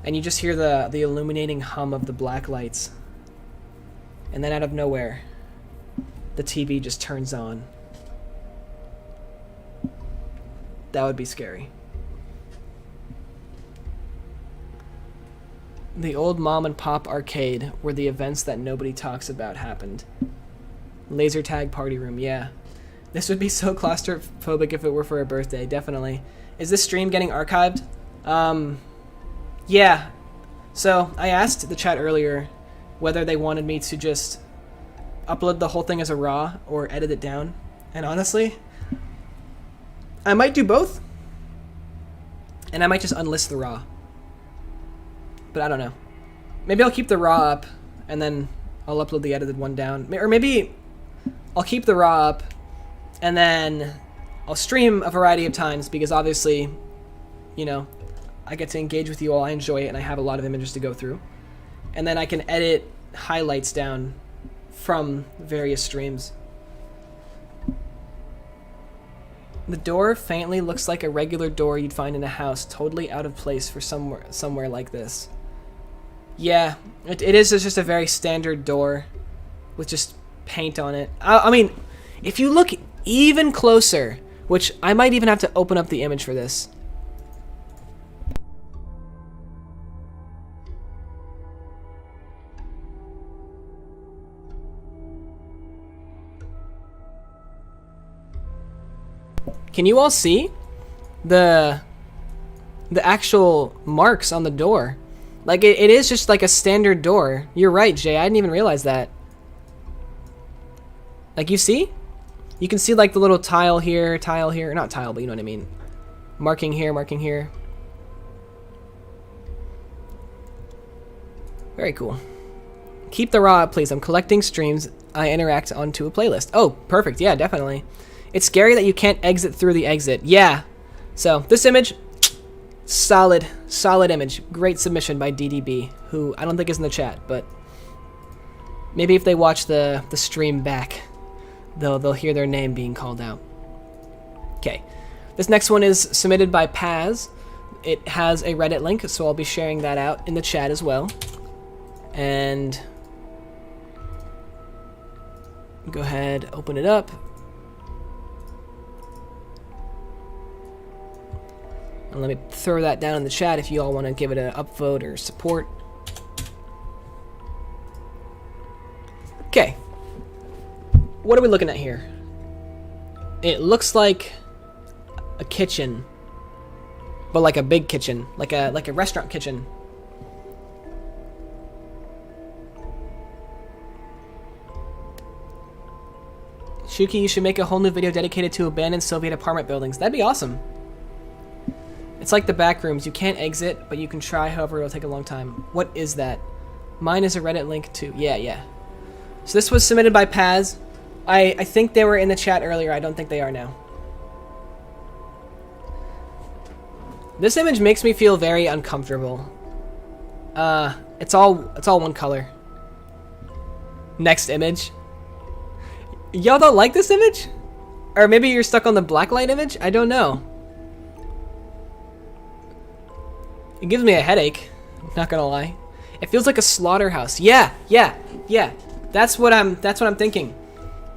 and you just hear the illuminating hum of the black lights, and then out of nowhere the TV just turns on. That would be scary. The old mom and pop arcade where the events that nobody talks about happened. Laser tag party room, yeah. This would be so claustrophobic if it were for a birthday, definitely. Is this stream getting archived? Yeah. So, I asked the chat earlier whether they wanted me to just upload the whole thing as a RAW or edit it down. And honestly, I might do both. And I might just unlist the RAW. But I don't know. Maybe I'll keep the RAW up and then I'll upload the edited one down. Or maybe I'll keep the RAW up and then I'll stream a variety of times, because obviously, you know, I get to engage with you all, I enjoy it, and I have a lot of images to go through. And then I can edit highlights down from various streams. The door faintly looks like a regular door you'd find in a house, totally out of place for somewhere like this. Yeah, it is just a very standard door with just paint on it. I mean, if you look even closer, which I might even have to open up the image for this. Can you all see the actual marks on the door? Like, it is just like a standard door. You're right, Jay. I didn't even realize that. Like, you see? You can see like the little tile here, not tile, but you know what I mean. Marking here, marking here. Very cool. Keep the RAW up, please. I'm collecting streams I interact onto a playlist. Oh, perfect. Yeah, definitely. It's scary that you can't exit through the exit. Yeah. So, this image, solid image. Great submission by DDB, who I don't think is in the chat, but maybe if they watch the stream back, they'll hear their name being called out. Okay. This next one is submitted by Paz. It has a Reddit link, so I'll be sharing that out in the chat as well. And go ahead, open it up. And let me throw that down in the chat if you all want to give it an upvote or support. Okay. What are we looking at here? It looks like a kitchen, but like a big kitchen, like a restaurant kitchen. Shooky, you should make a whole new video dedicated to abandoned Soviet apartment buildings. That'd be awesome. It's like the backrooms. You can't exit, but you can try. However, it'll take a long time. What is that? Mine is a Reddit link too. Yeah. So this was submitted by Paz. I think they were in the chat earlier. I don't think they are now. This image makes me feel very uncomfortable. It's all one color. Next image. Y'all don't like this image? Or maybe you're stuck on the blacklight image? I don't know. It gives me a headache, not gonna lie. It feels like a slaughterhouse. Yeah. That's what I'm thinking.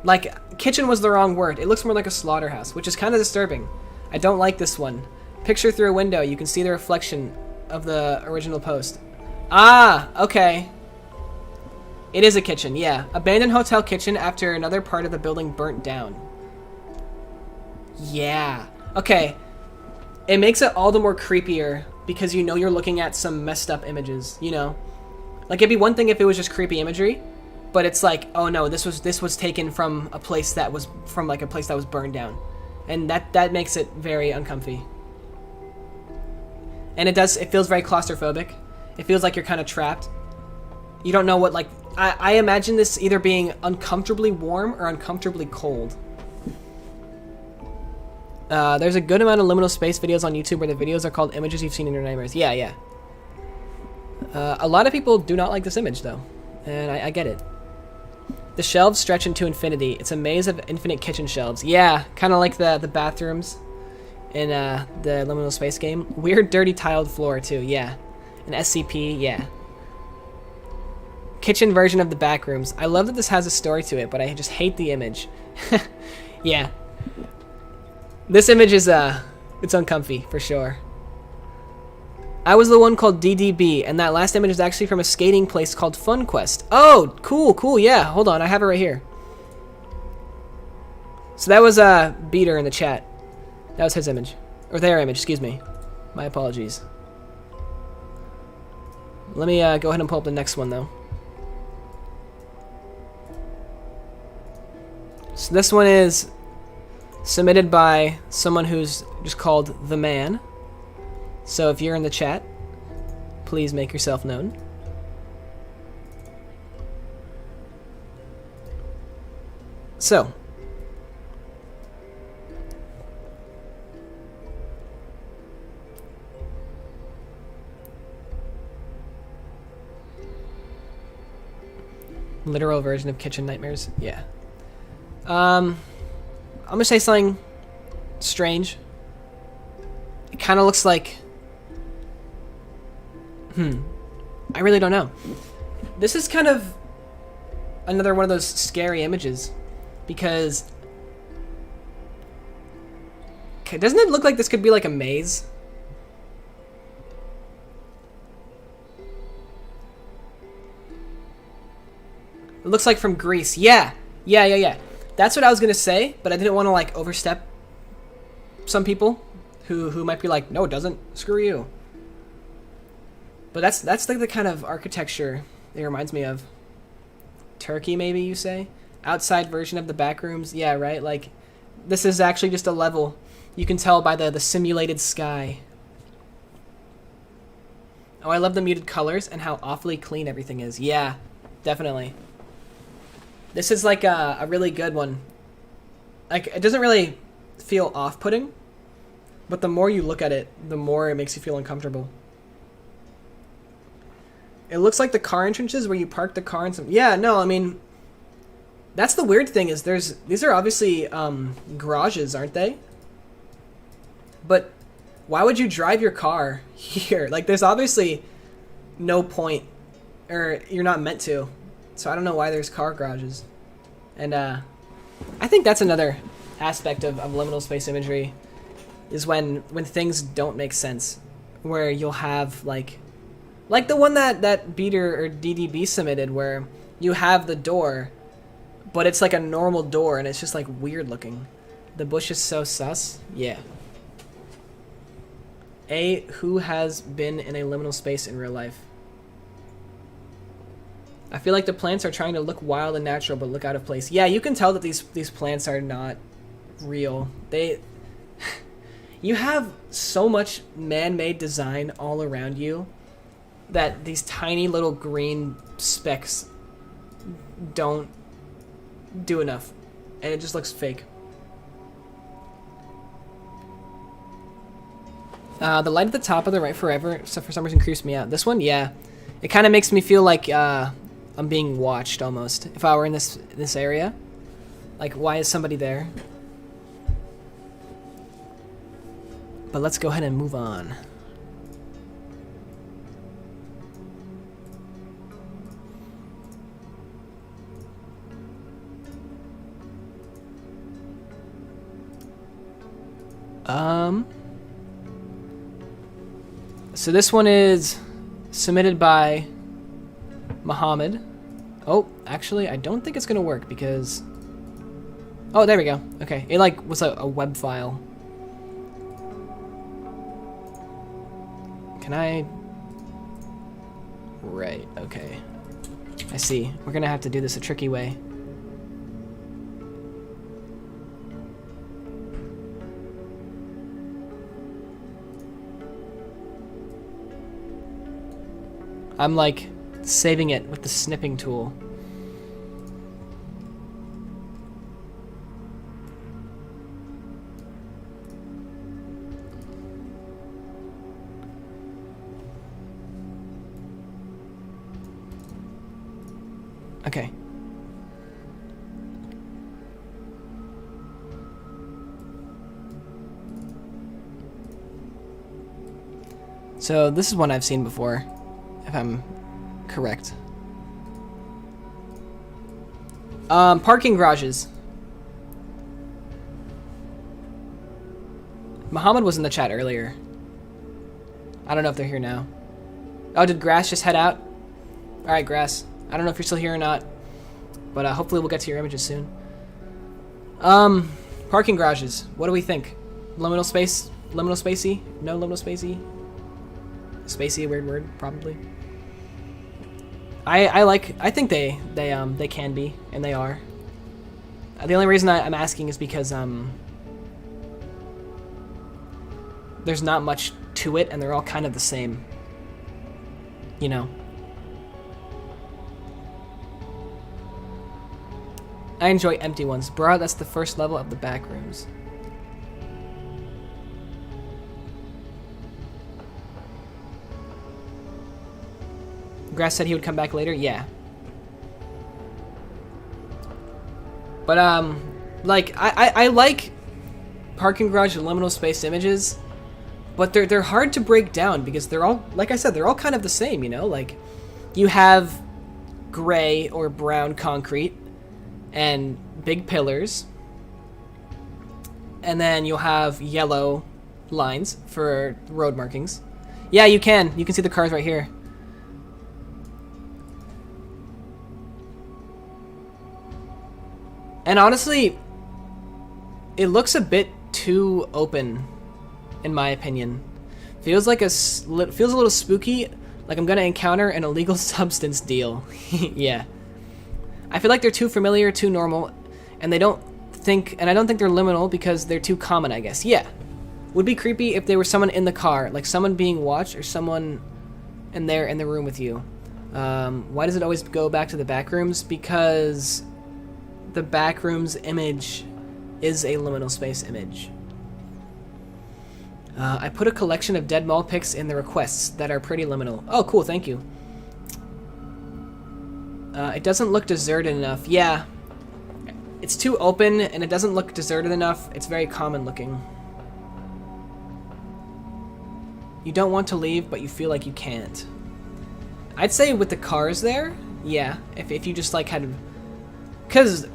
Like, kitchen was the wrong word. It looks more like a slaughterhouse, which is kind of disturbing. I don't like this one. Picture through a window, you can see the reflection of the original post. Ah, okay. It is a kitchen, yeah. Abandoned hotel kitchen after another part of the building burnt down. Yeah. Okay. It makes it all the more creepier because you know you're looking at some messed up images, you know? Like, it'd be one thing if it was just creepy imagery, but it's like, oh no, this was taken from a place that was burned down. And that makes it very uncomfy. And it feels very claustrophobic. It feels like you're kind of trapped. You don't know what, like, I imagine this either being uncomfortably warm or uncomfortably cold. There's a good amount of liminal space videos on YouTube where the videos are called images you've seen in your nightmares. Yeah. A lot of people do not like this image, though. And I get it. The shelves stretch into infinity. It's a maze of infinite kitchen shelves. Yeah, kind of like the bathrooms in the liminal space game. Weird, dirty tiled floor, too. Yeah. An SCP. Yeah. Kitchen version of the backrooms. I love that this has a story to it, but I just hate the image. Yeah. This image is, it's uncomfy, for sure. I was the one called DDB, and that last image is actually from a skating place called Fun Quest. Oh, cool, yeah. Hold on, I have it right here. So that was, Beater in the chat. That was his image. Or their image, excuse me. My apologies. Let me, go ahead and pull up the next one, though. So this one is submitted by someone who's just called The Man. So if you're in the chat, please make yourself known. So, literal version of kitchen nightmares. Yeah. I'm gonna say something strange. It kind of looks like... I really don't know. This is kind of another one of those scary images. Because... doesn't it look like this could be like a maze? It looks like from Greece. Yeah. That's what I was gonna say, but I didn't want to like overstep some people who might be like, no, it doesn't. Screw you. But that's like the kind of architecture it reminds me of. Turkey, maybe you say? Outside version of the backrooms. Yeah, right? Like, this is actually just a level. You can tell by the simulated sky. Oh, I love the muted colors and how awfully clean everything is. Yeah, definitely. This is like a really good one. Like, it doesn't really feel off-putting, but the more you look at it, the more it makes you feel uncomfortable. It looks like the car entrances where you park the car and some... Yeah, no, I mean... That's the weird thing is these are obviously garages, aren't they? But why would you drive your car here? Like, there's obviously no point, or you're not meant to. So I don't know why there's car garages. And I think that's another aspect of liminal space imagery, is when things don't make sense. Where you'll have, like the one that Beater or DDB submitted, where you have the door, but it's like a normal door, and it's just like weird looking. The bush is so sus. Yeah. Who has been in a liminal space in real life? I feel like the plants are trying to look wild and natural, but look out of place. Yeah, you can tell that these plants are not real. You have so much man-made design all around you that these tiny little green specks don't do enough, and it just looks fake. The light at the top of the right forever, so for some reason creeps me out. This one, yeah. It kind of makes me feel like I'm being watched almost. If I were in this area. Like, why is somebody there? But let's go ahead and move on. So this one is submitted by Muhammad. Oh, actually, I don't think it's gonna work because... Oh, there we go. Okay, it like was a web file. Can I... Right, okay. I see. We're gonna have to do this a tricky way. I'm like saving it with the snipping tool. Okay. So this is one I've seen before, if I'm correct. Parking garages. Muhammad was in the chat earlier. I don't know if they're here now. Oh, did Grass just head out? Alright, Grass. I don't know if you're still here or not, but hopefully we'll get to your images soon. Parking garages. What do we think? Liminal space? Liminal spacey? No liminal spacey? Spacey, a weird word, probably. I think they can be, and they are. The only reason I'm asking is because there's not much to it, and they're all kind of the same. You know. I enjoy empty ones. Bruh, that's the first level of the backrooms. Grass said he would come back later? Yeah. But, like, I like parking garage and liminal space images, but they're hard to break down because they're all, like I said, they're all kind of the same, you know? Like, you have gray or brown concrete and big pillars, and then you'll have yellow lines for road markings. Yeah, you can see the cars right here. And honestly, it looks a bit too open, in my opinion. Feels like feels a little spooky, like I'm gonna encounter an illegal substance deal. Yeah. I feel like they're too familiar, too normal, and I don't think they're liminal because they're too common, I guess. Yeah. Would be creepy if there was someone in the car, like someone being watched or someone in the room with you. Why does it always go back to the backrooms? Because the backrooms image is a liminal space image. I put a collection of dead mall pics in the requests that are pretty liminal. Oh, cool, thank you. It doesn't look deserted enough. Yeah. It's too open, and it doesn't look deserted enough. It's very common looking. You don't want to leave, but you feel like you can't. I'd say with the cars there, yeah. If you just like had... Because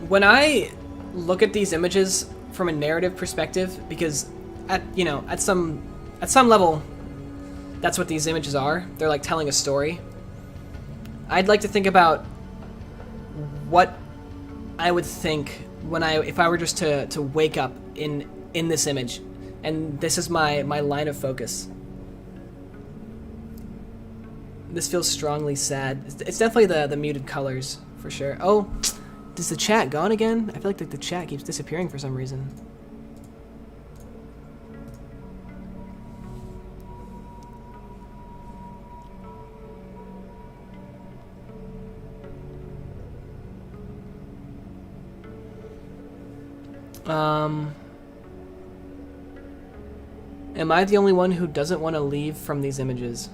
when I look at these images from a narrative perspective, because at some level, that's what these images are. They're like telling a story. I'd like to think about what I would think if I were just to wake up in this image, and this is my line of focus. This feels strongly sad. It's definitely the muted colors for sure. Oh, is the chat gone again? I feel like the chat keeps disappearing for some reason. Am I the only one who doesn't want to leave from these images?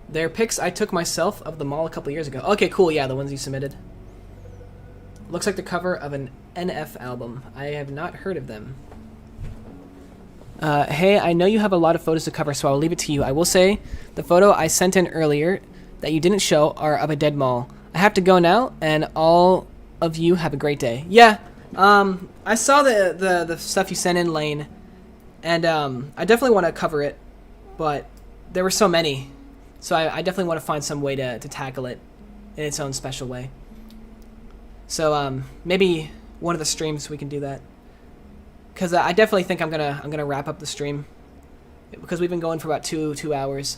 They're pics I took myself of the mall a couple years ago. Okay, cool. Yeah, the ones you submitted. Looks like the cover of an NF album. I have not heard of them. Hey, I know you have a lot of photos to cover, so I'll leave it to you. I will say, the photo I sent in earlier that you didn't show are of a dead mall. I have to go now, and all of you have a great day. Yeah, I saw the stuff you sent in, Lane, and I definitely want to cover it, but there were so many, so I definitely want to find some way to tackle it in its own special way. So maybe one of the streams we can do that, because I definitely think I'm gonna wrap up the stream, because we've been going for about two hours,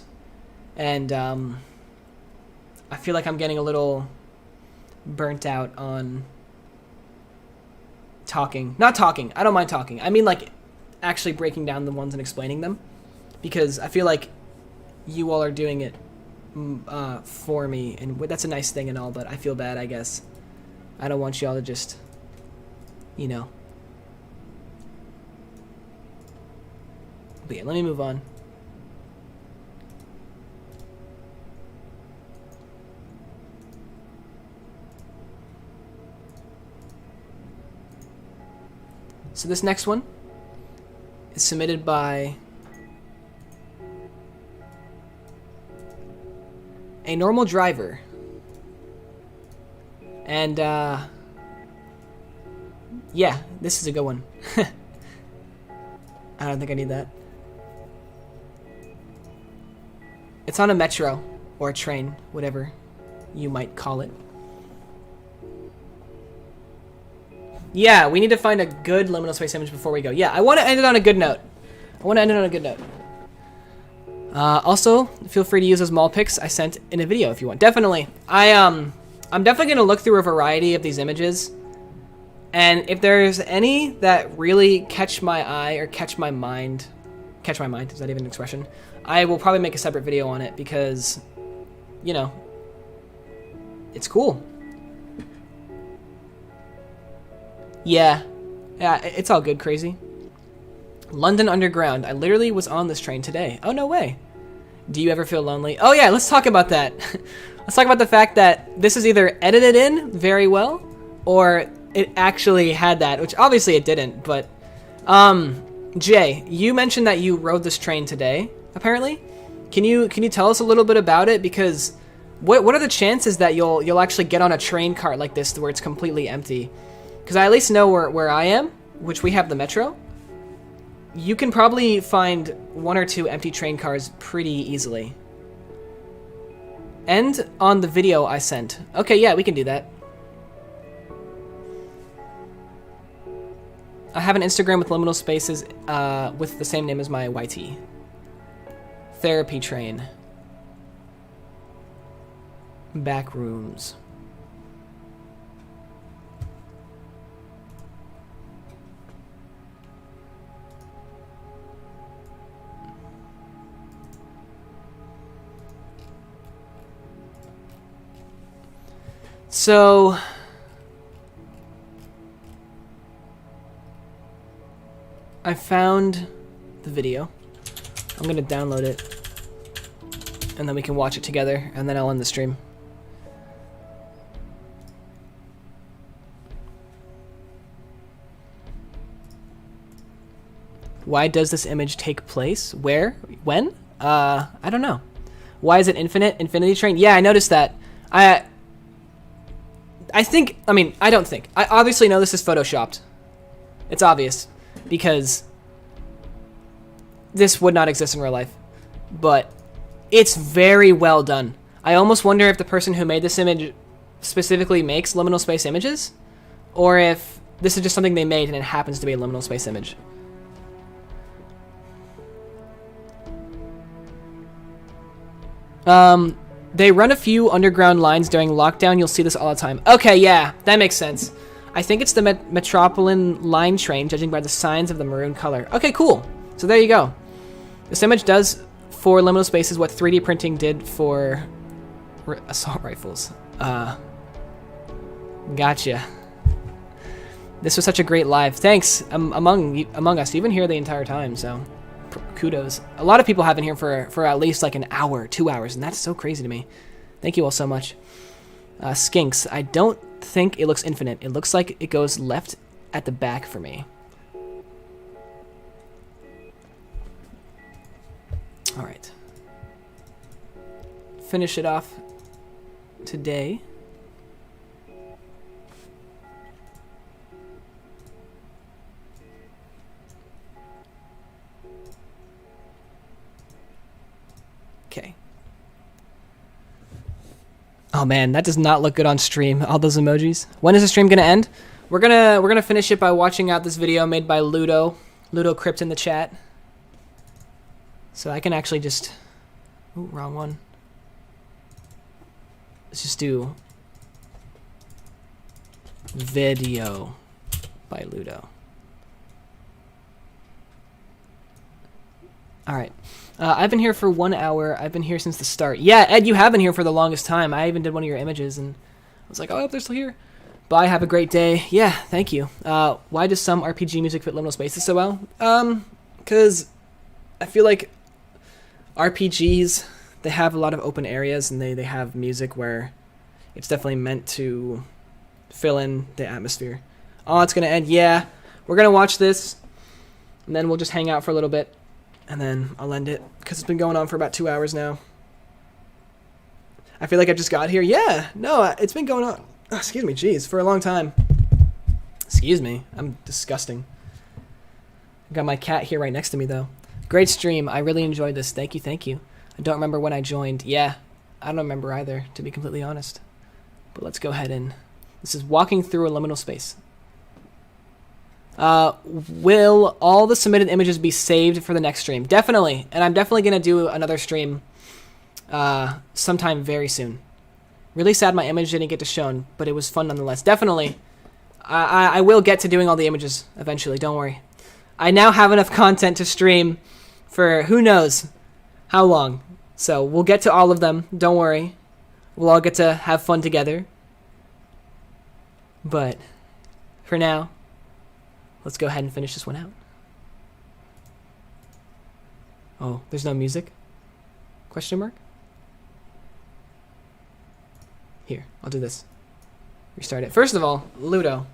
and I feel like I'm getting a little burnt out on talking. Not talking. I don't mind talking. I mean, like, actually breaking down the ones and explaining them, because I feel like you all are doing it for me, and that's a nice thing and all, but I feel bad, I guess. I don't want y'all to just, you know. But yeah, let me move on. So this next one is submitted by a normal driver. And, yeah, this is a good one. I don't think I need that. It's on a metro, or a train, whatever you might call it. Yeah, we need to find a good liminal space image before we go. Yeah, I want to end it on a good note. Also, feel free to use those mall pics I sent in a video if you want. Definitely. I'm definitely going to look through a variety of these images. And if there's any that really catch my eye or catch my mind, is that even an expression? I will probably make a separate video on it because, you know, it's cool. Yeah, it's all good, crazy. London Underground. I literally was on this train today. Oh, no way. Do you ever feel lonely? Oh, yeah, let's talk about that. Let's talk about the fact that this is either edited in very well or it actually had that, which obviously it didn't, but... Jay, you mentioned that you rode this train today, apparently. Can you tell us a little bit about it? Because what are the chances that you'll actually get on a train cart like this where it's completely empty? Because I at least know where I am, which we have the metro. You can probably find 1 or 2 empty train cars pretty easily. And on the video I sent. Okay, yeah, we can do that. I have an Instagram with liminal spaces with the same name as my YT. Therapy train. Backrooms. So, I found the video. I'm gonna download it, and then we can watch it together, and then I'll end the stream. Why does this image take place? Where? When? I don't know. Why is it infinite? Infinity train? Yeah, I noticed that. I don't think. I obviously know this is photoshopped. It's obvious. Because this would not exist in real life. But it's very well done. I almost wonder if the person who made this image specifically makes liminal space images, or if this is just something they made and it happens to be a liminal space image. They run a few underground lines during lockdown. You'll see this all the time. Okay, yeah, that makes sense. I think it's the Metropolitan line train, judging by the signs of the maroon color. Okay, cool. So there you go. This image does for liminal spaces what 3D printing did for assault rifles. Gotcha. This was such a great live. Thanks among us. You've been here the entire time, so kudos. A lot of people have been here for at least like an hour, 2 hours, and that's so crazy to me. Thank you all so much. Skinks, I don't think it looks infinite. It looks like it goes left at the back for me. All right. Finish it off today. Okay. Oh man, that does not look good on stream. All those emojis. When is the stream gonna end? We're gonna finish it by watching out this video made by Ludo. LudoCrypt in the chat. So I can actually just... Ooh, wrong one. Let's just do... Video by Ludo. Alright. I've been here for 1 hour. I've been here since the start. Yeah, Ed, you have been here for the longest time. I even did one of your images, and I was like, oh, I hope they're still here. Bye, have a great day. Yeah, thank you. Why does some RPG music fit liminal spaces so well? Because I feel like RPGs, they have a lot of open areas, and they have music where it's definitely meant to fill in the atmosphere. Oh, it's going to end. Yeah, we're going to watch this, and then we'll just hang out for a little bit. And then I'll end it, because it's been going on for about 2 hours now. I feel like I just got here. Yeah, no, it's been going on, excuse me, jeez, for a long time. Excuse me, I'm disgusting. I got my cat here right next to me, though. Great stream, I really enjoyed this. Thank you, thank you. I don't remember when I joined. Yeah, I don't remember either, to be completely honest. But let's go ahead and... This is walking through a liminal space. Will all the submitted images be saved for the next stream? Definitely. And I'm definitely going to do another stream sometime very soon. Really sad my image didn't get to shown, but it was fun nonetheless. Definitely. I will get to doing all the images eventually, don't worry. I now have enough content to stream for who knows how long. So we'll get to all of them, don't worry. We'll all get to have fun together. But for now... Let's go ahead and finish this one out. Oh, there's no music? Question mark? Here, I'll do this. Restart it. First of all, Ludo,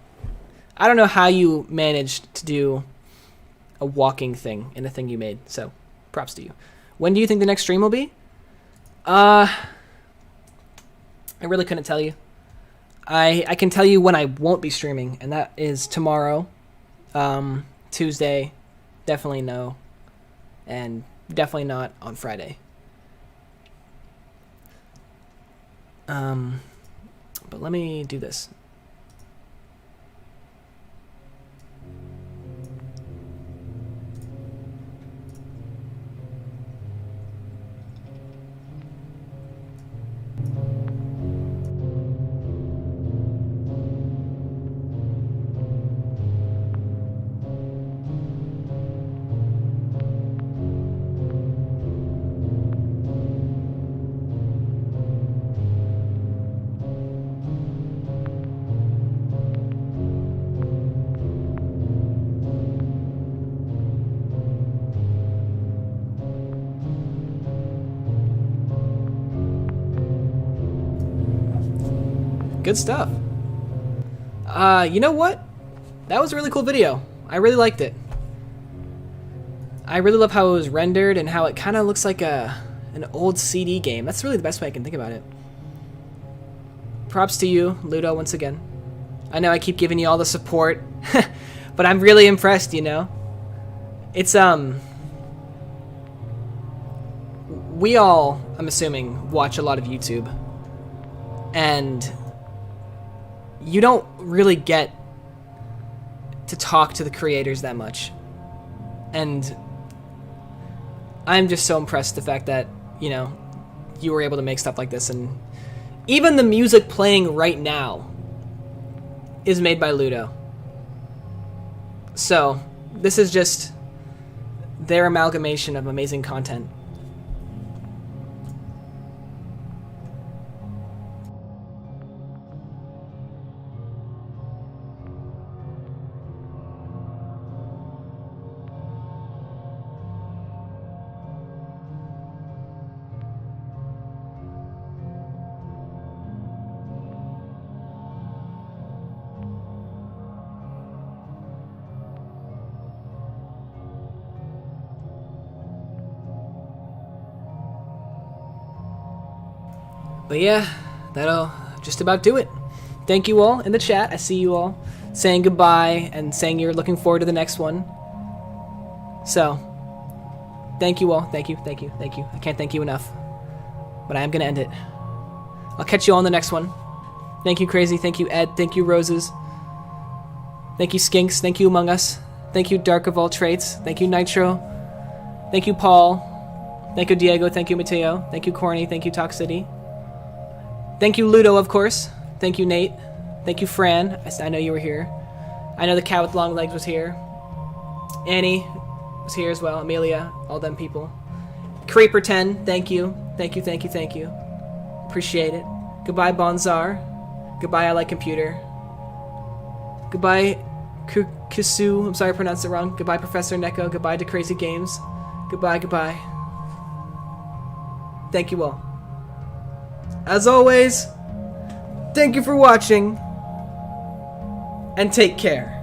I don't know how you managed to do a walking thing in a thing you made, so props to you. When do you think the next stream will be? I really couldn't tell you. I can tell you when I won't be streaming, and that is tomorrow. Tuesday, definitely no, and definitely not on Friday. But let me do this. Good stuff. You know what? That was a really cool video. I really liked it. I really love how it was rendered and how it kind of looks like an old CD game. That's really the best way I can think about it. Props to you, Ludo, once again. I know I keep giving you all the support, but I'm really impressed, you know? It's, we all, I'm assuming, watch a lot of YouTube. And you don't really get to talk to the creators that much. And I'm just so impressed the fact that, you know, you were able to make stuff like this. And even the music playing right now is made by Ludo. So this is just their amalgamation of amazing content. But yeah, that'll just about do it. Thank you all in the chat. I see you all saying goodbye and saying you're looking forward to the next one. So, thank you all. Thank you, thank you, thank you. I can't thank you enough. But I am going to end it. I'll catch you all in the next one. Thank you, Crazy. Thank you, Ed. Thank you, Roses. Thank you, Skinks. Thank you, Among Us. Thank you, Dark of All Traits. Thank you, Nitro. Thank you, Paul. Thank you, Diego. Thank you, Mateo. Thank you, Corny. Thank you, Toxicity. Thank you, Ludo, of course. Thank you, Nate. Thank you, Fran. I know you were here. I know the cat with long legs was here. Annie was here as well. Amelia. All them people. Creeper10. Thank you. Thank you, thank you, thank you. Appreciate it. Goodbye, Bonzar. Goodbye, I Like Computer. Goodbye, Kisu. I'm sorry I pronounced it wrong. Goodbye, Professor Neko. Goodbye to Crazy Games. Goodbye, goodbye. Thank you all. As always, thank you for watching, and take care.